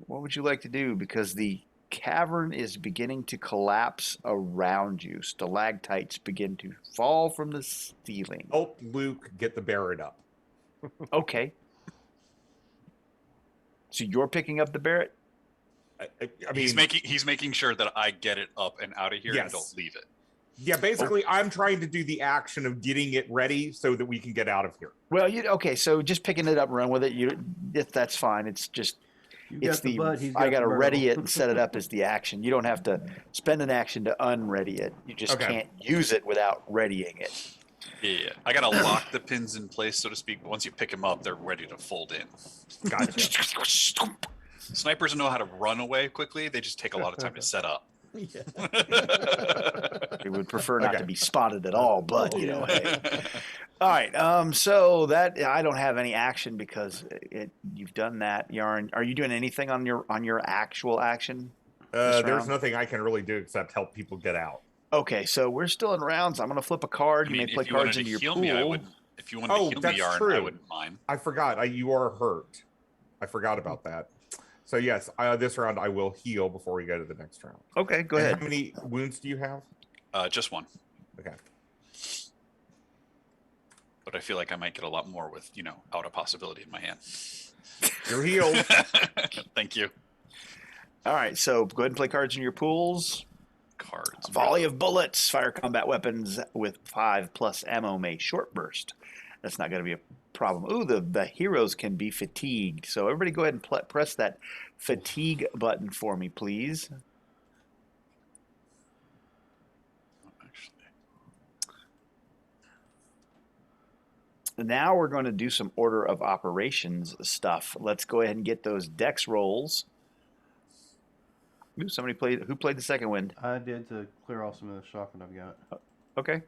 B: what would you like to do? Because the cavern is beginning to collapse around you. Stalactites begin to fall from the ceiling.
E: Help Luke get the Barrett up.
B: Okay. So you're picking up the Barrett?
E: I mean,
D: He's making sure that I get it up and out of here and
E: Yes.
D: don't leave it.
E: yeah, basically, I'm trying to do the action of getting it ready so that we can get out of here.
B: Well, okay. So just picking it up and run with it. That's fine. It's just
C: You
B: it's
C: got the butt, he's got
B: I got to
C: the
B: ready
C: barrel.
B: it and set it up as the action. You don't have to spend an action to unready it. You just
E: Okay.
B: can't use it without readying it.
D: Yeah. I got to lock the pins in place, so to speak. But once you pick them up, they're ready to fold in.
E: Gotcha.
D: Snipers know how to run away quickly. They just take a lot of time to set up.
A: Yeah.
B: We would prefer not
E: Okay.
B: to be spotted at all, but hey. All right. So that I don't have any action because you've done that, Yarn. Are you doing anything on your actual action? this
E: There's
B: round?
E: nothing I can really do except help people get out.
B: Okay, so we're still in rounds. I'm going to flip a card.
D: I
B: You
D: mean,
B: may play
D: if you wanted
B: cards
D: to
B: into your
D: heal
B: pool.
D: me, I would. If you wanted to heal me,
E: that's
D: Yarn, I
E: true.
D: wouldn't mind.
E: I forgot. You are hurt. I forgot about that. So yes, this round I will heal before we go to the next round.
B: Okay, go
E: And
B: ahead.
E: How many wounds do you have?
D: Just one.
E: Okay.
D: But I feel like I might get a lot more with, out a possibility in my hand.
E: You're healed.
D: Thank you.
B: All right, so go ahead and play cards in your pools.
D: Cards.
B: A volley of bullets. Fire combat weapons with 5+ ammo may short burst. That's not going to be a problem. Ooh, the heroes can be fatigued. So everybody go ahead and press that fatigue button for me, please.
D: Actually,
B: Now we're going to do some order of operations stuff. Let's go ahead and get those dex rolls. Ooh, who played the second wind?
C: I did to clear off some of the shock that I've got.
B: Okay.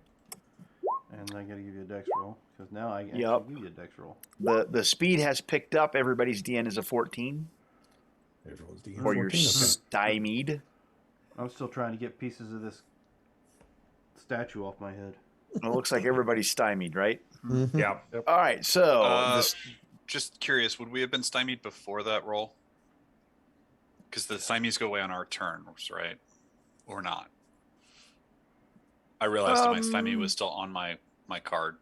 C: And I got to give you a dex roll because now I actually
B: Yep.
C: give you a dex roll.
B: The speed has picked up. Everybody's DN is a 14.
A: Everyone's DN
B: Or you're
A: 14, okay.
B: stymied.
C: I'm still trying to get pieces of this statue off my head.
B: It looks like everybody's stymied, right?
A: Mhm.
E: Yeah.
B: All right, so
D: just curious, would we have been stymied before that roll? Because the stymies go away on our turns, right? Or not? I realized that my stymie was still on my card.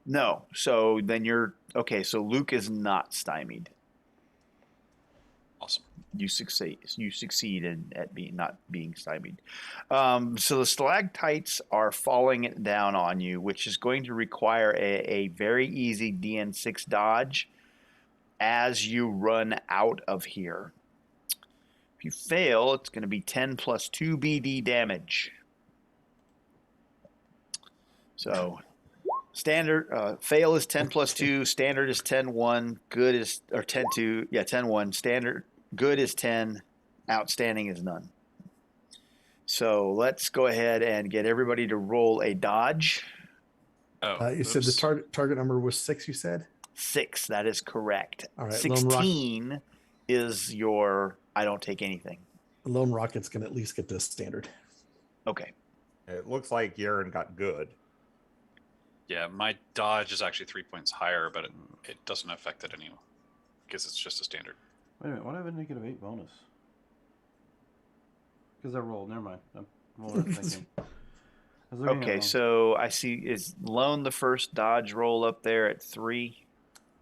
B: no. So then you're okay. So Luke is not stymied.
D: Awesome.
B: You succeed at not being stymied. So the stalactites are falling down on you, which is going to require a very easy DN6 dodge as you run out of here. If you fail, it's going to be 10 plus 2 BD damage. So Standard fail is 10 plus 2, standard is 10-1, good is or 10-2, 10-1, standard good is 10, outstanding is none. So let's go ahead and get everybody to roll a dodge.
D: Oh,
A: You said the
D: oops.
A: target number was 6, you said?
B: 6, that is correct.
A: All right, Lone Rock-
B: 16 is your I don't take anything.
A: Lone Rocket's going to at least get this standard.
B: Okay.
E: It looks like Yaren got good.
D: Yeah, my dodge is actually 3 points higher, but it doesn't affect it anymore because it's just a standard.
C: Wait a minute, what have a -8 bonus? Because I rolled. Never mind. I'm thinking. I was looking at it
B: Okay,
C: wrong.
B: so I see is Lone the first dodge roll up there at 3.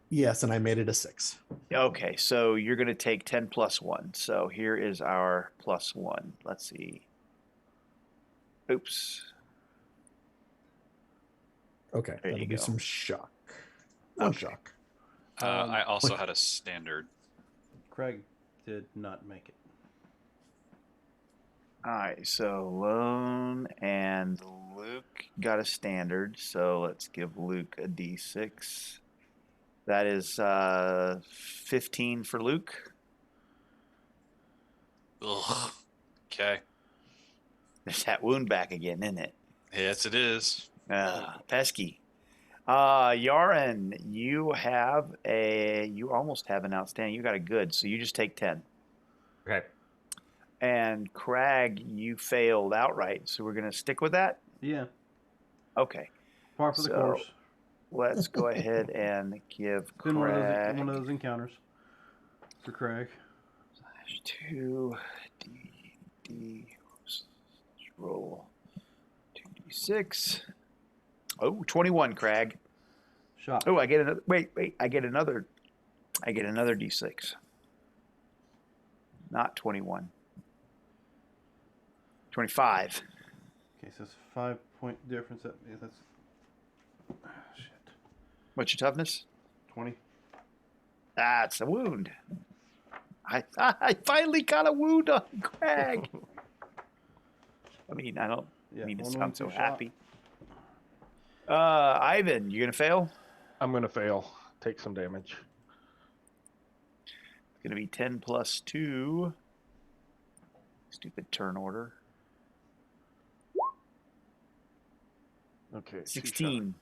A: Yes, and I made it a 6.
B: Okay, so you're going to take 10 plus 1. So here is our plus 1. Let's see. Oops.
A: Okay,
B: There
A: that'll
B: you
A: be
B: go.
A: some shock. One
B: Okay.
A: shock.
D: I also had a standard.
C: Craig did not make it.
B: All right, so Lone and Luke got a standard. So let's give Luke a d6. That is 15 for Luke.
D: Ugh. Okay.
B: There's that wound back again, isn't it?
D: Yes, it is.
B: Pesky. Yaren, you almost have an outstanding. You got a good, so you just take 10.
E: Okay.
B: And Crag, you failed outright, so we're gonna stick with that.
C: Yeah,
B: Okay,
C: par for the
B: So-
C: course.
B: let's go ahead and give
C: It's been one
B: Crag
C: of those encounters for Craig.
B: 2 d. Let's roll 2d6. Oh, 21, Crag.
C: Shot.
B: Oh, I get another. Wait. I get another d6. Not 21. 25.
C: Okay, so it's 5-point difference. That's shit.
B: What's your toughness?
C: 20.
B: That's a wound. I finally got a wound on Crag. I mean, I don't
C: Yeah,
B: mean to
C: one
B: sound
C: wound,
B: so
C: two shot.
B: happy. Ivan, you gonna fail?
F: I'm gonna fail. Take some damage.
B: It's gonna be 10 plus 2. Stupid turn order.
F: Okay. 2
B: 16.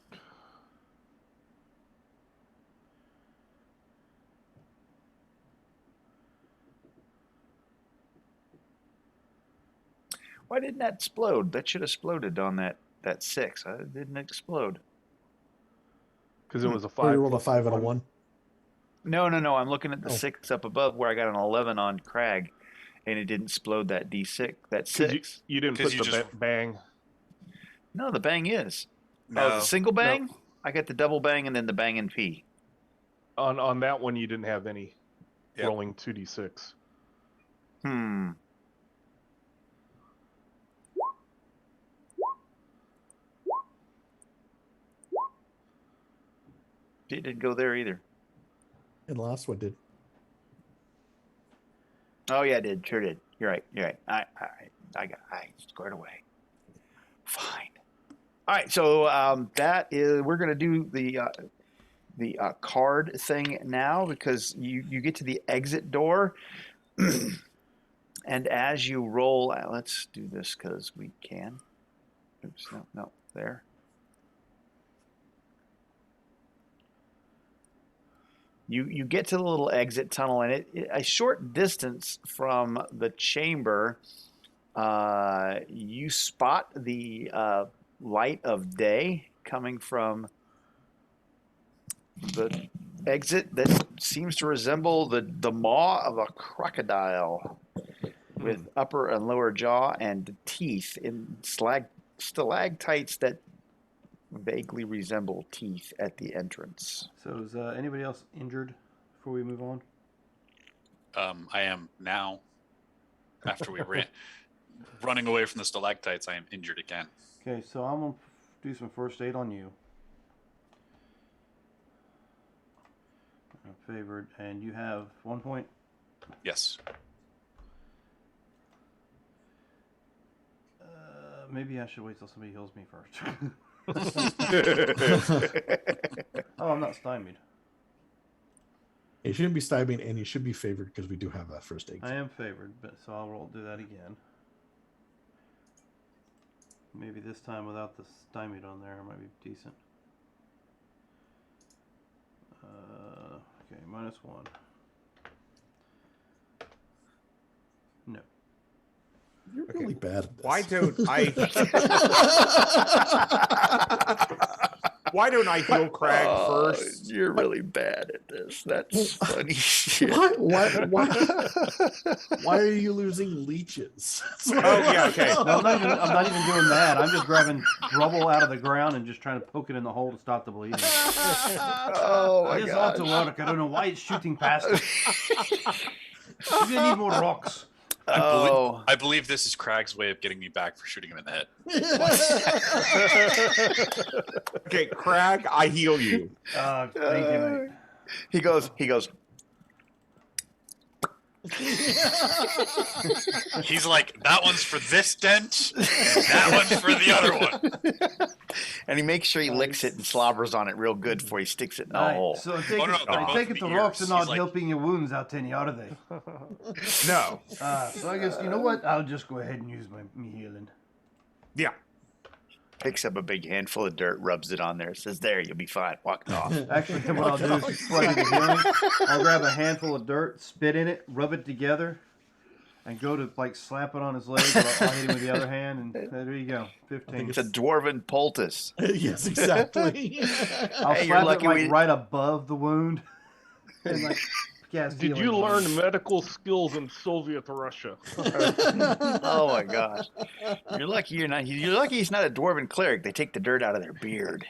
B: Why didn't that explode? That should have exploded on that 6. It didn't explode.
F: Because it was a
A: Or
F: 5.
A: you rolled a
F: plus
A: 5 and a 1.
B: No. I'm looking at the
A: Oh.
B: 6 up above where I got an 11 on Crag, and it didn't explode that D6. That
F: 'Cause
B: 6.
F: You didn't
D: 'Cause
F: put
D: you
F: the
D: just-
F: bang.
B: No, the bang is.
D: No.
B: Oh, the single bang?
F: No.
B: I got the double bang and then the bang and P.
F: On that one, you didn't have any
D: Yep.
F: rolling 2d6.
B: It didn't go there either.
A: And the last one did.
B: Oh yeah, it did. Sure did. You're right. I squared away. Fine. All right. So that is we're gonna do the card thing now because you get to the exit door, and as you roll, let's do this because we can. Oops. No. There. You get to the little exit tunnel, and a short distance from the chamber, you spot the light of day coming from the exit that seems to resemble the maw of a crocodile with upper and lower jaw and teeth in stalactites that vaguely resemble teeth at the entrance.
C: So is anybody else injured before we move on?
D: I am now. After we ran, running away from the stalactites, I am injured again.
C: Okay, so I'm going to do some first aid on you. I'm favored, and you have 1 point.
D: Yes.
C: Maybe I should wait till somebody heals me first. Oh, I'm not stymied.
A: You shouldn't be stymied, and you should be favored because we do have a first aid.
C: I am favored, but so I'll do that again. Maybe this time without the stymied on there, it might be decent. Okay, -1. No.
A: You're really bad at this.
E: Why don't I? Why don't I heal Crag first?
B: You're really bad at this. That's funny shit.
A: Why are you losing leeches?
E: Oh yeah, okay.
C: No, I'm not even doing that. I'm just grabbing rubble out of the ground and just trying to poke it in the hole to stop the bleeding.
B: Oh my
C: This
B: god.
C: ought to work. I don't know why it's shooting past it. Maybe I need more rocks.
D: I believe this is Crag's way of getting me back for shooting him in the head.
E: Okay, Crag, I heal you.
C: Thank you, mate.
B: He goes.
D: He's like, that one's for this dent, and that one's for the other one.
B: And he makes sure he licks it and slobbers on it real good before he sticks it in the
C: Alright,
B: hole.
C: so I
D: Oh, no, they're both
C: take
D: in
C: it
D: the
C: the rocks
D: ears.
C: are not
D: He's like-
C: helping your wounds out any, are they?
E: No.
C: So I guess, you know what? I'll just go ahead and use me healing.
E: Yeah.
B: Picks up a big handful of dirt, rubs it on there, says, "There, you'll be fine." Walks off.
C: Actually, what I'll do is before I do the healing, I'll grab a handful of dirt, spit in it, rub it together, and go to like slap it on his leg. I'll hit him with the other hand, and there you go, 15.
B: It's a dwarven poultice.
A: Yes, exactly.
C: I'll
B: Hey, you're
C: slap
B: lucky
C: it like
B: we-
C: right above the wound. And like cast
F: Did
C: healing
F: you
C: on
F: learn
C: him.
F: medical skills in Soviet Russia?
B: Oh my gosh! You're lucky you're not. You're lucky he's not a dwarven cleric. They take the dirt out of their beard.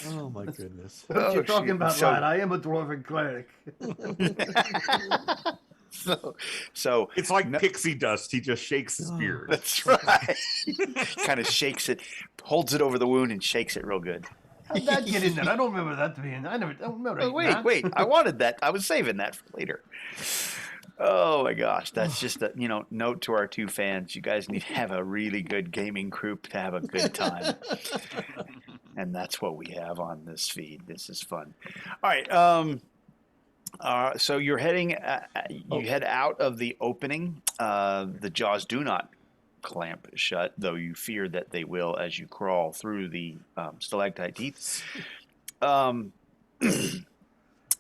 A: Oh my goodness.
C: What you talking
B: shoot.
C: about,
B: So-
C: lad? I am a dwarven cleric.
B: So
E: It's like pixie dust. He just shakes his beard.
B: that's right. Kind of shakes it, holds it over the wound, and shakes it real good.
C: How'd that get in there? I don't remember that being. I don't remember.
B: Oh, wait! I wanted that. I was saving that for later. Oh my gosh, that's just a note to our two fans. You guys need to have a really good gaming group to have a good time, and that's what we have on this feed. This is fun. All right. So you're heading. You head out of the opening. The jaws do not clamp shut, though you fear that they will as you crawl through the stalactite teeth.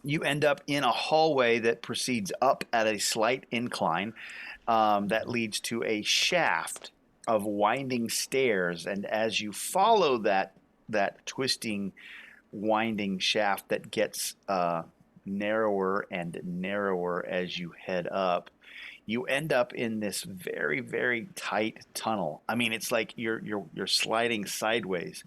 B: You end up in a hallway that proceeds up at a slight incline that leads to a shaft of winding stairs, and as you follow that twisting, winding shaft that gets narrower and narrower as you head up, you end up in this very, very tight tunnel. I mean, it's like you're sliding sideways.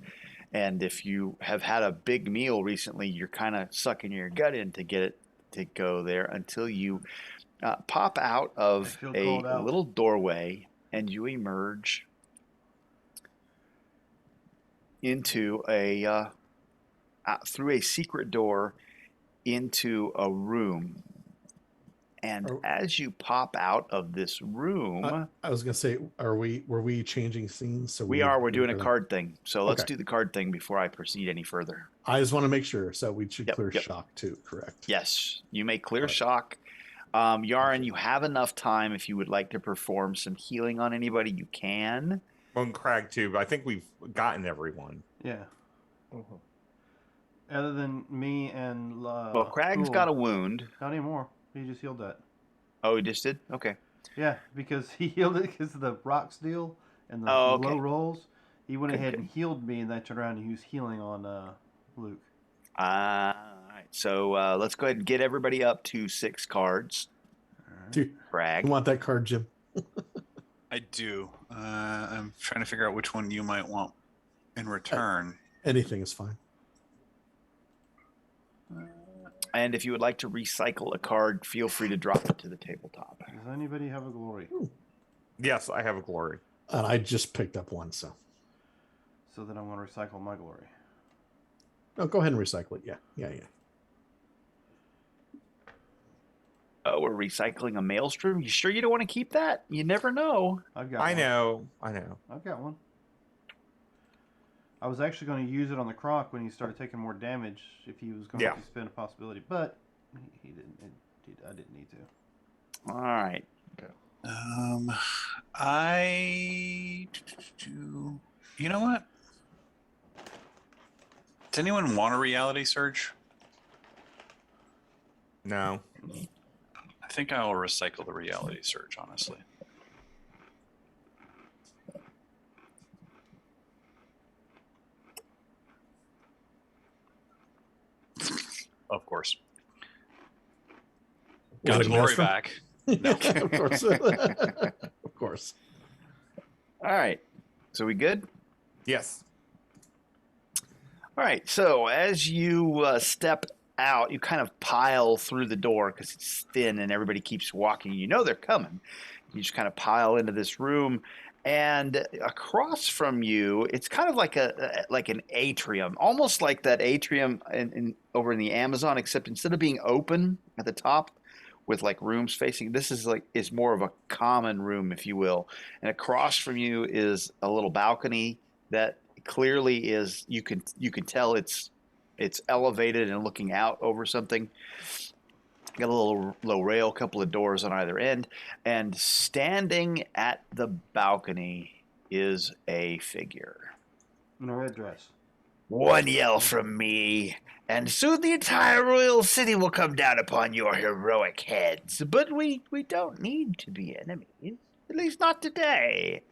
B: And if you have had a big meal recently, you're kind of sucking your gut in to get it to go there until you pop out of
C: I feel
B: a
C: called out.
B: little doorway and you emerge into through a secret door into a room. And as you pop out of this room,
A: I was gonna say, were we changing scenes? So
B: we're doing a
A: gonna-
B: card thing. So let's
A: Okay.
B: do the card thing before I proceed any further.
A: I just want to make sure. So we should
B: Yep,
A: clear
B: yep.
A: shock too, correct?
B: Yes, you may clear
A: Right.
B: shock. Yaron, you have enough time if you would like to perform some healing on anybody, you can.
E: On Crag too, but I think we've gotten everyone.
C: Yeah. Other than me and
B: Well, Crag's got a wound.
C: Not anymore. He just healed that.
B: Oh, he just did? Okay.
C: Yeah, because he healed it because of the rocks deal and the
B: Oh, okay.
C: low rolls. He went
B: Good,
C: ahead
B: good.
C: and healed me, and then I turned around and he was healing on Luke.
B: All right. So let's go ahead and get everybody up to 6 cards.
A: Dude,
B: Crag.
A: you want that card, Jim?
D: I do. I'm trying to figure out which one you might want in return.
A: Anything is fine.
B: And if you would like to recycle a card, feel free to drop it to the tabletop.
C: Does anybody have a glory?
E: Yes, I have a glory.
A: And I just picked up one, so
C: So then I'm going to recycle my glory.
A: no, go ahead and recycle it. Yeah.
B: Oh, we're recycling a maelstrom? You sure you don't want to keep that? You never know.
C: I've got
E: I
C: one.
E: know.
C: I've got one. I was actually going to use it on the croc when he started taking more damage if he was going to spend a possibility, but he didn't. I didn't need to.
B: All right.
D: You know what? Does anyone want a reality surge?
E: No.
D: I think I will recycle the reality surge, honestly. Of course.
A: Was
D: Got
A: it
D: glory
A: Master?
D: back. No.
A: Of course. Of course.
B: All right. So we good?
E: Yes.
B: All right. So as you step out, you kind of pile through the door because it's thin and everybody keeps walking. You know they're coming. You just kind of pile into this room, and across from you, it's kind of like an atrium, almost like that atrium over in the Amazon, except instead of being open at the top with like rooms facing, this is more of a common room, if you will. And across from you is a little balcony that clearly is you can tell it's elevated and looking out over something. Got a little low rail, a couple of doors on either end, and standing at the balcony is a figure.
C: In a red dress.
B: One yell from me, and soon the entire royal city will come down upon your heroic heads. But we don't need to be enemies, at least not today.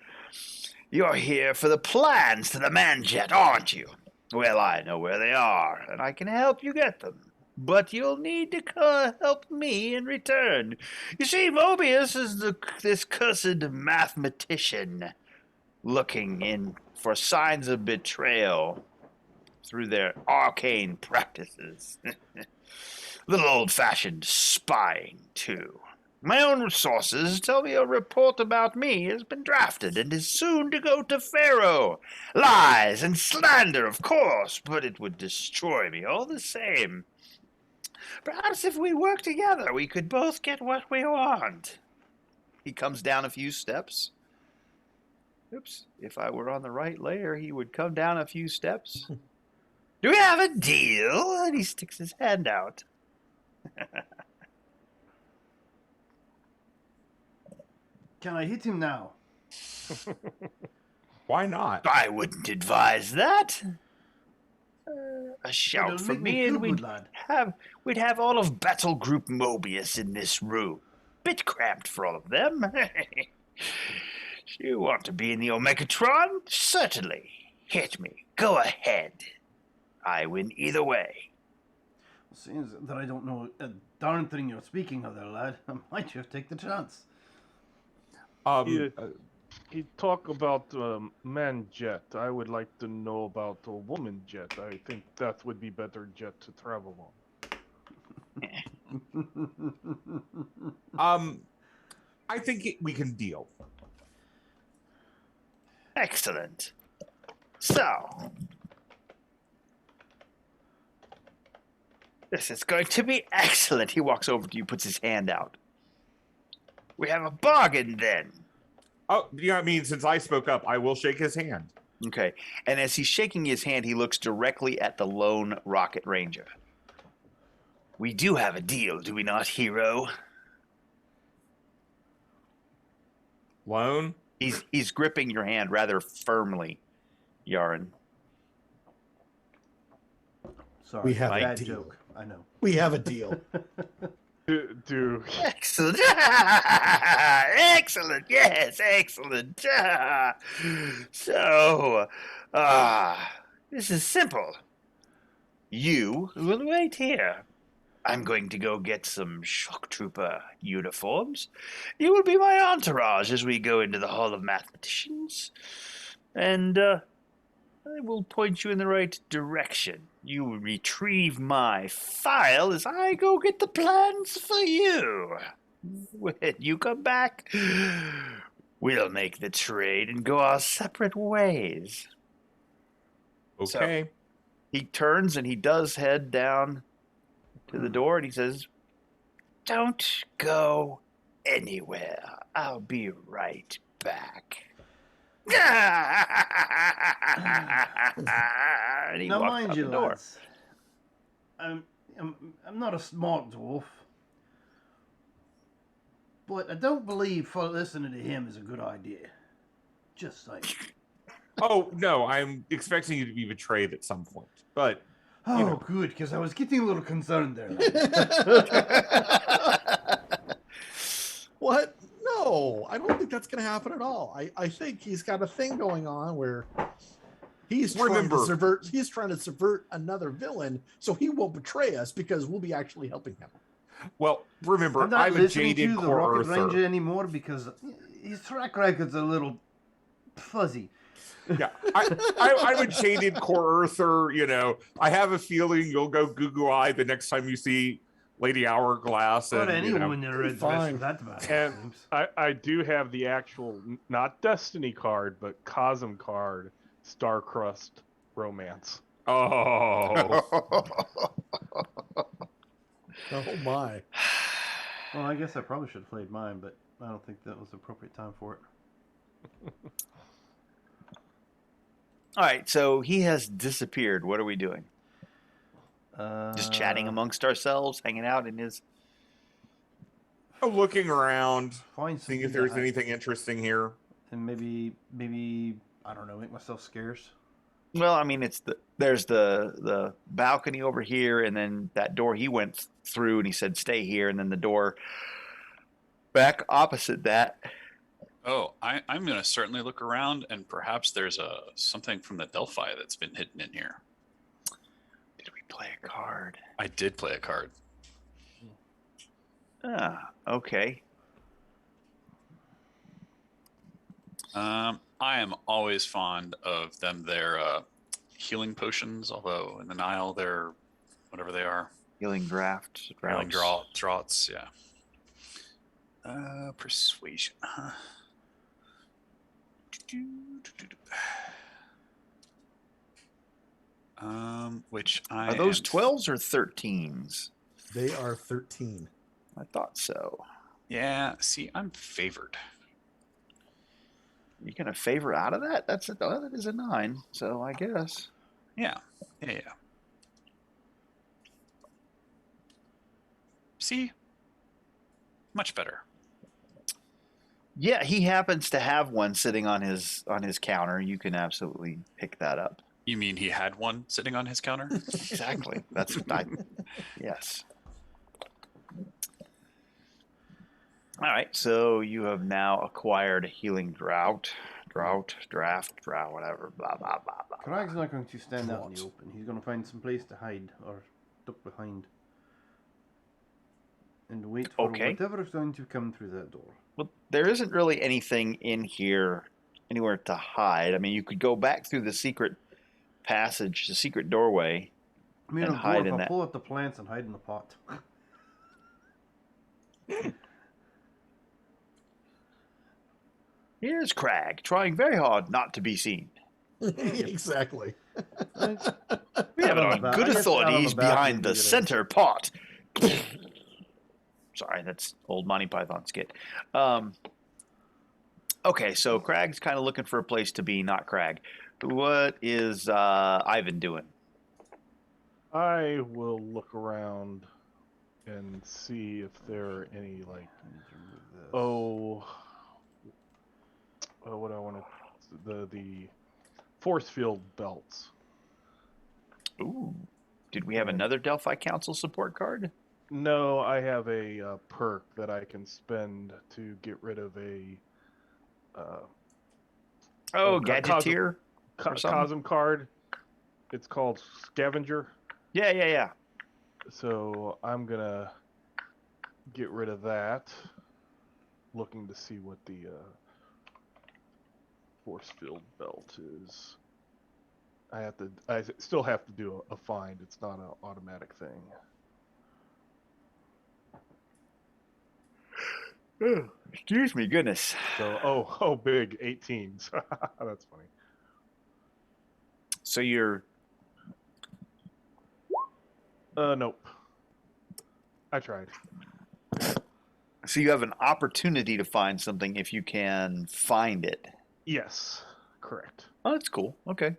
B: You're here for the plans to the Manjet, aren't you? Well, I know where they are, and I can help you get them. But you'll need to help me in return. You see, Mobius is this cursed mathematician looking in for signs of betrayal through their arcane practices. Little old-fashioned spying, too. My own sources tell me a report about me has been drafted and is soon to go to Pharaoh. Lies and slander, of course, but it would destroy me all the same. Perhaps if we work together, we could both get what we want. He comes down a few steps. Oops, if I were on the right layer, he would come down a few steps. Do we have a deal? And he sticks his hand out.
C: Can I hit him now?
E: Why not?
B: I wouldn't advise that. A shout
C: It'll
B: from
C: make me
B: me, and
C: feel good, lad.
B: we'd have all of Battle Group Mobius in this room. Bit cramped for all of them. You want to be in the Omegatron? Certainly. Hit me. Go ahead. I win either way.
C: Seems that I don't know a darn thing you're speaking of there, lad. I might just take the chance.
F: He talk about man jet. I would like to know about a woman jet. I think that would be better jet to travel
E: I think we can deal.
B: Excellent. So, this is going to be excellent. He walks over to you, puts his hand out. We have a bargain then.
E: Oh, yeah, I mean, since I spoke up, I will shake his hand.
B: Okay. And as he's shaking his hand, he looks directly at the lone rocket ranger. We do have a deal, do we not, hero?
E: Lone?
B: He's gripping your hand rather firmly, Yaren.
C: Sorry,
A: We have
B: a
C: bad
A: deal.
C: joke. I know.
A: We have a deal.
F: do
B: Excellent. Excellent. Yes, excellent. So, this is simple. You will wait here. I'm going to go get some shock trooper uniforms. You will be my entourage as we go into the Hall of Mathematicians. And I will point you in the right direction. You retrieve my file as I go get the plans for you. When you come back, we'll make the trade and go our separate ways.
E: Okay.
B: So, he turns and he does head down to the door and he says, "Don't go anywhere. I'll be right back." And he
C: Now,
B: walked
C: mind
B: out
C: you,
B: the door.
C: lads, I'm, I'm not a smart dwarf, but I don't believe listening to him is a good idea. Just saying.
E: Oh no, I'm expecting you to be betrayed at some point. But
C: Oh,
E: you know.
C: good, because I was getting a little concerned there.
A: What? No, I don't think that's going to happen at all. I think he's got a thing going on where he's trying to subvert. He's trying to subvert another villain, so he won't betray us because we'll be actually helping him.
E: Well, remember,
C: I'm not
E: I'm a
C: listening
E: jaded
C: to the Rocket
E: core
C: Ranger
E: earther.
C: anymore because his track record's a little fuzzy.
E: Yeah, I'm a jaded core earther. You know, I have a feeling you'll go goo-goo-eye the next time you see Lady Hourglass.
C: Or
E: And,
C: anyone in a red dress for
A: Fine.
C: that matter.
F: And
C: Seems.
F: I do have the actual, not Destiny card, but Cosm card, Starcrust Romance.
E: oh,
A: Oh my!
C: Well, I guess I probably should have played mine, but I don't think that was the appropriate time for it.
B: All right, so he has disappeared. What are we doing? Just chatting amongst ourselves, hanging out in his.
E: looking around,
C: Find
E: seeing
C: something
E: if there's
C: to hide.
E: anything interesting here.
C: And maybe I don't know, make myself scarce.
B: Well, I mean, there's the balcony over here, and then that door he went through, and he said stay here, and then the door back opposite that.
D: Oh, I'm going to certainly look around, and perhaps there's something from the Delphi that's been hidden in here.
B: Did we play a card?
D: I did play a card.
B: Ah, okay.
D: I am always fond of their healing potions, although in the Nile they're whatever they are.
B: Healing draft.
D: Healing
B: Droughts.
D: draughts, yeah. Persuasion. Which I
B: Are those
D: am
B: 12s or 13s?
A: They are 13.
B: I thought so.
D: Yeah, see, I'm favored.
B: You're gonna favor out of that? That is a 9. So I guess.
D: Yeah. See? Much better.
B: Yeah, he happens to have one sitting on his counter. You can absolutely pick that up.
D: You mean he had one sitting on his counter?
B: Exactly. That's what I. Yes. All right. So you have now acquired a healing draft, whatever. Blah blah blah blah.
C: Crag's not going to stand out in the
A: What?
C: open. He's going to find some place to hide or duck behind. And wait for whatever is going to come through that door.
B: Well, there isn't really anything in here, anywhere to hide. I mean, you could go back through the secret passage, the secret doorway.
C: I mean,
B: And
C: a
B: hide
C: dwarf,
B: in
C: I'll
B: that.
C: pull out the plants and hide in the pot.
B: Here's Crag, trying very hard not to be seen.
A: Exactly.
B: We have it
C: Out on
B: on
C: the
B: good
C: I guess out on
B: authorities
C: the balcony
B: behind
C: would
B: the
C: be good.
B: center pot. Sorry, that's old Monty Python skit. Okay, so Crag's kind of looking for a place to be, not Crag. What is Ivan doing?
F: I will look around and see if there are any like what do I want to the force field belts.
B: Ooh, did we have another Delphi Council support card?
F: No, I have a perk that I can spend to get rid of a
B: Gadgeteer? or something?
F: Cosm card. It's called Scavenger.
B: Yeah.
F: So I'm gonna get rid of that. Looking to see what the force field belt is. I still have to do a find. It's not an automatic thing.
B: Excuse me, goodness.
F: So big 18s. That's funny.
B: So you're
F: Nope. I tried.
B: So you have an opportunity to find something if you can find it.
F: Yes. Correct.
B: Oh, that's cool. Okay.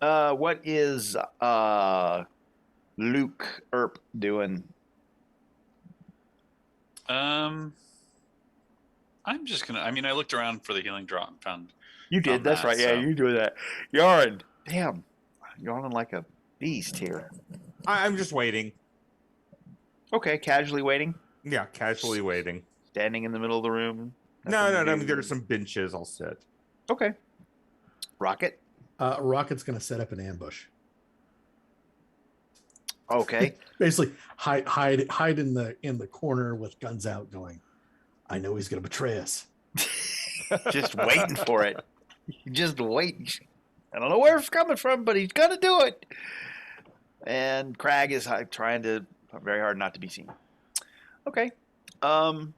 B: What is Luke Earp doing?
D: I'm just gonna. I mean, I looked around for the healing drop. Found
B: You did.
D: found
B: That's
D: that,
B: right. Yeah,
D: so-
B: you doing that. Yarn. Damn. Yarning like a beast here.
E: I'm just waiting.
B: Okay, casually waiting.
E: Yeah, casually waiting.
B: Standing in the middle of the room.
E: No,
B: nothing to
E: I mean,
B: do.
E: there's some benches. I'll sit.
B: Okay. Rocket.
A: Rocket's going to set up an ambush.
B: Okay.
A: Basically, hide in the corner with guns out, going, I know he's going to betray us.
B: Just waiting for it. Just waiting. I don't know where it's coming from, but he's gonna do it. And Crag is trying to very hard not to be seen. Okay. All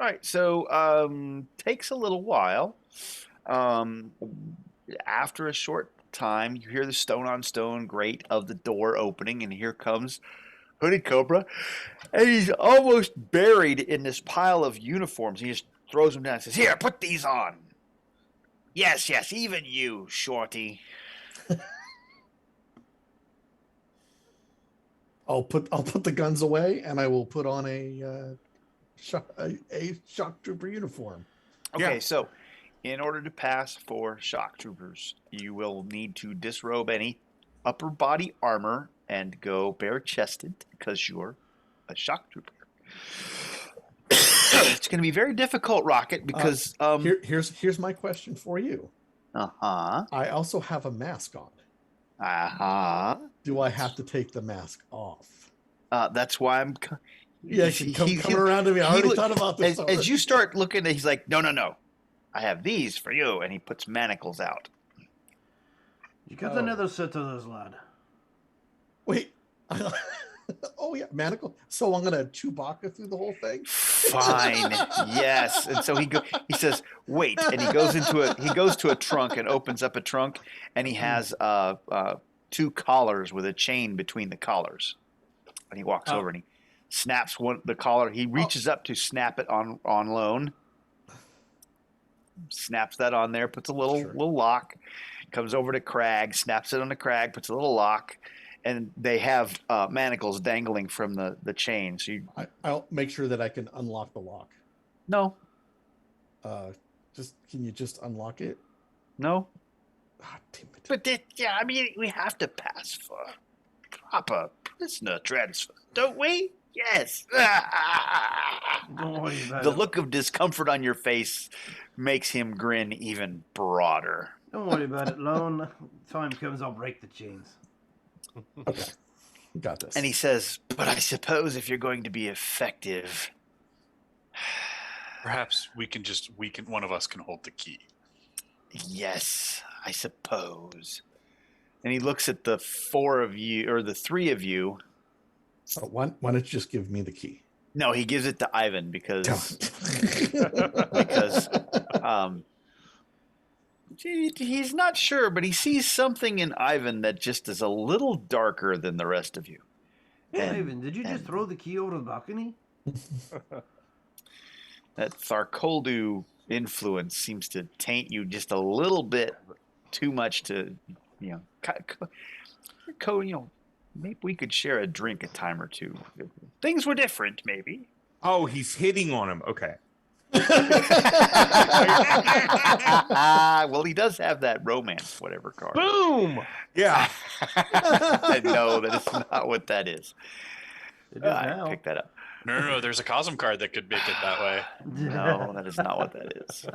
B: right. So takes a little while. After a short time, you hear the stone on stone grate of the door opening, and here comes Hooded Cobra, and he's almost buried in this pile of uniforms. He just throws them down and says, "Here, put these on." Yes, yes, even you, Shorty.
A: I'll put the guns away, and I will put on a shock trooper uniform.
B: Okay,
E: Yeah.
B: so in order to pass for shock troopers, you will need to disrobe any upper body armor and go bare chested because you're a shock trooper. It's going to be very difficult, Rocket, because
A: Here's my question for you.
B: uh-huh.
A: I also have a mask on.
B: Uh-huh.
A: Do I have to take the mask off?
B: That's why I'm
A: Yeah, coming around to me. I already thought about this.
B: As you start looking, he's like, no. I have these for you. And he puts manacles out.
C: You got another set of those, lad.
A: Wait. Oh, yeah, manacle. So I'm going to Chewbacca through the whole thing?
B: Fine. Yes. And so he says, wait. And he goes to a trunk and opens up a trunk. And he has two collars with a chain between the collars. And he walks over and he snaps the collar. He reaches up to snap it on loan. Snaps that on there, puts a little lock, comes over to Crag, snaps it on the Crag, puts a little lock, and they have manacles dangling from the chain. So
A: I'll make sure that I can unlock the lock.
B: No.
A: Can you just unlock it?
B: No.
A: Ah, damn it.
B: But I mean, we have to pass for proper prisoner transfer, don't we? Yes.
C: Don't worry about
B: The
C: it.
B: look of discomfort on your face makes him grin even broader.
C: Don't worry about it, Lone. Time comes, I'll break the chains.
A: Okay. Got this.
B: And he says, but I suppose if you're going to be effective,
D: Perhaps one of us can hold the key.
B: yes, I suppose. And he looks at the four of you, or the three of you.
A: Why don't you just give me the key?
B: No, he gives it to Ivan because he's not sure, but he sees something in Ivan that just is a little darker than the rest of you.
C: Hey,
B: And-
C: Ivan, did you just throw the key over the balcony?
B: That Tharkoldu influence seems to taint you just a little bit too much to, maybe we could share a drink a time or two. Things were different, maybe.
E: Oh, he's hitting on him. Okay.
B: Well, he does have that romance, whatever card.
F: Boom!
E: Yeah.
B: No, that is not what that is.
C: It is
B: I
C: now.
B: picked that up.
D: No. There's a Cosm card that could make it that way.
B: No, that is not what that is.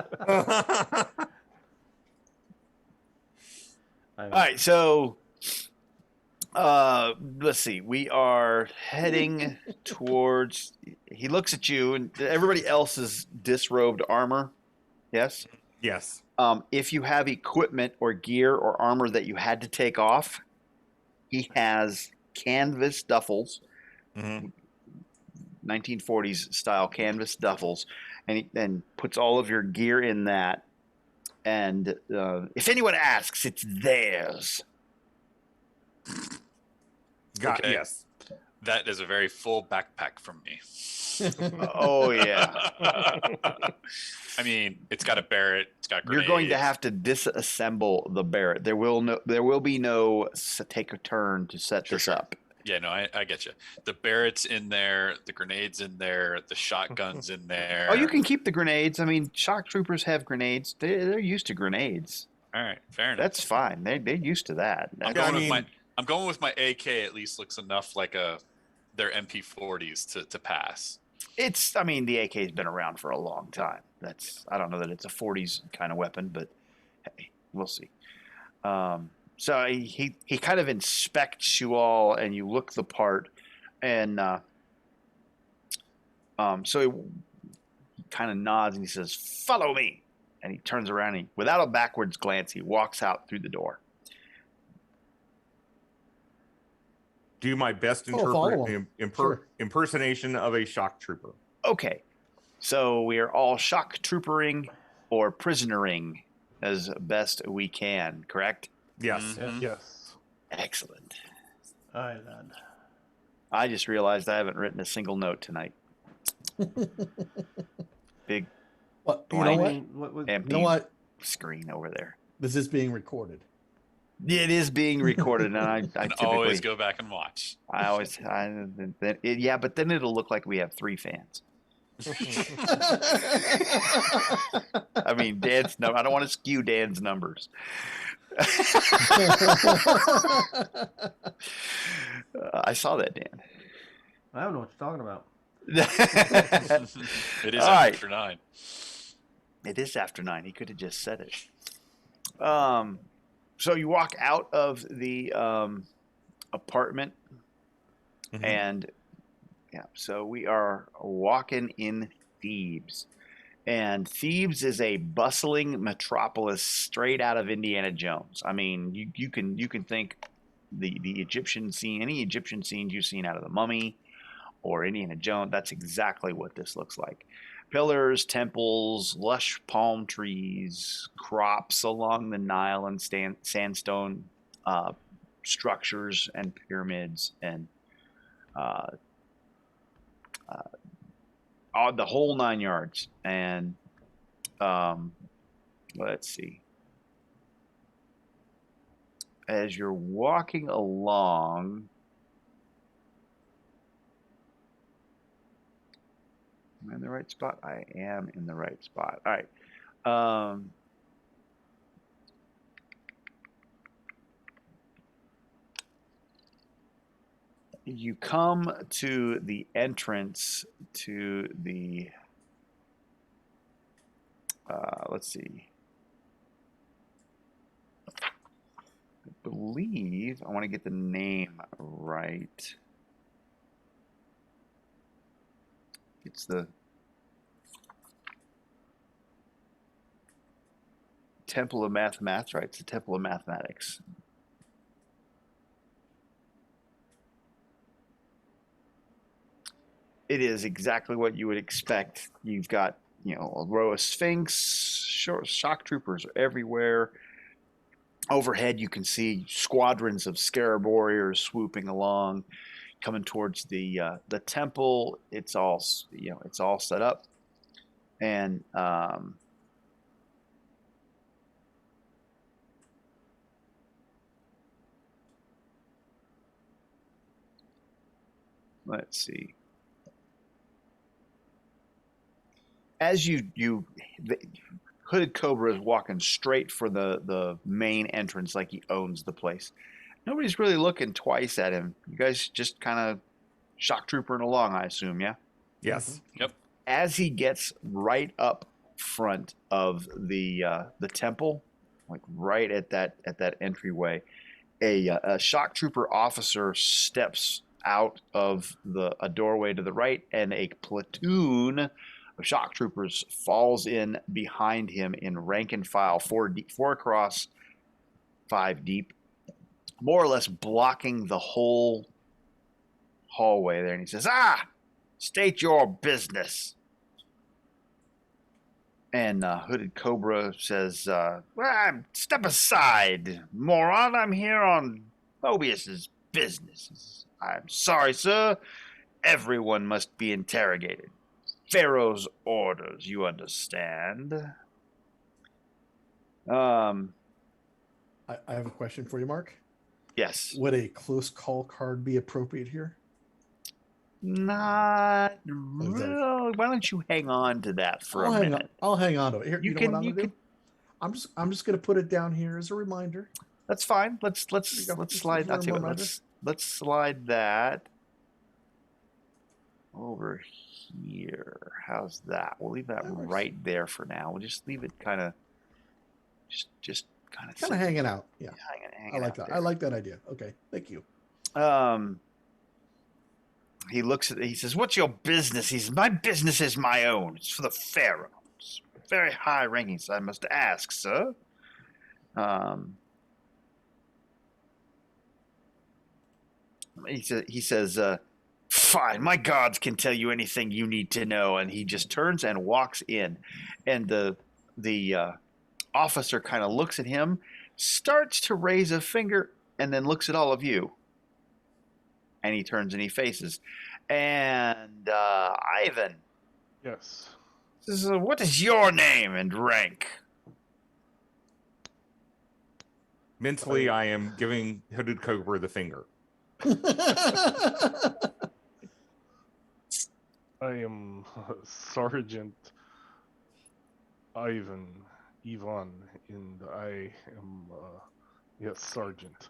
B: All right, so let's see. We are heading towards. He looks at you, and everybody else is disrobed armor. Yes.
E: Yes.
B: If you have equipment or gear or armor that you had to take off, he has canvas duffels,
E: Mm-hmm.
B: 1940s style canvas duffels, and he then puts all of your gear in that. And if anyone asks, it's theirs.
E: Got
D: Okay.
E: yes.
D: That is a very full backpack from me.
B: Oh yeah.
D: I mean, it's got a Barrett, it's got
B: You're
D: grenades.
B: going to have to disassemble the Barrett. There will be no take a turn to set this up.
D: Yeah, no, I get you. The Barrett's in there, the grenades in there, the shotgun's in there.
B: Oh, you can keep the grenades. I mean, shock troopers have grenades. They're used to grenades.
D: All right, fair enough.
B: That's fine. They're used to that.
D: I'm going with my AK. At least looks enough like their MP40s to pass.
B: I mean, the AK's been around for a long time. I don't know that it's a 40s kind of weapon, but hey, we'll see. So he kind of inspects you all, and you look the part, and so he kind of nods and he says, "Follow me," and he turns around and without a backwards glance, he walks out through the door.
E: Do my best impersonation of a shock trooper.
B: Okay, so we are all shock troopering or prisonering as best we can, correct?
E: Yes.
D: Mm-hmm.
F: Yes.
B: Excellent.
C: Aye, lad.
B: I just realized I haven't written a single note tonight. Big
A: What? You know
B: blank
A: what?
B: empty
A: You know what?
B: screen over there.
A: This is being recorded.
B: It is being recorded, and I
D: And
B: typically
D: always go back and watch.
B: yeah, but then it'll look like we have 3 fans. I mean, Dan's no, I don't want to skew Dan's numbers. I saw that, Dan.
C: I don't know what you're talking about.
D: It is
B: All right.
D: after 9.
B: It is after 9. He could have just said it. So you walk out of the apartment,
E: Mhm.
B: and yeah, so we are walking in Thebes. And Thebes is a bustling metropolis straight out of Indiana Jones. I mean, you can think the Egyptian scene, any Egyptian scenes you've seen out of The Mummy or Indiana Jones, that's exactly what this looks like. Pillars, temples, lush palm trees, crops along the Nile, and sandstone structures and pyramids, and the whole 9 yards. And let's see. As you're walking along, am I in the right spot? I am in the right spot. All right. You come to the entrance to the, let's see. I believe, I want to get the name right. It's the Temple of Mathematics, right? It's the Temple of Mathematics. It is exactly what you would expect. You've got, a row of Sphinx, shock troopers are everywhere. Overhead, you can see squadrons of scarab warriors swooping along, coming towards the temple. It's all set up, and let's see. As the Hooded Cobra is walking straight for the main entrance, like he owns the place. Nobody's really looking twice at him. You guys just kind of shock troopering along, I assume, yeah?
E: Yes.
D: Yep.
B: As he gets right up front of the temple, like right at that entryway, a shock trooper officer steps out of a doorway to the right, and a platoon of shock troopers falls in behind him in rank and file, 4 across, 5 deep, more or less blocking the whole hallway there. And he says, state your business. And Hooded Cobra says, step aside, moron. I'm here on Mobius's business. I'm sorry, sir. Everyone must be interrogated. Pharaoh's orders, you understand?
A: I have a question for you, Mark.
B: Yes.
A: Would a close call card be appropriate here?
B: Not
A: Exactly.
B: really. Why don't you hang on to that for a minute?
A: I'll hang on to it. Here,
B: You
A: you know
B: can-
A: what I'm
B: you
A: gonna do? I'm just gonna put it down here as a reminder.
B: That's fine. Let's
A: There you go. Just
B: slide.
A: as a
B: I'll tell you what,
A: reminder.
B: let's slide that over here. How's that? We'll leave that
A: That works.
B: right there for now. We'll just leave it kind of just kind of
A: Hanging out. Yeah.
B: hanging
A: I like
B: out
A: that.
B: there.
A: I like that idea. Okay. Thank you.
B: He looks at. He says, "What's your business?" He says, "My business is my own. It's for the pharaoh. It's very high rankings, I must ask, sir." He says, "Fine. My gods can tell you anything you need to know." And he just turns and walks in, and the officer kind of looks at him, starts to raise a finger, and then looks at all of you. And he turns and he faces. And Ivan,
F: Yes.
B: says, what is your name and rank?
E: Mentally, I am giving Hooded Cobra the finger.
F: I am Sergeant Ivan, and I am, yes, Sergeant.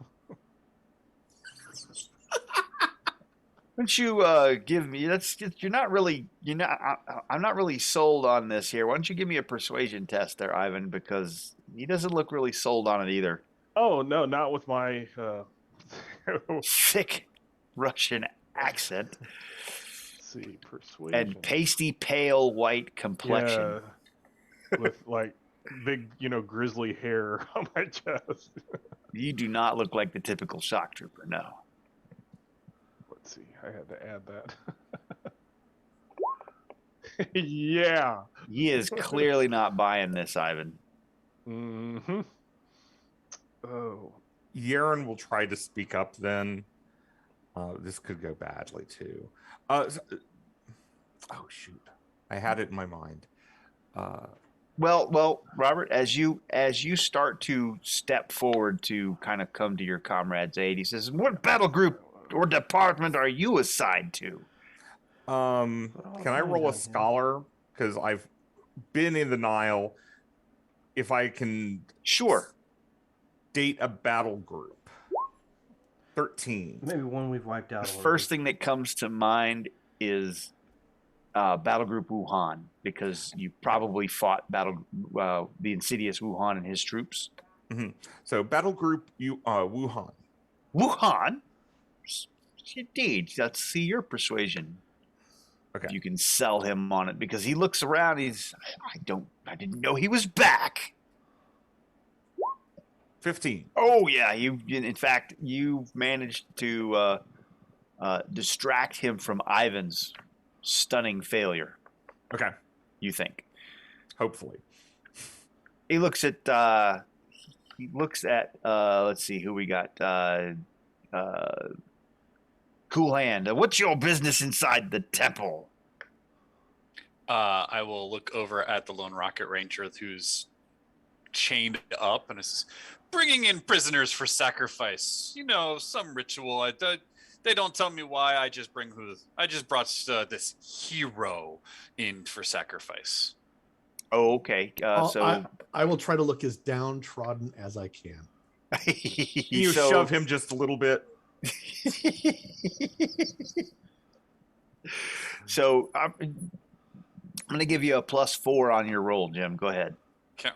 B: Why don't you give me? You're not really. I'm not really sold on this here. Why don't you give me a persuasion test there, Ivan? Because he doesn't look really sold on it either.
F: Oh, no, not with my,
B: Thick Russian accent
F: let's see, persuasion.
B: and pasty pale white complexion.
F: Yeah, with, like, big, grizzly hair on my chest.
B: You do not look like the typical shock trooper. No.
F: Let's see, I had to add that. Yeah.
B: He is clearly not buying this, Ivan.
F: Mm-hmm. Oh.
E: Yaren will try to speak up then. This could go badly too. Oh shoot. I had it in my mind.
B: Well, Robert, as you start to step forward to kind of come to your comrade's aid, he says, "What battle group or department are you assigned to?"
E: Can I roll a scholar? Because I've been in the Nile. If I can
B: Sure.
E: date a battle group. 13.
C: Maybe one we've wiped out.
B: The first thing that comes to mind is Battle Group Wuhan, because you probably fought the insidious Wuhan and his troops.
E: Mm-hmm. So battle group Wuhan.
B: Wuhan? Indeed. Let's see your persuasion.
E: Okay.
B: You can sell him on it, because he looks around. I didn't know he was back.
E: 15.
B: Oh yeah, in fact, you've managed to distract him from Ivan's stunning failure.
E: Okay.
B: You think?
E: Hopefully.
B: He looks at. Let's see who we got. Cool Hand. What's your business inside the temple?
D: I will look over at the lone rocket ranger who's chained up and is bringing in prisoners for sacrifice. Some ritual. They don't tell me why. I just brought this hero in for sacrifice.
B: Oh, okay.
A: I will try to look as downtrodden as I can.
E: You shove him just a little bit.
B: So I'm going to give you a +4 on your roll, Jim. Go ahead.
D: Okay.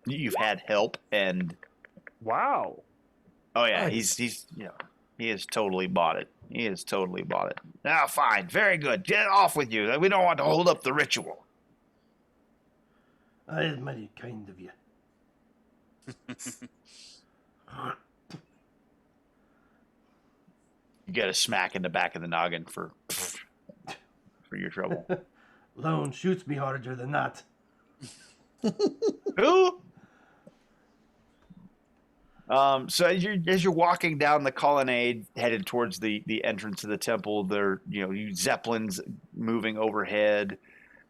B: You've had help, and
F: Wow.
B: oh yeah,
A: Nice.
B: he has totally bought it. He has totally bought it. Now, fine, very good. Get off with you. We don't want to hold up the ritual.
C: That is mighty kind of you.
B: You get a smack in the back of the noggin for your trouble.
C: Lone shoots me harder than that.
B: Who? So as you're walking down the colonnade, headed towards the entrance of the temple, there zeppelins moving overhead,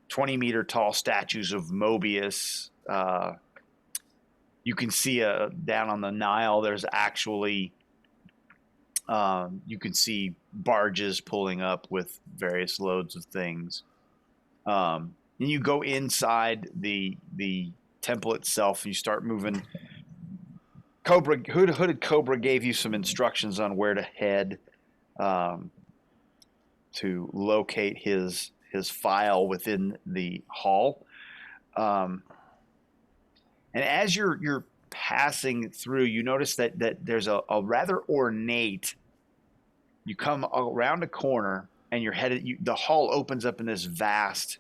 B: 20-meter tall statues of Mobius. You can see down on the Nile. There's actually you can see barges pulling up with various loads of things. And you go inside the temple itself. And you start moving. Hooded Cobra gave you some instructions on where to head to locate his file within the hall. And as you're passing through, you notice that there's a rather ornate. You come around a corner and you're headed. The hall opens up in this vast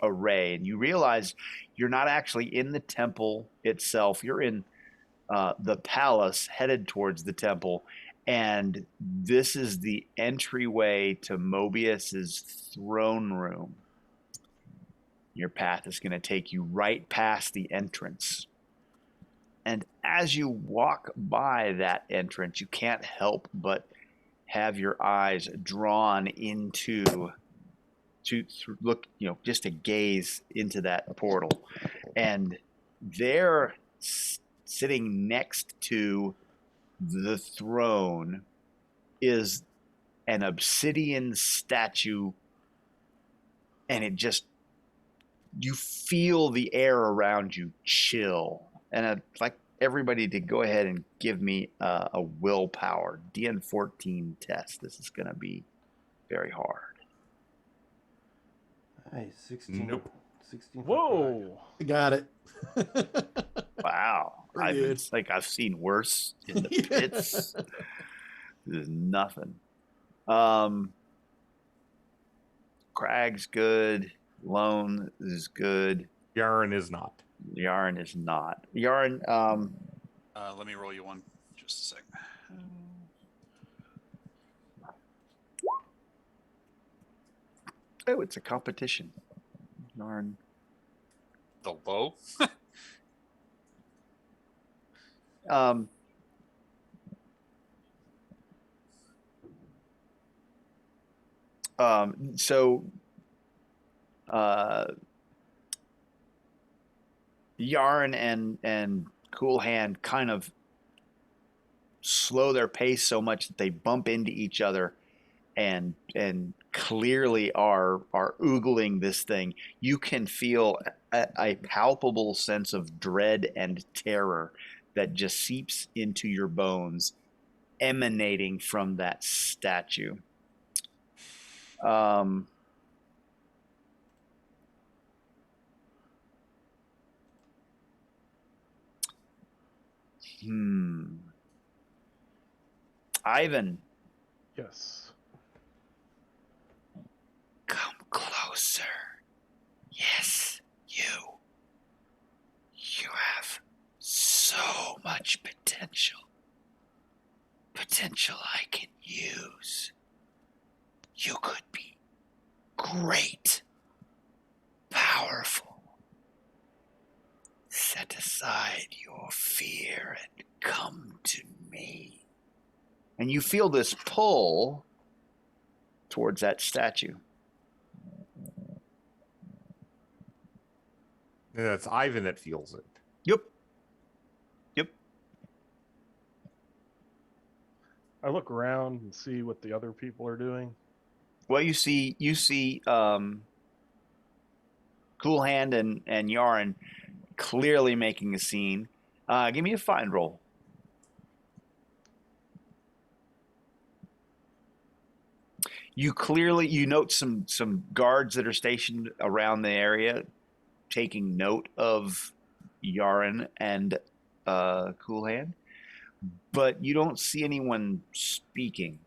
B: array, and you realize you're not actually in the temple itself. You're in the palace, headed towards the temple, and this is the entryway to Mobius's throne room. Your path is going to take you right past the entrance. And as you walk by that entrance, you can't help but have your eyes drawn into to look, just to gaze into that portal. And there, sitting next to the throne, is an obsidian statue. And you feel the air around you chill. And I'd like everybody to go ahead and give me a willpower DN14 test. This is going to be very hard.
C: Hey, 16.
E: Nope.
C: 16.
F: Whoa!
A: I got it.
B: Wow.
A: Pretty good.
B: I've seen worse in the
A: Yeah.
B: pits. There's nothing. Crag's good. Lone is good.
E: Yarn is not.
B: Yarn is not. Yarn,
D: Let me roll you one. Just a sec.
B: oh, it's a competition. Yarn.
D: The low.
B: So Yarn and Cool Hand kind of slow their pace so much that they bump into each other and clearly are oogling this thing. You can feel a palpable sense of dread and terror that just seeps into your bones, emanating from that statue. Ivan,
F: Yes.
B: come closer. Yes, you. You have so much potential. Potential I can use. You could be great. Powerful. Set aside your fear and come to me. And you feel this pull towards that statue.
E: And it's Ivan that feels it.
B: Yep.
F: I look around and see what the other people are doing.
B: Well, you see Cool Hand and Yarn clearly making a scene. Give me a find roll. You note some guards that are stationed around the area, taking note of Yarn and Cool Hand, but you don't see anyone speaking.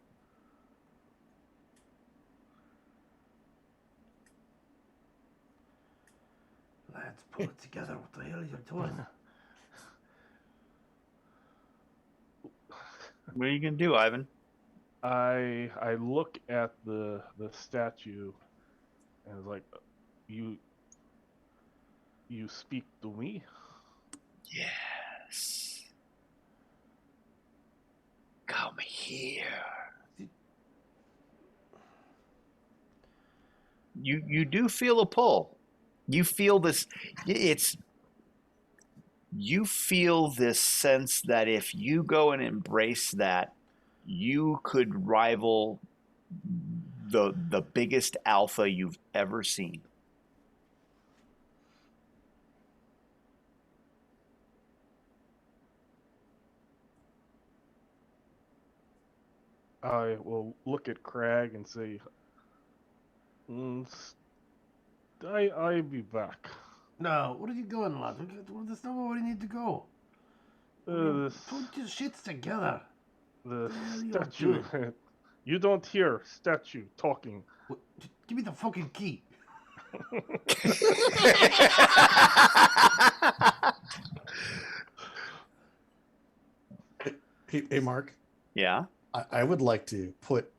C: Lads, pull it together. What the hell are you doing?
B: What are you gonna do, Ivan?
F: I look at the statue And it's like, you speak to me?
B: Yes. Come here. You do feel a pull. You feel this. You feel this sense that if you go and embrace that, you could rival the biggest alpha you've ever seen.
F: I will look at Crag and say, I'll be back.
C: No, what are you going, lad? There's nowhere we need to go.
F: The
C: Put your shits together.
F: the
C: The hell you
F: statue. You don't hear statue talking.
C: What, give me the fucking key.
A: Hey, Mark.
B: Yeah.
A: I would like to put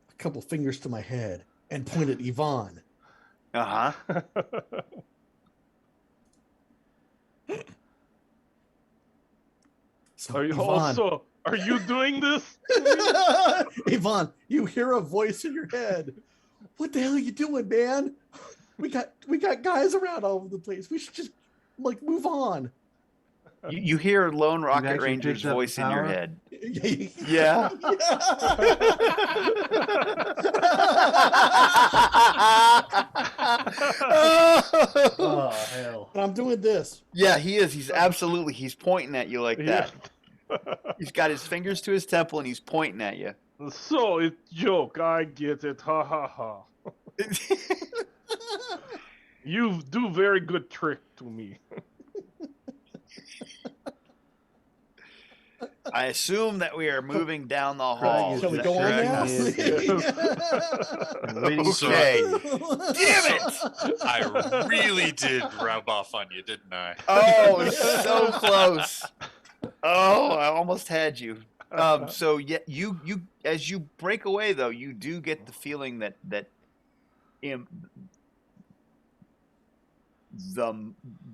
A: a couple fingers to my head and point at Yvonne.
B: Uh huh.
A: So,
F: Are you
A: Yvonne,
F: also? Are you doing this?
A: Yvonne, you hear a voice in your head. What the hell are you doing, man? We got guys around all over the place. We should just move on.
B: You hear Lone Rocket
C: actually
B: Ranger's
C: picked up
B: voice in your
C: power?
B: head.
A: Yeah.
C: Oh, hell.
A: And I'm doing this.
B: Yeah, he is. He's absolutely. He's pointing at you like that. He's got his fingers to his temple and he's pointing at you.
F: So it's joke. I get it. Ha ha ha. You do very good trick to me.
B: I assume that we are moving down the
C: Craig
B: hall.
C: is
A: Shall we
B: Is
A: go on
B: that
A: now?
B: correct? Okay. Damn it!
D: I really did rub off on you, didn't I?
B: Oh, so close. Oh, I almost had you. So yeah, you as you break away though, you do get the feeling that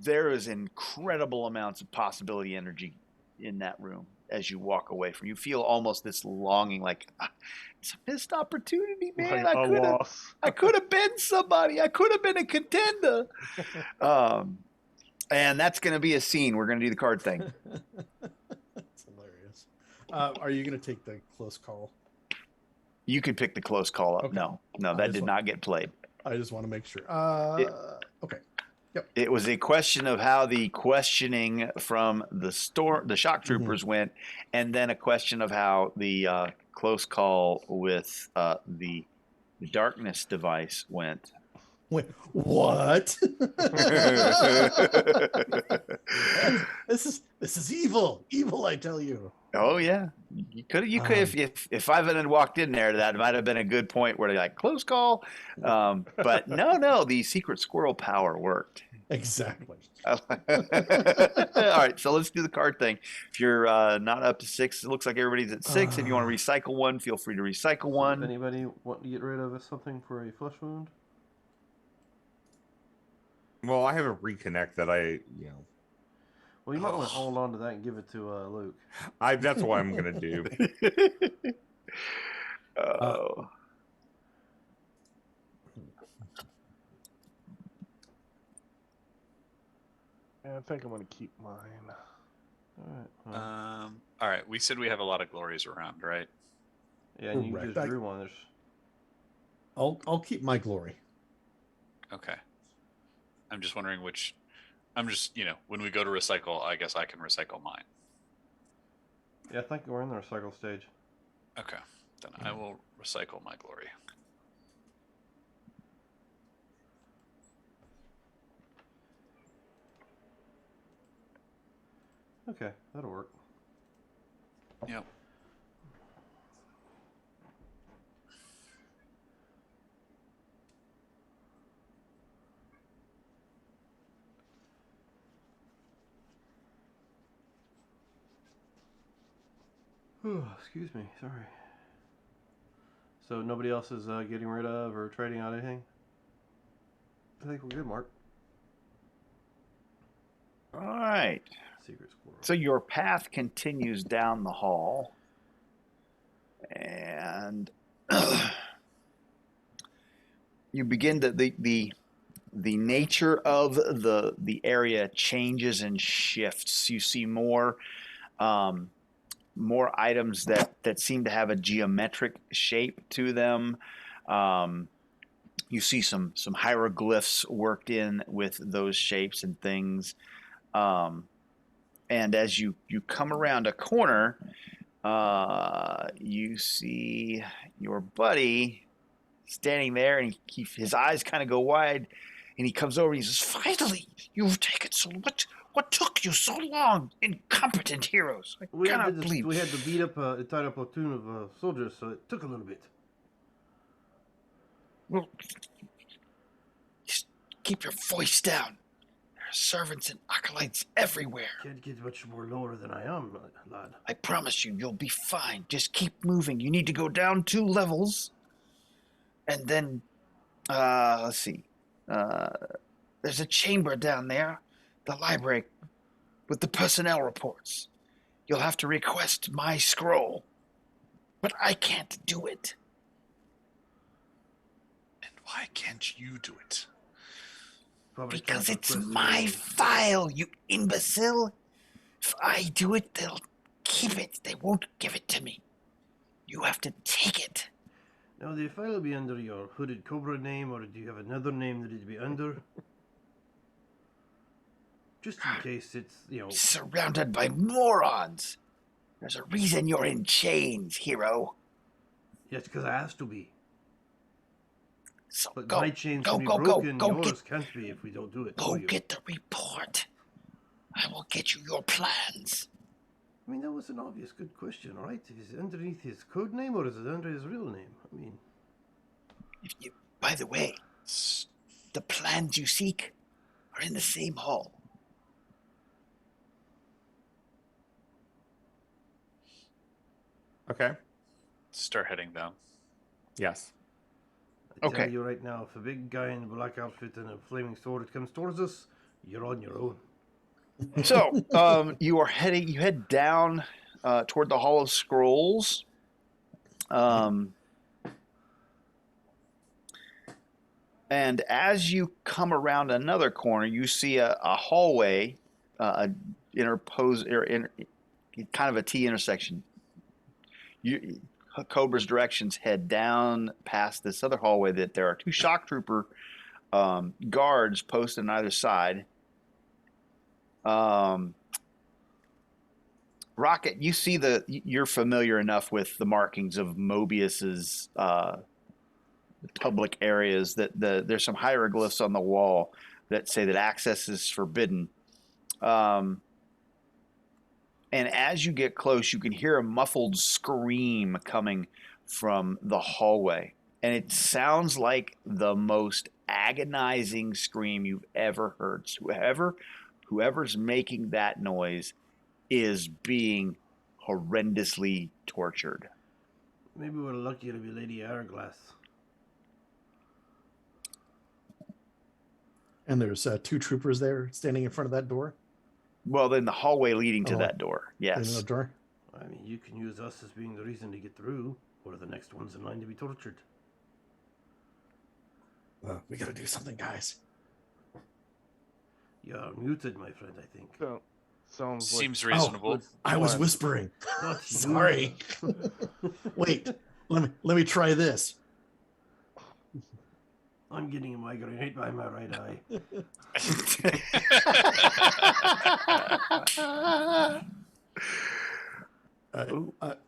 B: there is incredible amounts of possibility energy in that room as you walk away from. You feel almost this longing, like it's a missed opportunity, man.
F: Like a loss.
B: I could have been somebody. I could have been a contender. And that's going to be a scene. We're going to do the card thing.
A: That's hilarious. Are you going to take the close call?
B: You could pick the close call up.
A: Okay.
B: No, that did not get played.
A: I just want to make sure. Okay.
B: It was a question of how the questioning from the shock troopers went, and then a question of how the close call with the darkness device went.
A: Wait, what? This is evil. Evil, I tell you.
B: Oh yeah, you could if Ivan had walked in there, that might have been a good point where they're like close call, but no, the secret squirrel power worked.
A: Exactly.
B: All right, so let's do the card thing. If you're not up to 6, it looks like everybody's at 6. If you want to recycle one, feel free to recycle one.
C: Anybody want to get rid of something for a flesh wound?
E: Well, I have a reconnect that
C: Well, you might want to hold on to that and give it to Luke.
E: that's what I'm gonna do.
B: Oh.
F: I think I'm gonna keep mine.
C: All right.
D: All right. We said we have a lot of glories around, right?
C: Yeah, and you
A: Correct.
C: just drew one.
A: I'll keep my glory.
D: Okay. I'm just wondering which. I'm just, when we go to recycle, I guess I can recycle mine.
C: Yeah, I think we're in the recycle stage.
D: Okay. Then I will recycle my glory.
C: Okay, that'll work.
D: Yep.
C: Excuse me, sorry. So nobody else is getting rid of or trading out anything? I think we're good, Mark.
B: All right.
C: Secret squirrel.
B: So your path continues down the hall, and you begin to the nature of the area changes and shifts. You see more items that seem to have a geometric shape to them. You see some hieroglyphs worked in with those shapes and things. And as you come around a corner, you see your buddy standing there, and his eyes kind of go wide, and he comes over and he says, "Finally, you've taken so much. What took you so long, incompetent heroes? I cannot believe."
C: We had to beat up an entire platoon of soldiers, so it took a little bit.
B: Well, just keep your voice down. There are servants and acolytes everywhere.
C: Can't get much more lower than I am, lad.
B: I promise you'll be fine. Just keep moving. You need to go down 2 levels, and then, let's see. There's a chamber down there, the library, with the personnel reports. You'll have to request my scroll, but I can't do it.
D: And why can't you do it?
C: Probably
B: Because
C: can't
B: it's
C: request
B: my
C: your-
B: file, you imbecile. If I do it, they'll keep it. They won't give it to me. You have to take it.
C: Now, the file will be under your Hooded Cobra name, or do you have another name that it'd be under? Just in case it's,
B: Surrounded by morons. There's a reason you're in chains, hero.
C: Yeah, it's because I asked to be.
B: So
C: But
B: go,
C: my chains
B: go,
C: can be
B: go,
C: broken,
B: go,
C: yours can't be if we don't do it.
B: go
C: for you.
B: get the report. I will get you your plans.
C: I mean, that was an obvious good question, all right? Is it underneath his code name, or is it under his real name? I mean...
B: By the way, the plans you seek are in the same hall.
E: Okay.
D: Start heading down.
E: Yes.
C: I
B: Okay.
C: tell you right now, if a big guy in a black outfit and a flaming sword comes towards us, you're on your own.
B: So you head down toward the Hall of Scrolls. And as you come around another corner, you see a hallway, kind of a T intersection. Cobra's directions head down past this other hallway that there are 2 shock trooper guards posted on either side. Rocket, you see you're familiar enough with the markings of Mobius's public areas that there's some hieroglyphs on the wall that say that access is forbidden. And as you get close, you can hear a muffled scream coming from the hallway. And it sounds like the most agonizing scream you've ever heard. So whoever's making that noise is being horrendously tortured.
C: Maybe we're lucky to be Lady Hourglass.
A: And there's 2 troopers there standing in front of that door.
B: Well, then the hallway leading to
A: Oh,
B: that door.
A: In
B: Yes.
A: the door.
C: I mean, you can use us as being the reason to get through. We're the next ones in line to be tortured.
A: We gotta do something, guys.
C: You're muted, my friend, I think.
F: So, sounds
D: Seems
F: like
D: reasonable.
A: I was
F: plan.
A: whispering.
C: Not you.
A: Sorry. Wait. Let me try this.
C: I'm getting a migraine right by my right eye.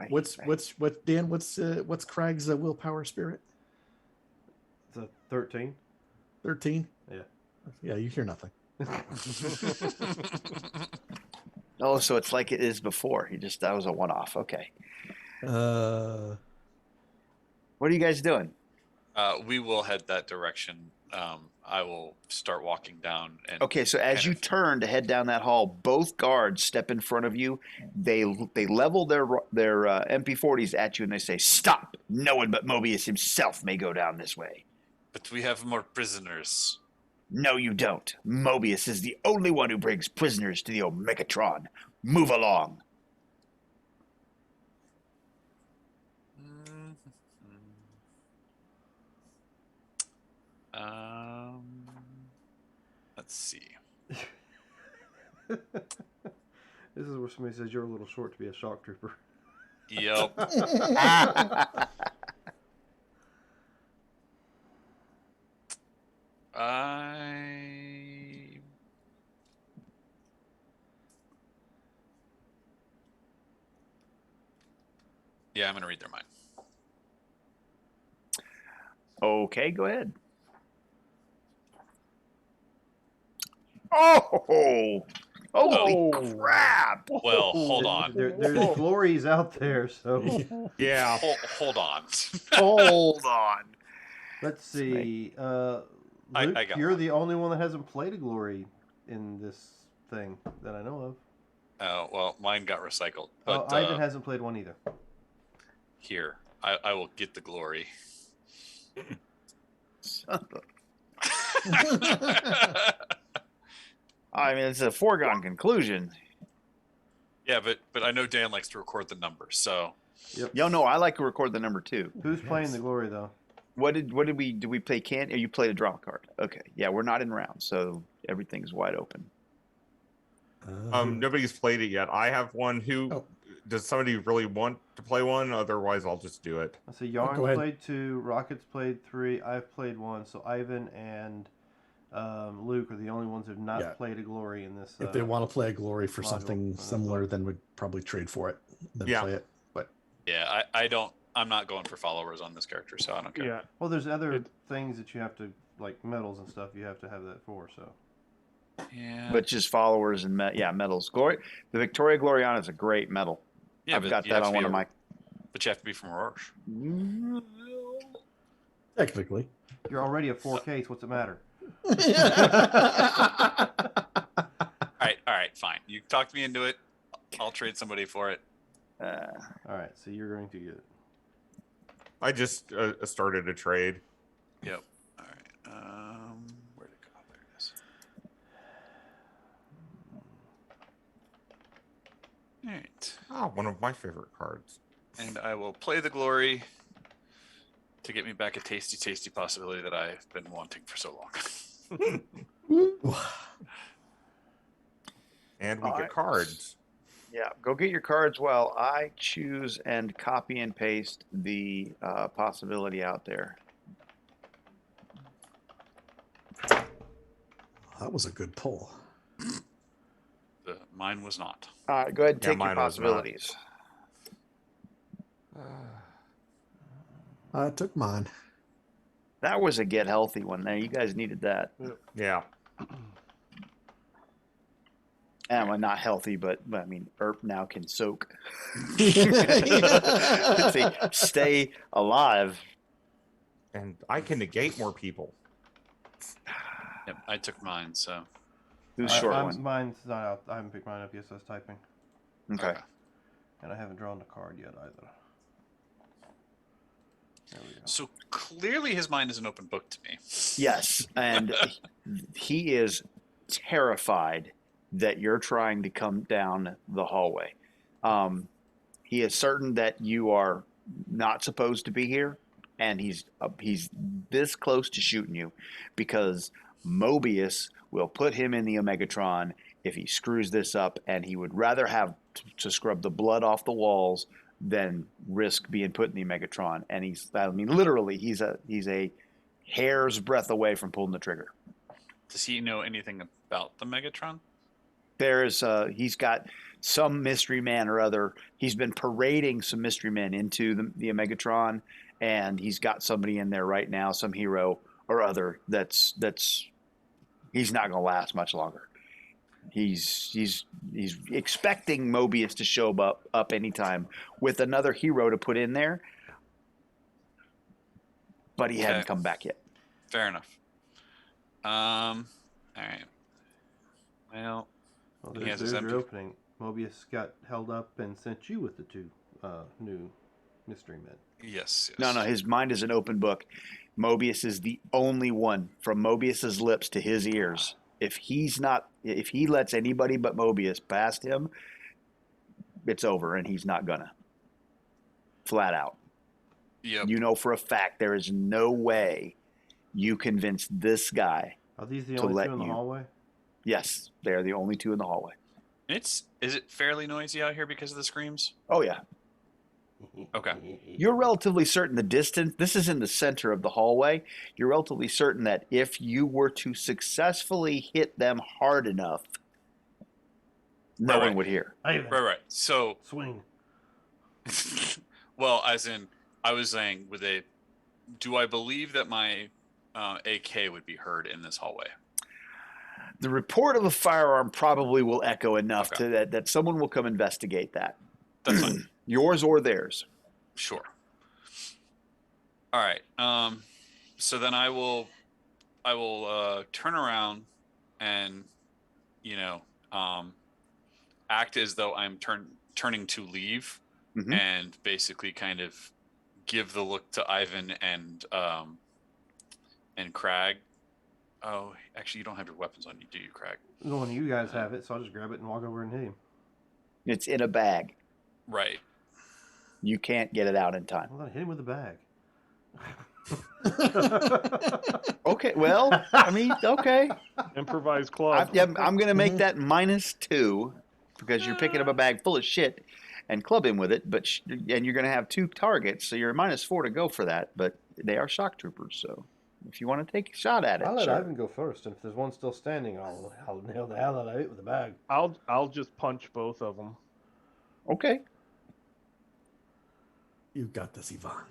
A: What's Dan? What's Craig's willpower spirit?
C: It's a 13.
A: 13.
C: Yeah.
A: Yeah, you hear nothing.
B: Oh, so it's like it is before. That was a one-off. Okay.
A: Uh,
B: What are you guys doing?
D: We will head that direction. I will start walking down. And
B: Okay, so as
D: kind
B: you
D: of-
B: turn to head down that hall, both guards step in front of you. They level their MP40s at you and they say, "Stop! No one but Mobius himself may go down this way."
D: But we have more prisoners.
B: No, you don't. Mobius is the only one who brings prisoners to the Omegatron. Move along.
D: Mm, Um, let's see.
C: This is where somebody says you're a little short to be a shock trooper.
D: Yep. I Yeah, I'm gonna read their mind.
B: Okay, go ahead. Oh, holy
F: Oh.
B: crap!
D: Well, hold on.
C: There's glories out there, so
E: Yeah.
D: Hold on.
B: Hold on.
C: let's see.
D: I
C: Luke,
D: got
C: you're
D: one.
C: the only one that hasn't played a glory in this thing that I know of.
D: Oh, well, mine got recycled.
C: Oh,
D: But
C: Ivan hasn't played one either.
D: here, I will get the glory.
B: I mean, it's a foregone conclusion.
D: Yeah, but I know Dan likes to record the numbers, so
C: Yep.
B: Yo, no, I like to record the number 2.
C: Who's playing the glory though?
B: What did we play? Or you played a draw card? Okay, yeah, we're not in round, so everything's wide open.
E: Nobody's played it yet. I have one. Who
A: Oh.
E: does somebody really want to play one? Otherwise, I'll just do it.
C: I see Yarn
A: go ahead.
C: played 2, Rockets played 3, I've played 1. So Ivan and Luke are the only ones who've not
A: Yeah.
C: played a glory in this.
A: If they want to play a glory for
C: module.
A: something similar, then we'd probably trade for it, then
E: Yeah.
A: play it. But
D: yeah, I'm not going for followers on this character, so I don't care.
F: Yeah.
C: Well, there's other things that you have to, like medals and stuff. You have to have that for. So
D: Yeah.
B: But just followers and medals. Glory, the Victoria Gloriana is a great medal.
D: Yeah,
B: I've
D: but
B: got
D: you
B: that
D: have to
B: on
D: be
B: one of my.
D: But you have to be from Roche.
A: technically.
C: you're already a 4K. So what's it matter?
D: All right, fine. You talked me into it. I'll trade somebody for it.
C: All right. So you're going to get it.
E: I just started a trade.
D: Yep. All right. Where'd it go? There it is. All right.
E: Ah, one of my favorite cards.
D: And I will play the glory to get me back a tasty, tasty possibility that I've been wanting for so long.
E: And we
B: All
E: get
B: right.
E: cards.
B: Yeah, go get your cards while I choose and copy and paste the possibility out there.
A: That was a good pull.
D: Mine was not.
B: All right, go ahead and
E: Yeah,
B: take your
E: mine was not.
B: possibilities.
A: I took mine.
B: That was a get healthy one there. You guys needed that.
E: Yeah.
B: And well, not healthy, but I mean, Erp now can soak. Stay alive.
E: And I can negate more people.
D: Yep, I took mine, so.
B: Who's short
C: I'm-
B: one?
C: Mine's not out. I haven't picked mine up yet. So I was typing,
B: Okay.
C: and I haven't drawn the card yet either. There we go.
D: So clearly his mind is an open book to me.
B: Yes, and he is terrified that you're trying to come down the hallway. He is certain that you are not supposed to be here, and he's this close to shooting you because Mobius will put him in the Omegatron if he screws this up, and he would rather have to scrub the blood off the walls than risk being put in the Omegatron. And literally, he's a hair's breadth away from pulling the trigger.
D: Does he know anything about the Megatron?
B: He's got some mystery man or other. He's been parading some mystery men into the Omegatron, and he's got somebody in there right now, some hero or other that's he's not going to last much longer. He's expecting Mobius to show up anytime with another hero to put in there, but he hadn't come back yet.
D: Fair enough. All right. Well,
C: Well,
D: he has
C: there's
D: his
C: your
D: MP.
C: opening. Mobius got held up and sent you with the 2 new Mystery Men.
D: Yes.
B: No, his mind is an open book. Mobius is the only one from Mobius's lips to his ears. If he lets anybody but Mobius past him, it's over, and he's not gonna. Flat out.
D: Yep.
B: You know for a fact there is no way you convince this guy.
C: Are these the
B: to
C: only
B: let
C: two in the
B: you-
C: hallway?
B: Yes, they are the only two in the hallway.
D: Is it fairly noisy out here because of the screams?
B: Oh yeah.
D: Okay.
B: You're relatively certain the distance, this is in the center of the hallway. You're relatively certain that if you were to successfully hit them hard enough, no
D: Right.
B: one would hear.
D: Right. So,
C: Swing.
D: well, as in, I was saying, do I believe that my AK would be heard in this hallway?
B: The report of a firearm probably will echo enough
D: Okay.
B: to that someone will come investigate that.
D: That's fine.
B: Yours or theirs.
D: Sure. All right. So then I will turn around and, act as though I'm turning to leave,
B: Mhm.
D: and basically kind of give the look to Ivan and Crag. Oh, actually, you don't have your weapons on you, do you, Crag?
C: No, you guys have it, so I'll just grab it and walk over and hit him.
B: It's in a bag.
D: Right.
B: You can't get it out in time.
C: Well, then hit him with the bag.
B: Okay, well, I mean, okay.
F: Improvise club.
B: I'm going to make that -2 because you're picking up a bag full of shit and club him with it, and you're going to have 2 targets, so you're -4 to go for that, but they are shock troopers, so if you want to take a shot at it,
C: I'll let
B: sure.
C: Ivan go first, and if there's one still standing, I'll nail the hell out of it with the bag.
F: I'll just punch both of them.
B: Okay.
A: You've got this, Yvonne.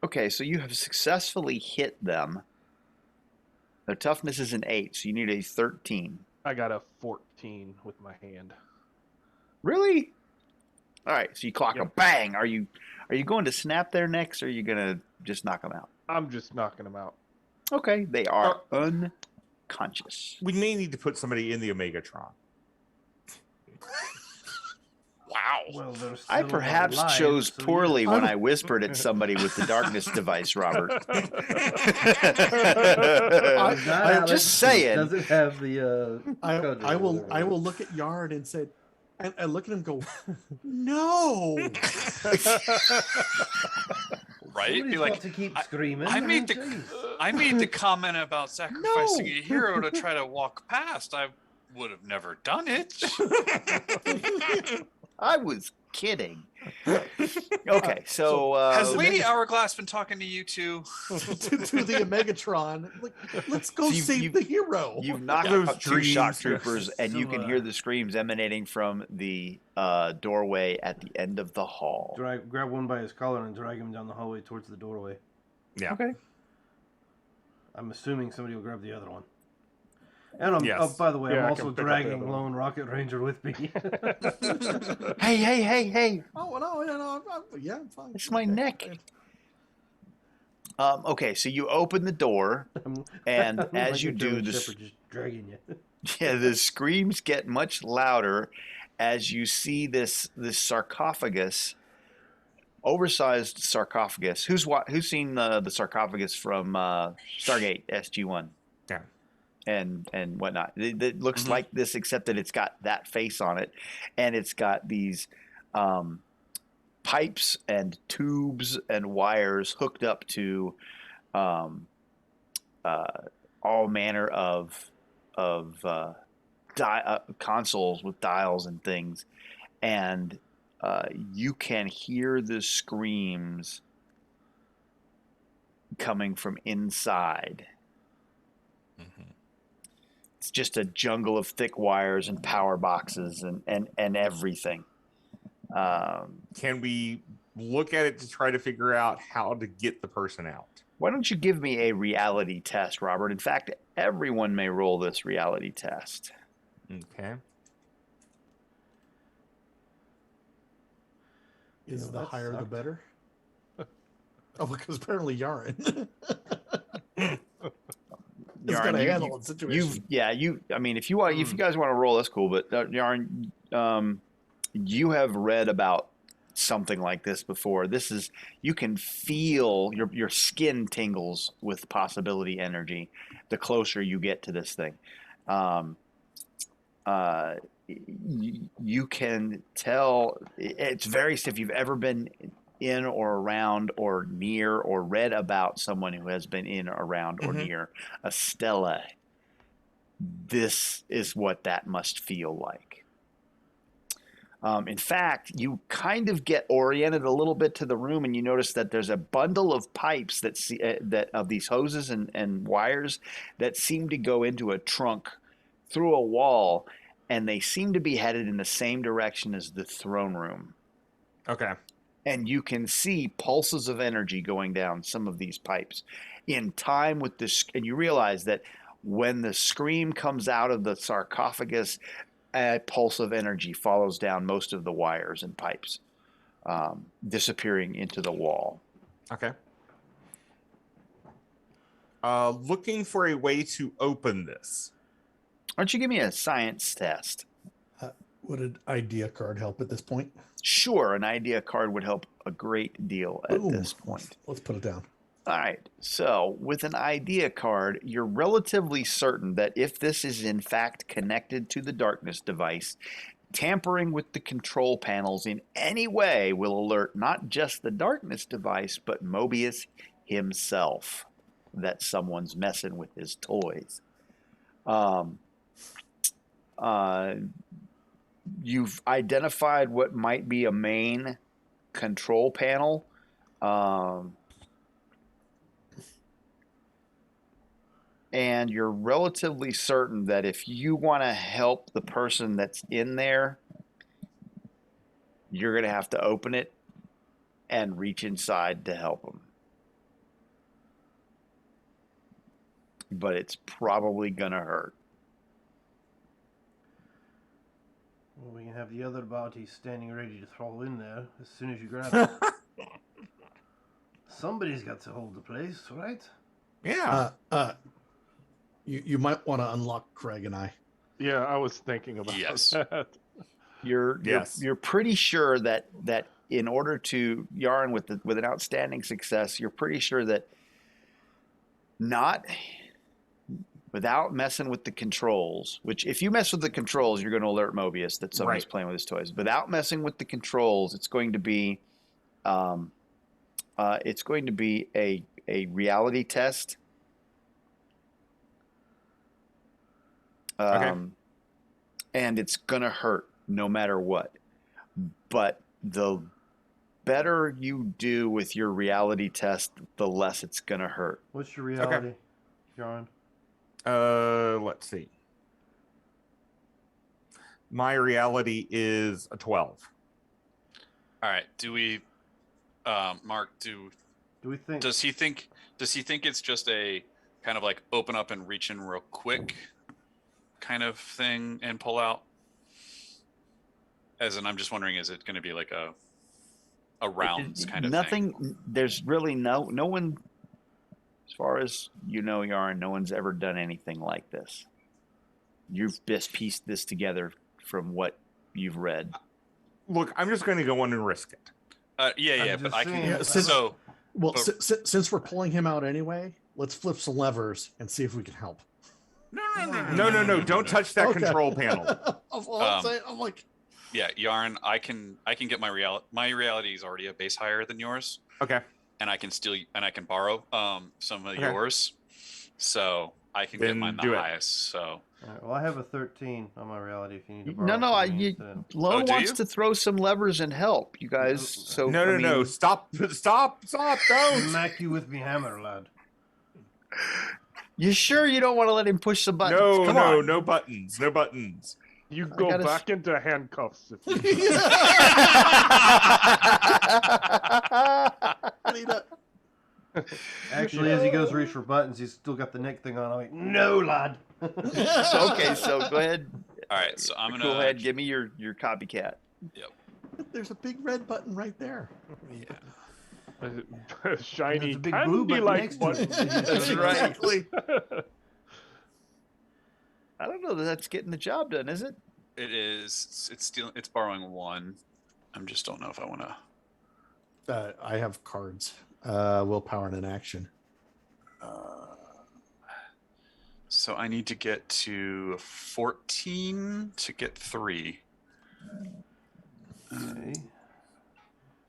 B: Okay, so you have successfully hit them. Their toughness is an 8, so you need a 13.
F: I got a 14 with my hand.
B: Really? All right, so you clock
F: Yep.
B: a bang. Are you going to snap their necks, or are you going to just knock them out?
F: I'm just knocking them out.
B: Okay, they are unconscious.
E: We may need to put somebody in the Omegatron.
D: Wow.
C: Well,
B: I perhaps chose poorly when I whispered at somebody with the darkness device, Robert. I'm just saying.
C: Does it have the? code
A: I
C: or
A: will
C: whatever?
A: I will look at Yard and say, and I look at him and go, no.
D: Right? Be
C: Somebody's
D: like,
C: got to keep screaming.
D: I made the
C: Jeez.
D: I made the comment about sacrificing
A: No.
D: a hero to try to walk past. I would have never done it.
B: I was kidding. Okay, so
D: Has Lady Hourglass been talking to you two?
A: to the Omegatron. Like, let's go
B: So
A: save the hero.
B: you've knocked
E: Those
B: out 2 shock
E: dreams.
B: troopers, and you can hear the screams emanating from the doorway at the end of the hall.
C: Grab one by his collar and drag him down the hallway towards the doorway.
E: Yeah.
B: Okay.
C: I'm assuming somebody will grab the other one. And I'm,
E: Yes.
C: oh, by the way,
F: Yeah,
C: I'm
F: I
C: also
F: can pick up the
C: dragging
F: other one.
C: Lone Rocket Ranger with me.
B: Hey!
A: Oh no, yeah, I'm fine.
B: It's my
A: Okay.
B: neck. Okay, so you open the door, and
C: I'm
B: as
C: like
B: you
C: a
B: do
C: German
B: this,
C: Shepherd just dragging you.
B: yeah, the screams get much louder as you see this sarcophagus, oversized sarcophagus. Who's seen the sarcophagus from Stargate SG-1?
E: Yeah.
B: And whatnot. It looks like this, except that it's got that face on it, and it's got these pipes and tubes and wires hooked up to all manner of consoles with dials and things, and you can hear the screams coming from inside. It's just a jungle of thick wires and power boxes and everything.
E: Can we look at it to try to figure out how to get the person out?
B: Why don't you give me a reality test, Robert? In fact, everyone may roll this reality test.
E: Okay.
A: Is
C: Yeah,
A: the
C: that
A: higher the
C: sucked.
A: better? Oh, because apparently Yaren. is
B: Yarn,
A: going to handle the situation.
B: I mean, if you want, if you guys want to roll, that's cool. But Yarn, you have read about something like this before. This is, you can feel your skin tingles with possibility energy the closer you get to this thing. You can tell it's very, if you've ever been in or around or near or read about someone who has been in, around, or near a stela, this is what that must feel like. In fact, you kind of get oriented a little bit to the room, and you notice that there's a bundle of pipes that of these hoses and wires that seem to go into a trunk through a wall, and they seem to be headed in the same direction as the throne room.
E: Okay.
B: And you can see pulses of energy going down some of these pipes in time with this. And you realize that when the scream comes out of the sarcophagus, a pulse of energy follows down most of the wires and pipes, disappearing into the wall.
E: Okay. Looking for a way to open this.
B: Why don't you give me a science test?
A: Would an idea card help at this point?
B: Sure, an idea card would help a great deal at
A: Boom.
B: this point.
A: Let's put it down.
B: All right. So with an idea card, you're relatively certain that if this is in fact connected to the darkness device, tampering with the control panels in any way will alert not just the darkness device, but Mobius himself that someone's messing with his toys. You've identified what might be a main control panel. And you're relatively certain that if you want to help the person that's in there, you're going to have to open it and reach inside to help them. But it's probably going to hurt.
C: Well, we can have the other body standing ready to throw in there as soon as you grab it. Somebody's got to hold the place, right?
E: Yeah.
A: You might want to unlock Craig and I.
F: Yeah, I was thinking about that.
B: You're pretty sure that in order to yarn with an outstanding success, you're pretty sure that not without messing with the controls, which if you mess with the controls, you're going to alert Mobius that somebody's playing with his toys. Without messing with the controls, it's going to be a reality test.
E: Okay.
B: And it's going to hurt no matter what. But the better you do with your reality test, the less it's going to hurt.
C: What's your reality, John?
E: Let's see. My reality is a 12.
D: All right. Do we, Mark?
C: Do we think?
D: Does he think it's just a kind of like open up and reach in real quick kind of thing and pull out? As in, I'm just wondering, is it going to be like a rounds kind of
B: nothing,
D: thing?
B: There's really no one, as far as you know, Yarn, no one's ever done anything like this. You've just pieced this together from what you've read.
E: Look, I'm just going to go in and risk it.
D: Yeah,
C: I'm
D: but
C: just
D: I can.
C: saying,
A: Yeah,
D: So,
A: Well, since we're pulling him out anyway, let's flip some levers and see if we can help.
E: No. Don't touch that control panel.
A: I'm saying. I'm like,
D: yeah, Yarn, I can get my reality is already a base higher than yours,
E: Okay.
D: and I can borrow some of yours, so I can get
E: Then
D: mine
E: do
D: the
E: it.
D: highest. So
C: All right, well, I have a 13 on my reality. If you need to borrow
B: No,
C: from me instead.
B: Lone
D: do
B: wants
D: you?
B: to throw some levers and help you guys. So
E: No. Stop. Don't.
C: Smack you with me hammer, lad.
B: You sure you don't want to let him push the buttons?
E: No,
B: Come
E: no,
B: on.
E: no buttons. No buttons.
F: You go
B: gotta
F: back into handcuffs. If you
C: Actually, as he goes to reach for buttons, he's still got the neck thing on. I'm like, no, lad.
B: Okay, so go ahead.
D: all right, so I'm
B: Go
D: gonna
B: ahead. Give me your copycat.
A: there's a big red button right there.
F: shiny
C: There's a big
F: candy
C: blue button
F: like
C: next to it.
F: button.
B: That's right.
A: Exactly.
B: I don't know that that's getting the job done, is it?
D: It is. It's borrowing 1. I just don't know if I want to.
A: I have cards. Willpower and an action.
D: So I need to get to 14 to get 3.
C: Okay.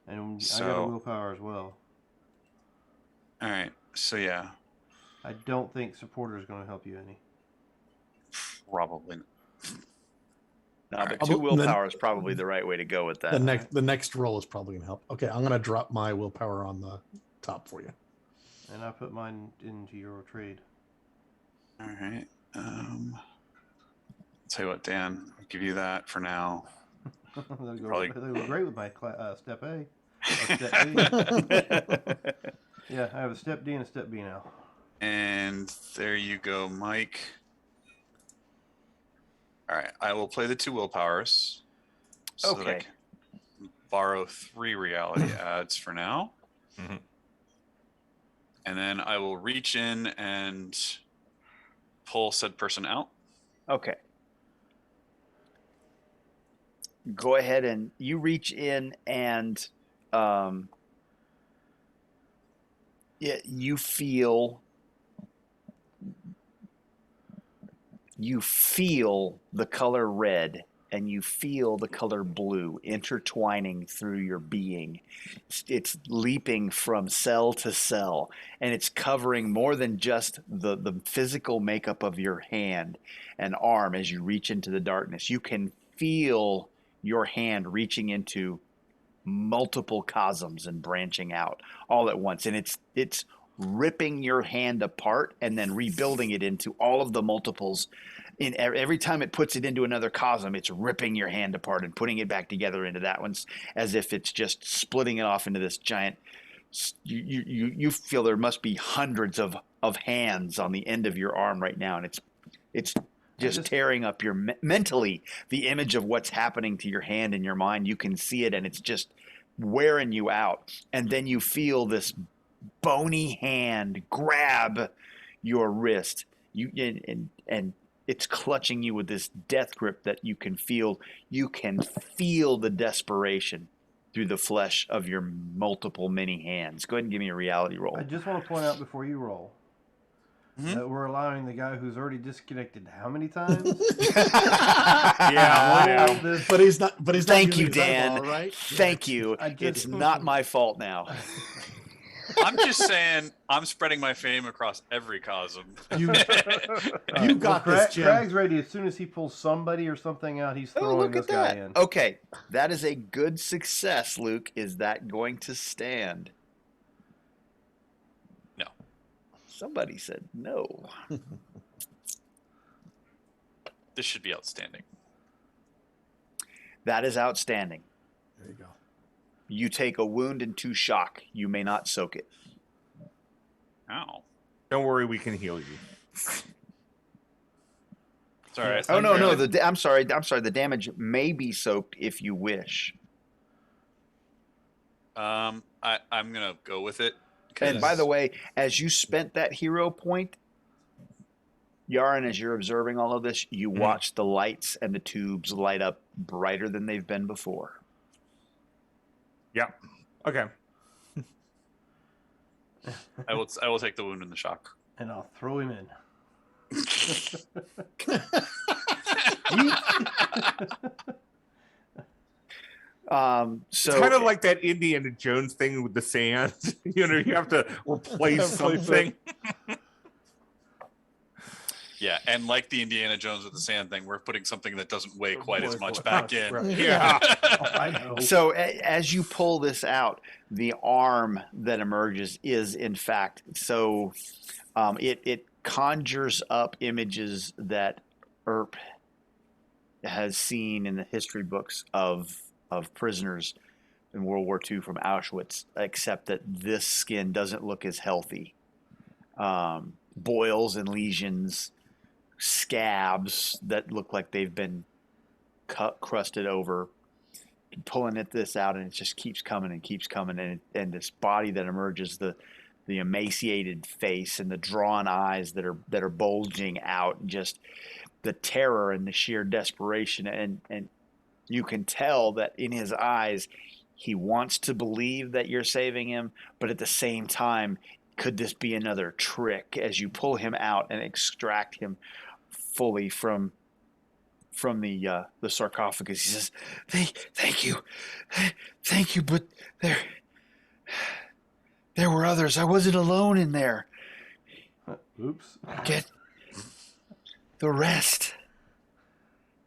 C: And I got a
D: So-
C: willpower as well.
D: All right. So yeah,
C: I don't think supporter is going to help you any.
D: probably.
B: No,
D: All
B: but
D: right.
B: 2
A: And then-
B: willpower is probably the right way to go with that.
A: The next roll is probably gonna help. Okay, I'm gonna drop my willpower on the top for you.
C: And I put mine into Euro trade.
D: All right. Tell you what, Dan, I'll give you that for now.
C: They'll go,
D: Probably-
C: they'll go great with my step A. Or step B. Yeah, I have a step D and a step B now.
D: And there you go, Mike. All right, I will play the 2 willpowers. So that I
B: Okay.
D: can borrow 3 reality adds for now.
E: Mhm.
D: And then I will reach in and pull said person out.
B: Okay. Go ahead and you reach in and you feel the color red and you feel the color blue intertwining through your being. It's leaping from cell to cell, and it's covering more than just the physical makeup of your hand and arm as you reach into the darkness. You can feel your hand reaching into multiple cosms and branching out all at once, and it's ripping your hand apart and then rebuilding it into all of the multiples. In every time it puts it into another cosm, it's ripping your hand apart and putting it back together into that one, as if it's just splitting it off into this giant. You feel there must be hundreds of hands on the end of your arm right now, and it's just tearing up your mentally the image of what's happening to your hand in your mind. You can see it, and it's just wearing you out. And then you feel this bony hand grab your wrist. And it's clutching you with this death grip that you can feel. You can feel the desperation through the flesh of your multiple many hands. Go ahead and give me a reality roll.
C: I just want to point out before you roll
D: Mhm.
C: that we're allowing the guy who's already disconnected how many times?
E: Yeah, I know.
A: But he's not. But he's not.
B: Thank you,
A: using his
B: Dan.
A: eyeball, right?
B: Thank you.
C: I just-
B: It's not my fault now.
D: I'm just saying, I'm spreading my fame across every cosm.
A: You
C: All
A: You got this, Jim.
C: Craig's ready. As soon as he pulls somebody or something out, he's
B: Oh,
C: throwing
B: look
C: this
B: at
C: guy
B: that.
C: in.
B: Okay, that is a good success, Luke. Is that going to stand?
D: No.
B: Somebody said no.
D: This should be outstanding.
B: That is outstanding.
A: There you go.
B: You take a wound and 2 shock. You may not soak it.
D: Ow.
E: Don't worry, we can heal you.
D: Sorry. I
B: Oh
D: thought
B: no,
D: you
B: no.
D: were-
B: I'm sorry. The damage may be soaked if you wish.
D: I'm gonna go with it.
B: And by the
D: 'cause-
B: way, as you spent that hero point, Yaron, as you're observing all of this, you watch the lights and the tubes light up brighter than they've been before.
E: Yeah. Okay.
D: I will take the wound and the shock.
C: And I'll throw him in.
B: So
E: It's kind of like that Indiana Jones thing with the sand. You know, you have to replace something.
D: Yeah, and like the Indiana Jones with the sand thing, we're putting something that doesn't weigh quite as much
C: Right.
D: back in.
E: Yeah.
C: I know.
B: So as you pull this out, the arm that emerges is in fact it conjures up images that Earp has seen in the history books of prisoners in World War II from Auschwitz, except that this skin doesn't look as healthy. Boils and lesions, scabs that look like they've been crusted over, pulling this out, and it just keeps coming and keeps coming, and this body that emerges, the emaciated face and the drawn eyes that are bulging out, just the terror and the sheer desperation, and you can tell that in his eyes he wants to believe that you're saving him, but at the same time, could this be another trick as you pull him out and extract him fully from the sarcophagus? He says, thank you, but there were others. I wasn't alone in there.
C: Oops.
B: Get the rest.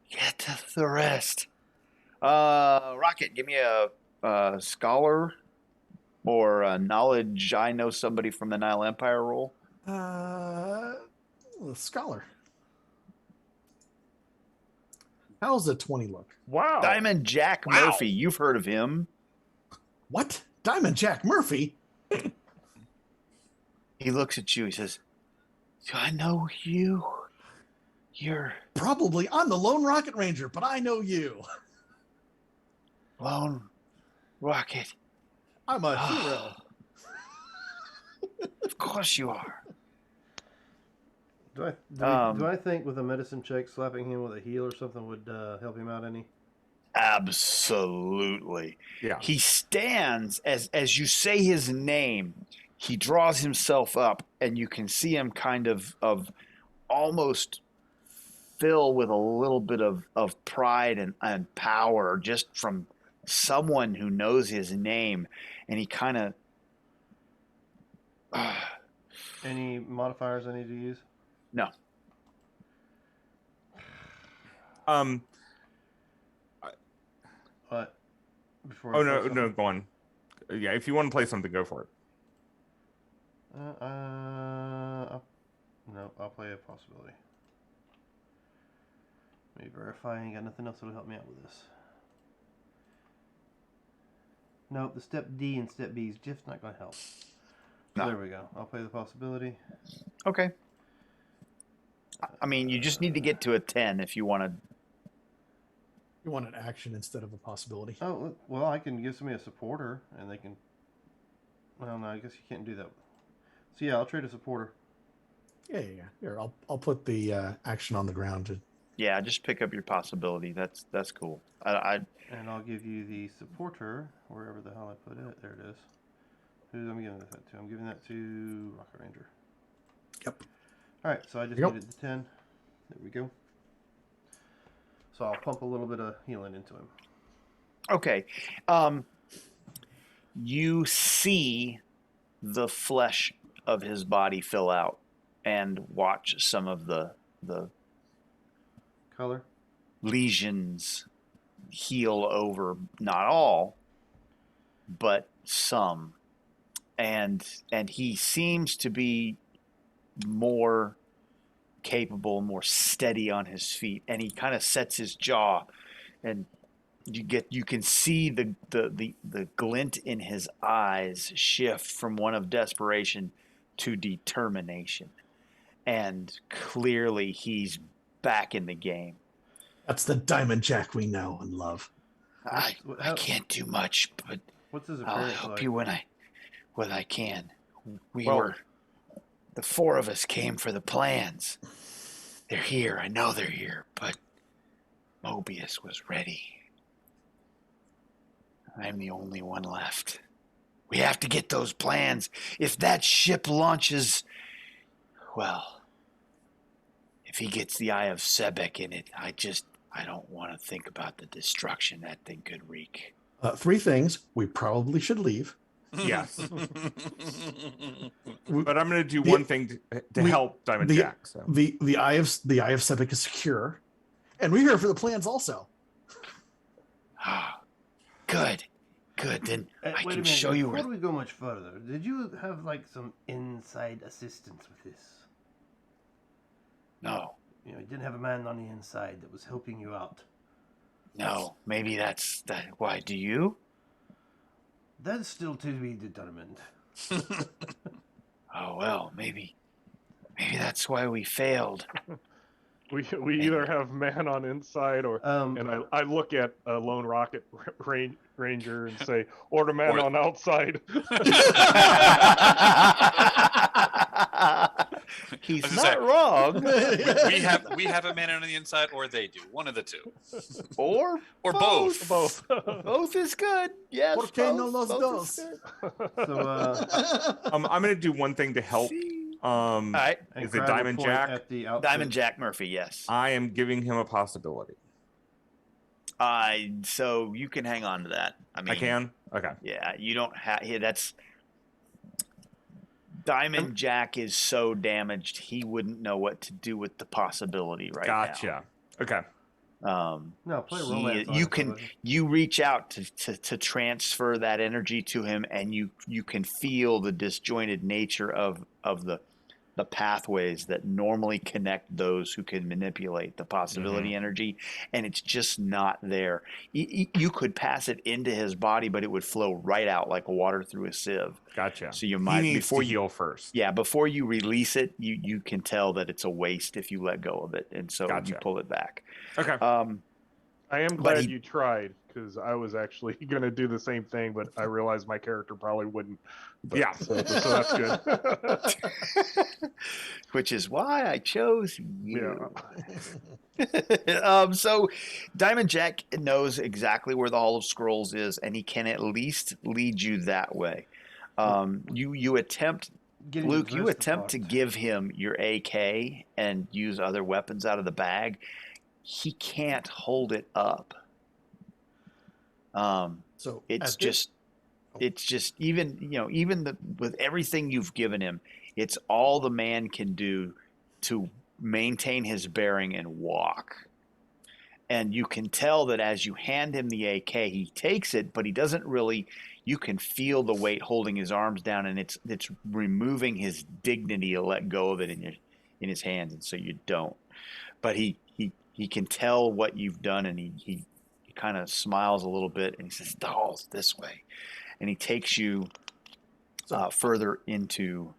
B: Get the rest. Rocket, give me a scholar or a knowledge. I know somebody from the Nile Empire roll.
A: Scholar. How's the 20 look?
E: Wow.
B: Diamond Jack
A: Wow.
B: Murphy. You've heard of him.
A: What? Diamond Jack Murphy?
B: He looks at you. He says, "Do I know you? You're
A: Probably. I'm the Lone Rocket Ranger, but I know you.
B: Lone Rocket.
A: I'm a hero.
B: Of course you are."
C: Do I think with a medicine check, slapping him with a heal or something would help him out any?
B: Absolutely.
E: Yeah.
B: He stands as you say his name. He draws himself up, and you can see him kind of almost fill with a little bit of pride and power just from someone who knows his name. And he kind of
C: Any modifiers I need to use?
B: no.
C: What? Before
E: Oh
C: I
E: no,
C: play
E: no,
C: something?
E: go on. Yeah, if you want to play something, go for it.
C: No, I'll play a possibility. Let me verify. I ain't got nothing else that'll help me out with this. Nope, the step D and step B is just not going to help. So
B: No.
C: there we go. I'll play the possibility.
B: Okay. I mean, you just need to get to a 10 if you want to.
A: You want an action instead of a possibility.
C: Oh, well, I can give somebody a supporter, and they can... Well, no, I guess you can't do that. So yeah, I'll trade a supporter.
A: Yeah. Here, I'll put the action on the ground.
B: Yeah, just pick up your possibility. That's cool.
C: And I'll give you the supporter, wherever the hell I put it. There it is. Who am I giving that to? I'm giving that to Rocket Ranger.
A: Yep.
C: Alright, so I just
A: Yep.
C: needed the 10. There we go. So I'll pump a little bit of healing into him.
B: Okay. You see the flesh of his body fill out and watch some of the
C: Color?
B: lesions heal over, not all, but some. And he seems to be more capable, more steady on his feet, and he kind of sets his jaw, and you can see the glint in his eyes shift from one of desperation to determination, and clearly he's back in the game.
A: That's the Diamond Jack we know and love.
B: I can't do much, but
C: What's his
B: I'll
C: appearance
B: help
C: like?
B: you when I can.
E: Well-
B: The four of us came for the plans. They're here. I know they're here, but Mobius was ready. I'm the only one left. We have to get those plans. If that ship launches, well, if he gets the Eye of Sebek in it, I don't want to think about the destruction that thing could wreak.
A: 3 things. We probably should leave.
E: Yes.
A: We-
E: But I'm going to do
A: The-
E: one thing to
A: we-
E: help Diamond
A: the-
E: Jack. So.
A: The Eye of Sebek is secure, and we're here for the plans also.
B: Ah, good. Then I
C: Wait a
B: can
C: minute,
B: show you
C: before
B: where.
C: we go much further, did you have like some inside assistance with this?
B: No,
C: You didn't have a man on the inside that was helping you out.
B: no. Maybe that's that. Why do you?
C: That's still to be determined.
B: Oh well, maybe that's why we failed.
F: We either have man on inside or and I look at a Lone Rocket Ranger and say, order man
D: Or-
F: on outside.
B: He's
D: I was
B: not
D: gonna
B: wrong.
D: we have a man on the inside, or they do. One of the two,
B: Or
D: or both.
F: Both.
B: Both is good. Yes,
A: ¿Por qué no
B: both,
A: los
B: both is
A: dos?
B: good.
C: So,
E: I'm going to do one thing to help.
B: See?
E: All
B: right.
C: and
E: is it
C: Crab will
E: Diamond
C: point
E: Jack?
C: at the outfit.
B: Diamond Jack Murphy, yes.
E: I am giving him a possibility.
B: So you can hang on to that. I mean,
E: I can. Okay.
B: Yeah, you don't have. Yeah, that's Diamond Jack is so damaged he wouldn't know what to do with the possibility right
E: Gotcha. Okay.
B: now.
C: No, play romance. on
B: You
C: it,
B: can
C: somebody.
B: you reach out to transfer that energy to him, and you can feel the disjointed nature of the pathways that normally connect those who can manipulate the possibility energy, and it's just not there. You could pass it into his body, but it would flow right out like water through a sieve.
E: Gotcha.
B: So you
E: he
B: might
E: needs
B: before
E: to
B: you
E: heal first.
B: yeah before you release it, you can tell that it's a waste if you let go of it, and so you
E: Gotcha.
B: pull it back.
E: Okay.
F: I am
B: But
F: glad
B: he-
F: you tried, because I was actually going to do the same thing, but I realized my character probably wouldn't. But,
E: Yeah.
F: So that's good.
B: Which is why I chose you.
F: Yeah.
B: So Diamond Jack knows exactly where the Hall of Scrolls is, and he can at least lead you that way. You attempt,
C: Getting
B: Luke,
C: his
B: you
C: wrist
B: attempt to
C: fucked.
B: give him your AK and use other weapons out of the bag. He can't hold it up.
A: So
B: It's
A: at this-
B: just even with everything you've given him, it's all the man can do to maintain his bearing and walk. And you can tell that as you hand him the AK, he takes it, but he doesn't really. You can feel the weight holding his arms down, and it's removing his dignity to let go of it in his hands, and so you don't. But he can tell what you've done, and he kind of smiles a little bit, and he says, "The hall's this way," and he takes you further into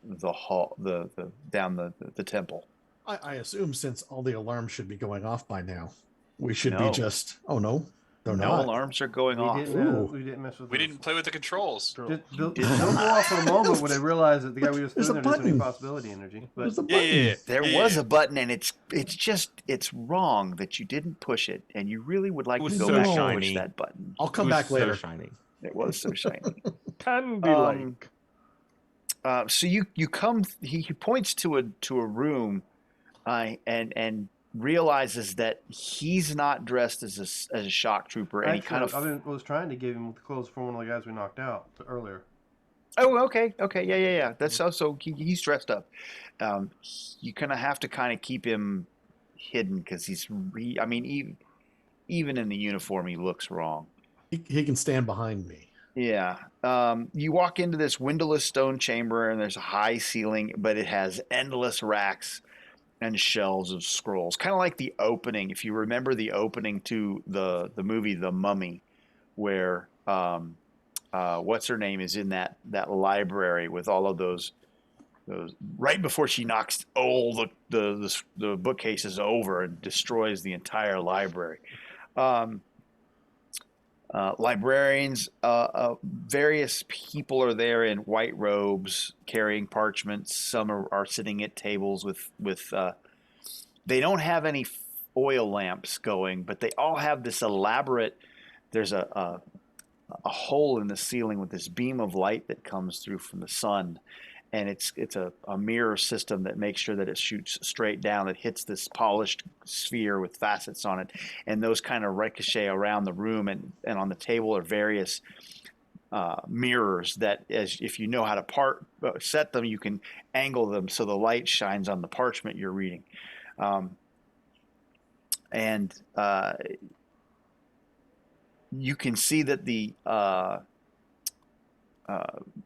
B: the hall, the down the temple.
A: I assume since all the alarms should be going off by now, we should
B: No.
A: be just. Oh no, they're
B: No
A: not.
B: alarms are going off.
C: We didn't mess with.
D: We
C: those.
D: didn't play with the controls.
C: They'll
B: did
C: go
B: not.
C: off for a moment when they realize that the guy we just
A: There's
C: threw
A: a
C: in there doesn't have any
A: button.
C: possibility energy. But
A: There's a
D: Yeah,
A: button.
D: yeah, yeah.
B: There
D: Yeah,
B: was
D: yeah.
B: a button, and it's wrong that you didn't push it, and you really would like
E: It
B: to
E: was
B: go
E: so
B: back and
E: shiny.
B: push that button.
A: I'll come
E: It was
A: back later.
E: So shiny.
B: It was so shiny.
F: Candy
B: Um,
F: like.
B: So you come. He points to a room, and realizes that he's not dressed as a shock trooper, and
C: actually,
B: he kind of.
C: I was trying to give him the clothes for one of the guys we knocked out earlier.
B: Oh, okay, yeah. That's also he's dressed up. You kind of have to kind of keep him hidden because I mean, even in the uniform, he looks wrong.
A: He can stand behind me.
B: Yeah. You walk into this windowless stone chamber, and there's a high ceiling, but it has endless racks and shelves of scrolls, kind of like the opening. If you remember the opening to the movie The Mummy, where what's her name is in that library with all of those right before she knocks all the bookcases over and destroys the entire library. Librarians, various people are there in white robes carrying parchments. Some are sitting at tables with they don't have any oil lamps going, but they all have this elaborate. There's a hole in the ceiling with this beam of light that comes through from the sun, and it's a mirror system that makes sure that it shoots straight down, that hits this polished sphere with facets on it, and those kind of ricochet around the room, and on the table are various mirrors that, as if you know how to set them, you can angle them so the light shines on the parchment you're reading, and you can see that the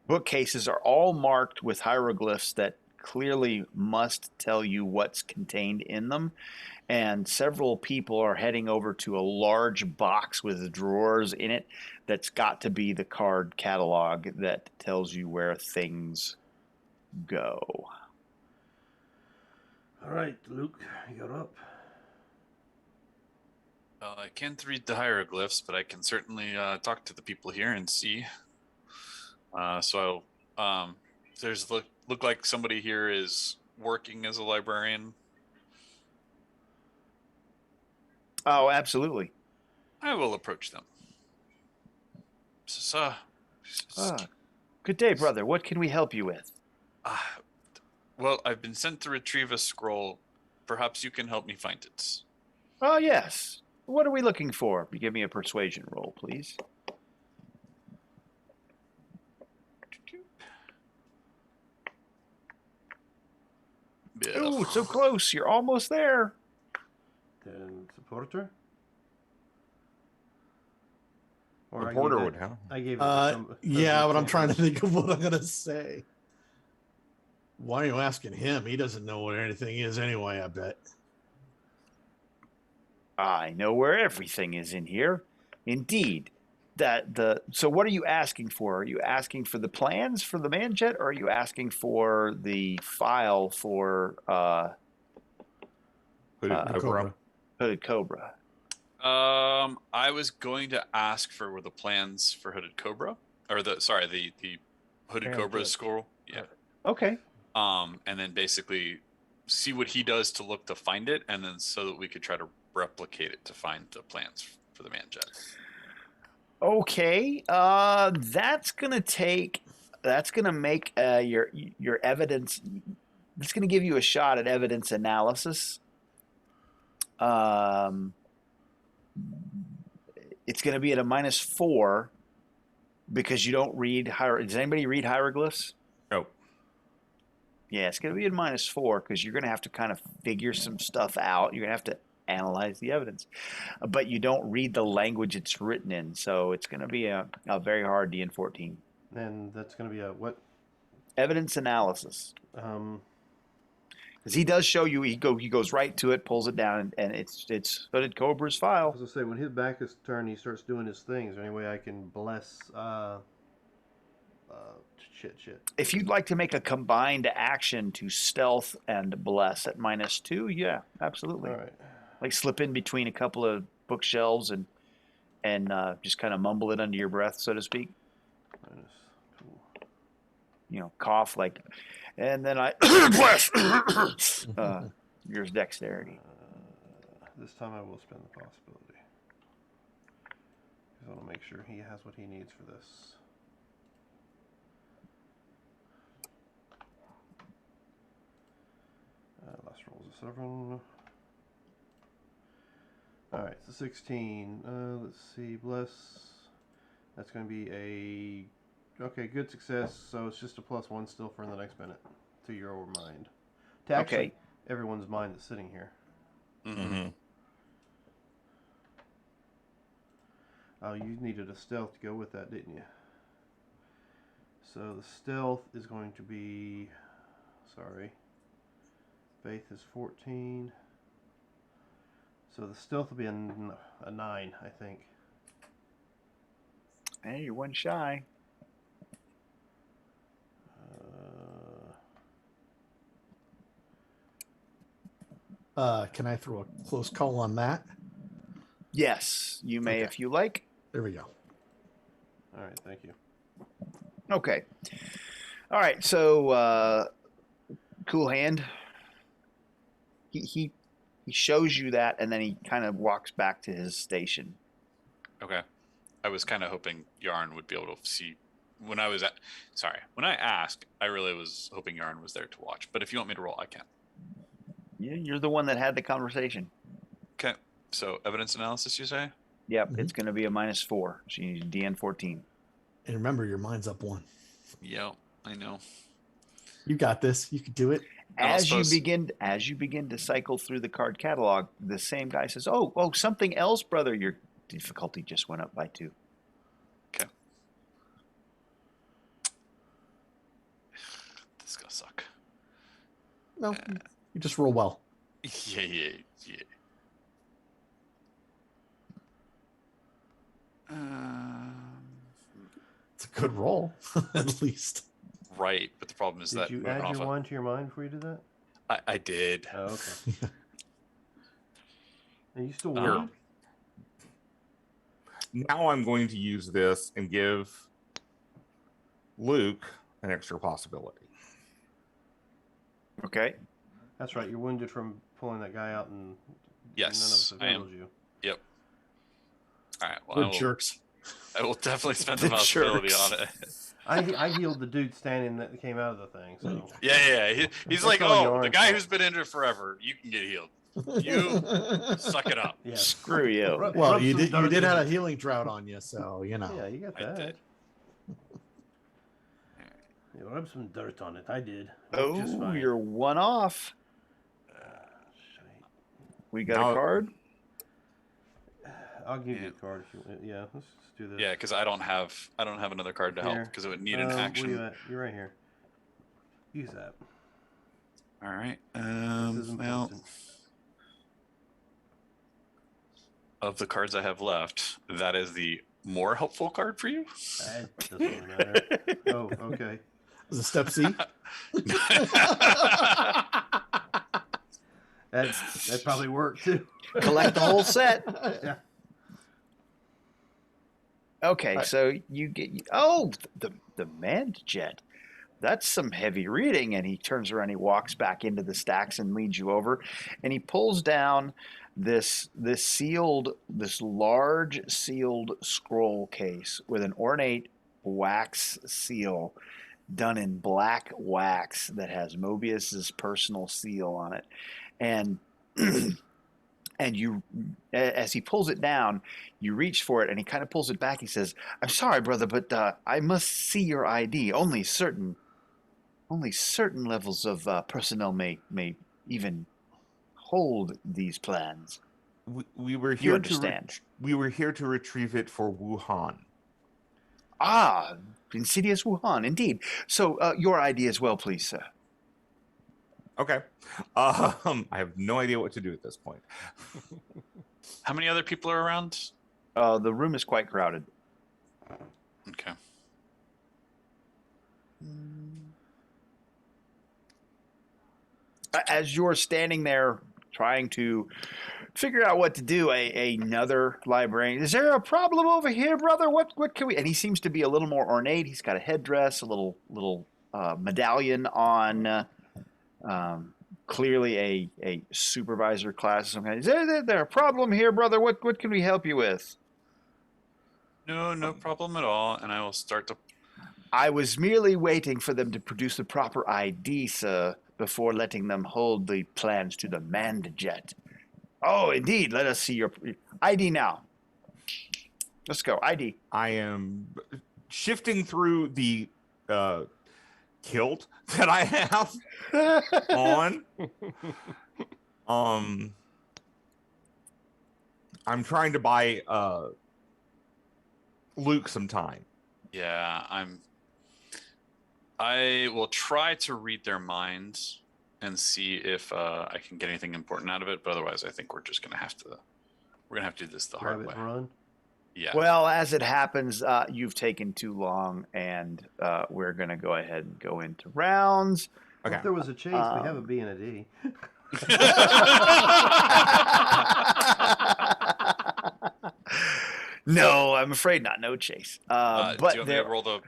B: bookcases are all marked with hieroglyphs that clearly must tell you what's contained in them. And several people are heading over to a large box with drawers in it that's got to be the card catalog that tells you where things go.
C: All right, Luke, you're up.
D: I can't read the hieroglyphs, but I can certainly talk to the people here and see. There's look like somebody here is working as a librarian?
B: Oh, absolutely.
D: I will approach them. So,
B: Good day, brother. What can we help you with?
D: well, I've been sent to retrieve a scroll. Perhaps you can help me find it.
B: Oh, yes. What are we looking for? Give me a persuasion roll, please. Ooh, so close. You're almost there.
C: Then supporter. Or
E: The
C: I
E: porter
C: gave
E: would
C: that-
E: have.
C: I gave it to some.
A: Yeah, but I'm trying to
C: champion.
A: think of what I'm gonna say. Why are you asking him? He doesn't know what anything is anyway, I bet.
B: I know where everything is in here. Indeed. So what are you asking for? Are you asking for the plans for the manjet, or are you asking for the file for
E: Hooded
A: The
E: Cobra.
A: Cobra.
B: Hooded Cobra?
D: I was going to ask for the plans for Hooded Cobra, or the Hooded Cobra
F: Manjet.
D: scroll. Yeah.
B: Okay.
D: And then basically see what he does to look to find it, and then so that we could try to replicate it to find the plans for the manjet.
B: Okay. That's gonna make your evidence. That's gonna give you a shot at evidence analysis. It's gonna be at a -4 because you don't read Does anybody read hieroglyphs?
E: Oh,
B: Yeah, it's going to be a -4 because you're going to have to kind of figure some stuff out. You're going to have to analyze the evidence, but you don't read the language it's written in. So it's going to be a very hard DN14.
C: And that's going to be a what?
B: Evidence analysis.
C: Um,
B: Because he does show you, he goes right to it, pulls it down, and it's Hooded Cobra's
C: I
B: file.
C: was gonna say when his back is turned, he starts doing his thing. Is there any way I can bless? Shit.
B: If you'd like to make a combined action to stealth and bless at -2, yeah, absolutely.
C: All right.
B: Like slip in between a couple of bookshelves and just kind of mumble it under your breath, so to speak.
C: Cool.
B: Cough like, and then I bless. Yours dexterity.
C: This time I will spend the possibility because I want to make sure he has what he needs for this. Last roll is a 7. Alright, so 16. Let's see, bless. That's going to be a... Okay, good success. So it's just a +1 still for the next minute to your mind. To actually everyone's mind that's sitting here.
E: mm-hmm.
C: Oh, you needed a stealth to go with that, didn't you? So the stealth is going to be... Sorry. Faith is 14. So the stealth will be a 9, I think.
B: Hey, you're one shy.
A: Can I throw a close call on that?
B: Yes, you may
A: Okay.
B: if you like.
A: There we go.
C: All right, thank you.
B: Okay. All right. So, cool hand. He shows you that, and then he kind of walks back to his station.
D: Okay. I was kind of hoping Yarn would be able to see when I asked, I really was hoping Yarn was there to watch. But if you want me to roll, I can.
B: Yeah, you're the one that had the conversation.
D: Okay. So evidence analysis, you say?
B: Yep, It's going to be a -4. So you need DN14.
A: And remember, your mind's up 1.
D: Yep, I know.
A: You got this. You could do it.
B: As you begin to cycle through the card catalog, the same guy says, "Oh, something else, brother. Your difficulty just went up by 2."
D: Okay. This is gonna suck.
A: No, you just roll well.
D: Yeah.
A: It's a good roll, at least.
D: Right, but the problem is
C: Did
D: that
C: you
D: moving
C: add
D: off
C: your 1 to your mind before you did that?
D: I did.
C: Oh, okay. Are you still
D: Um,
C: wounded?
E: Now I'm going to use this and give Luke an extra possibility.
B: Okay.
C: That's right. You're wounded from pulling that guy out, and none of
D: Yes,
C: us have
D: I am.
C: healed you.
D: Yep. All right. Well,
A: We're jerks.
D: I will definitely spend
B: The
D: the possibility
B: jerks.
D: on it.
C: I healed the dude standing that came out of the thing. So
D: Yeah. He's
C: That's
D: like,
C: all
D: oh,
C: your
D: the
C: own
D: guy
C: fault."
D: who's been injured forever, you can get healed. You suck it up.
C: yeah.
B: Screw you.
A: Well,
C: Rub
A: you
C: some
A: did
C: dirt in
A: have a
C: it.
A: healing drought on you, so you know.
C: Yeah, you got
D: I
C: that.
D: did.
C: Yeah, rub some dirt on it. I did. Just
B: Oh,
C: fine.
B: you're one off.
C: Sweet.
B: We got
E: Now-
B: a card.
C: I'll give you
D: Yeah.
C: a card if you want. Yeah, let's just do this.
D: Yeah, because I don't have another card to help
C: Here.
D: because it would need an
C: Where
D: action.
C: you at? You're right here. Use that.
D: All right.
C: This is
D: Well,
C: important.
D: of the cards I have left, that is the more helpful card for you.
C: That doesn't really matter. Oh, okay.
A: Is it step C?
C: That probably worked too.
B: Collect the whole set.
C: Yeah.
B: Okay,
A: Right.
B: so you get the mand jet. That's some heavy reading. And he turns around, he walks back into the stacks and leads you over, and he pulls down this large sealed scroll case with an ornate wax seal done in black wax that has Mobius's personal seal on it, and and you, as he pulls it down, you reach for it, and he kind of pulls it back. He says, "I'm sorry, brother, but I must see your ID. Only certain levels of personnel may even hold these plans."
E: We were
B: You
E: here
B: understand.
E: we were here to retrieve it for Wuhan.
B: Ah, insidious Wuhan, indeed. So your ID as well, please, sir.
E: Okay. I have no idea what to do at this point.
D: How many other people are around?
B: The room is quite crowded.
D: Okay.
B: As you're standing there trying to figure out what to do, another librarian, "Is there a problem over here, brother? What can we?" And he seems to be a little more ornate. He's got a headdress, a little medallion on, clearly a supervisor class of some kind. "Is there a problem here, brother? What can we help you with?"
D: No problem at all. And I will start to.
B: "I was merely waiting for them to produce the proper ID, sir, before letting them hold the plans to the manned jet." "Oh, indeed. Let us see your ID now. Let's go. ID."
E: I am shifting through the kilt that I have on. I'm trying to buy Luke some time.
D: Yeah, I will try to read their minds and see if I can get anything important out of it. But otherwise, I think we're just gonna have to do this the
C: Grab
D: hard
C: it
D: way.
C: and run.
D: Yeah.
B: Well, as it happens, you've taken too long, and we're going to go ahead and go into rounds.
C: Well,
E: Okay.
C: if there was a chase, we have a B and a D.
B: No, I'm afraid not. No chase.
D: do you
B: But
D: want me
B: there,
D: to roll the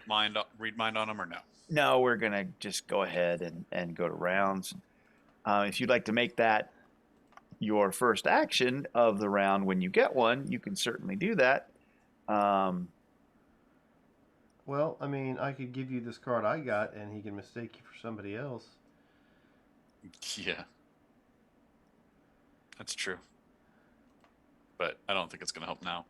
D: read mind on them or no?
B: no, we're going to just go ahead and go to rounds. If you'd like to make that your first action of the round when you get one, you can certainly do that.
C: Well, I mean, I could give you this card I got, and he can mistake you for somebody else.
D: Yeah. That's true. But I don't think it's gonna help now.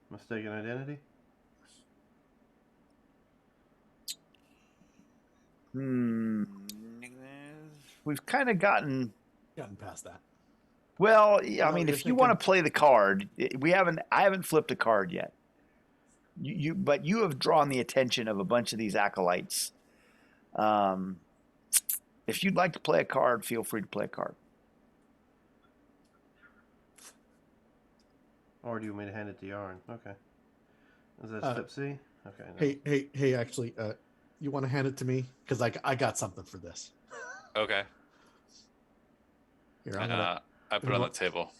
C: Mistaken identity?
B: We've kind of gotten.
A: Gotten past that.
B: Well, yeah, I
A: No,
B: mean,
A: you're
B: if you want to
A: thinking-
B: play the card, I haven't flipped a card yet. But you have drawn the attention of a bunch of these acolytes. If you'd like to play a card, feel free to play a card.
C: Or do you want me to hand it to Yarn? Okay. Is that step C? Okay. No.
A: Hey! Actually, you want to hand it to me because I got something for this.
D: Okay.
A: Here, I'm gonna
D: I put it on the table.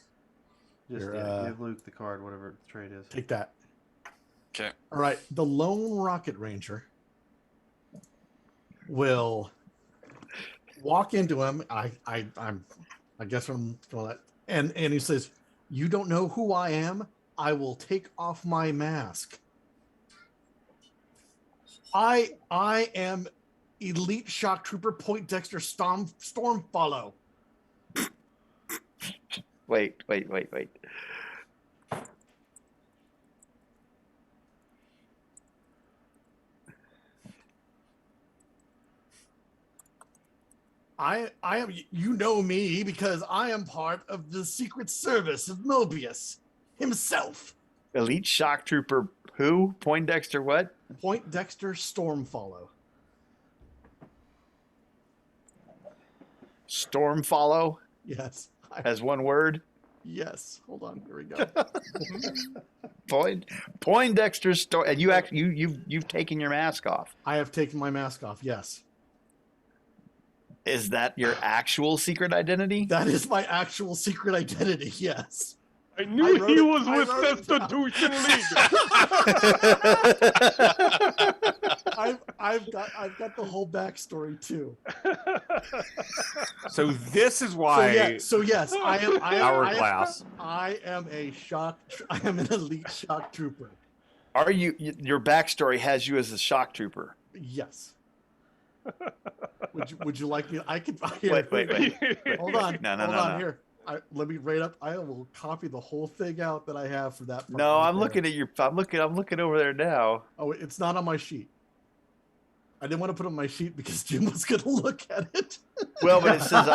C: Just
A: Here,
C: give Luke the card, whatever the trade is.
A: take that.
D: Okay.
A: All right, the Lone Rocket Ranger will walk into him. I guess I'm going that, and he says, "You don't know who I am? I will take off my mask. I am Elite Shock Trooper Poindexter Stormfollow."
B: Wait.
A: I am, you know me because I am part of the Secret Service of Mobius himself.
B: Elite Shock Trooper who? Poindexter what?
A: Poindexter Stormfollow.
B: Stormfollow
A: Yes.
B: as one word?
A: Yes. Hold on. Here we go.
B: Poindexter Storm, and you've taken your mask off.
A: I have taken my mask off. Yes.
B: Is that your actual secret identity?
A: That is my actual secret identity. Yes.
F: I knew
A: wrote
F: he
A: it-
F: was
A: I
F: with
A: wrote it down.
F: Constitution League.
A: I've got the whole backstory too.
E: So this is why
A: So yes, I am
E: Hourglass.
A: I am an elite shock trooper.
B: Are you? Your backstory has you as a shock trooper.
A: Yes. Would you like me? I could.
B: Wait.
A: Hold on.
B: No.
A: Hold on. Here. Let me write up. I will copy the whole thing out that I have for that.
B: No, I'm looking at your. I'm looking over there now.
A: Oh, it's not on my sheet. I didn't want to put it on my sheet because Jim was going to look at it.
B: Well, but it says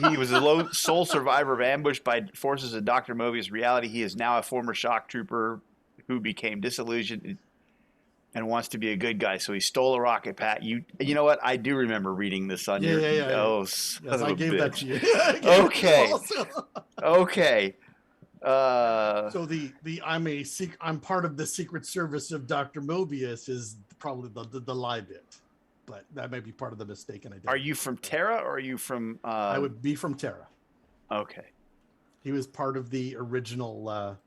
B: he was a sole survivor of ambush by forces of Dr. Mobius' reality. He is now a former shock trooper who became disillusioned and wants to be a good guy. So he stole a rocket pad. You know what? I do remember reading this on your.
A: Yeah.
B: Oh,
A: Yes, I gave that to you.
B: Okay. Okay.
A: So I'm part of the Secret Service of Dr. Mobius is probably the lie bit, but that might be part of the mistaken identity.
B: Are you from Terra or are you from?
A: I would be from Terra.
B: Okay.
A: He was part of the original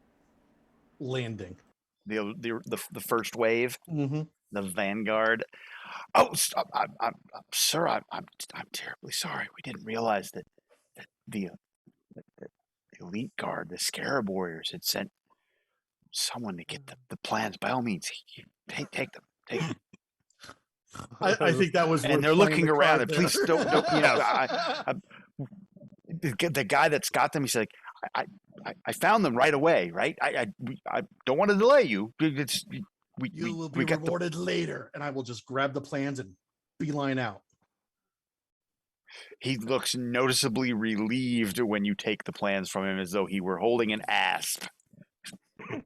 A: landing.
B: The first wave,
A: Mm-hmm.
B: the Vanguard. Oh, stop! Sir, I'm terribly sorry. We didn't realize that the elite guard, the Scarab Warriors, had sent someone to get the plans. By all means, take them. Take them.
A: I think that was.
B: And they're looking around. And please don't. You know, the guy that's got them. He's like, I found them right away. Right. I don't want to delay you.
A: You will be rewarded later, and I will just grab the plans and beeline out.
B: He looks noticeably relieved when you take the plans from him, as though he were holding an asp.
A: And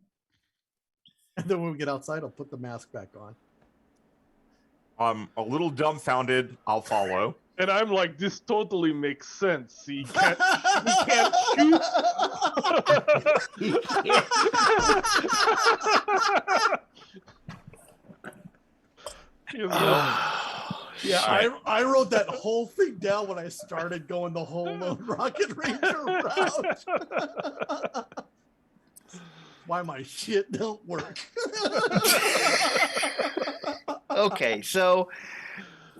A: then when we get outside, I'll put the mask back on.
E: I'm a little dumbfounded. I'll follow.
F: And I'm like, this totally makes sense. He can't shoot. You know?
A: Yeah, I wrote that whole thing down when I started going the whole Lone Rocket Ranger route. Why my shit don't work.
B: Okay, so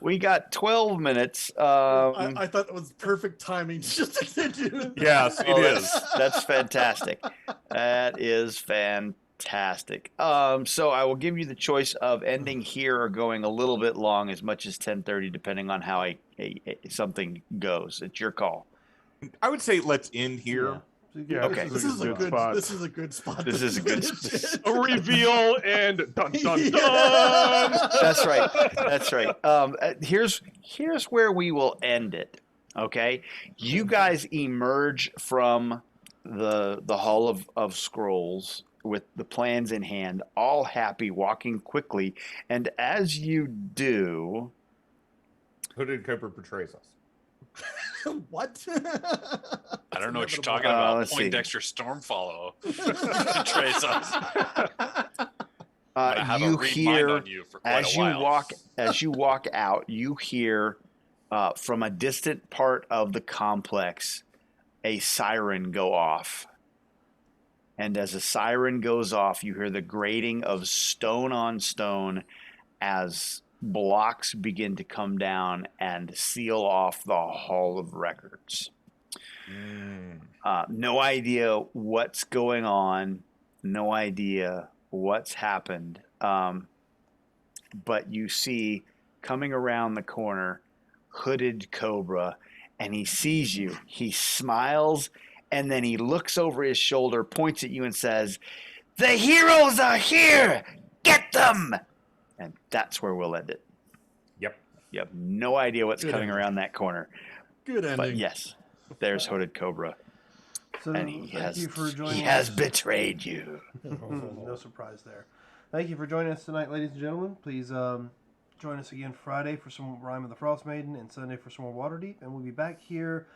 B: we got 12 minutes.
A: I thought that was perfect timing just to do that.
E: Yes, it is.
B: That's fantastic. That is fantastic. So I will give you the choice of ending here or going a little bit long, as much as 10:30, depending on how something goes. It's your call.
E: I would say let's end here.
C: Yeah.
F: Yeah,
B: Okay.
A: This is a good
F: spot.
A: This is a good spot.
B: This is a good
F: A reveal and dun dun
A: Yeah.
F: dun.
B: That's right. That's right. Here's where we will end it. Okay, you guys emerge from the Hall of Scrolls with the plans in hand, all happy, walking quickly, and as you do,
E: Hooded Cobra betrays us.
A: What?
D: I don't know what you're talking about.
B: let's see.
D: Poindexter Stormfollow betrays us. I have
B: you
D: a read
B: hear
D: mind on you for quite
B: as
D: a while.
B: as you walk out, you hear from a distant part of the complex a siren go off. And as a siren goes off, you hear the grating of stone on stone as blocks begin to come down and seal off the Hall of Records. No idea what's going on. No idea what's happened. But you see coming around the corner, hooded Cobra, and he sees you. He smiles, and then he looks over his shoulder, points at you, and says, "The heroes are here! Get them!" And that's where we'll end it.
E: Yep.
B: You have no idea what's
A: Good
B: coming
A: ending.
B: around that corner.
A: Good ending.
B: But yes, there's hooded Cobra.
C: So
B: And he
C: thank you for joining
B: he has
C: us.
B: betrayed you.
C: No surprise there. Thank you for joining us tonight, ladies and gentlemen. Please join us again Friday for some more Rime of the Frost Maiden and Sunday for some more Waterdeep. And we'll be back here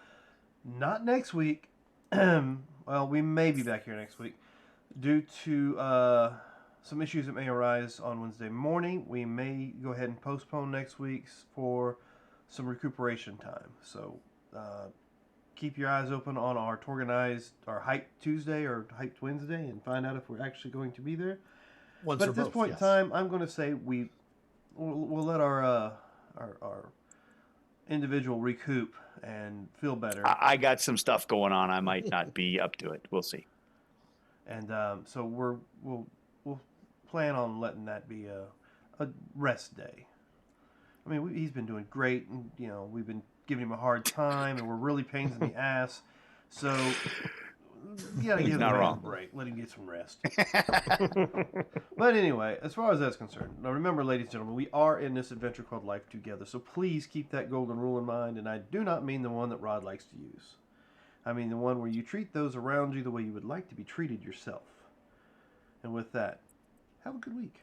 C: not next week. Well, we may be back here next week. Due to some issues that may arise on Wednesday morning, we may go ahead and postpone next week's for some recuperation time. So keep your eyes open on our TORGanized, our Hype Tuesday or Hyped Wednesday, and find out if we're actually going to be there.
A: Once
C: But
A: or
C: at this
A: both,
C: point
A: yes.
C: in time, I'm going to say we'll let our individual recoup and feel better.
B: I got some stuff going on. I might not be up to it. We'll see.
C: And so we'll plan on letting that be a rest day. I mean, he's been doing great, and we've been giving him a hard time, and we're really pains in the ass. So you gotta give him a break. Let him get some rest. But anyway, as far as that's concerned, now remember, ladies and gentlemen, we are in this adventure called life together. So please keep that golden rule in mind, and I do not mean the one that Rod likes to use. I mean the one where you treat those around you the way you would like to be treated yourself. And with that, have a good week.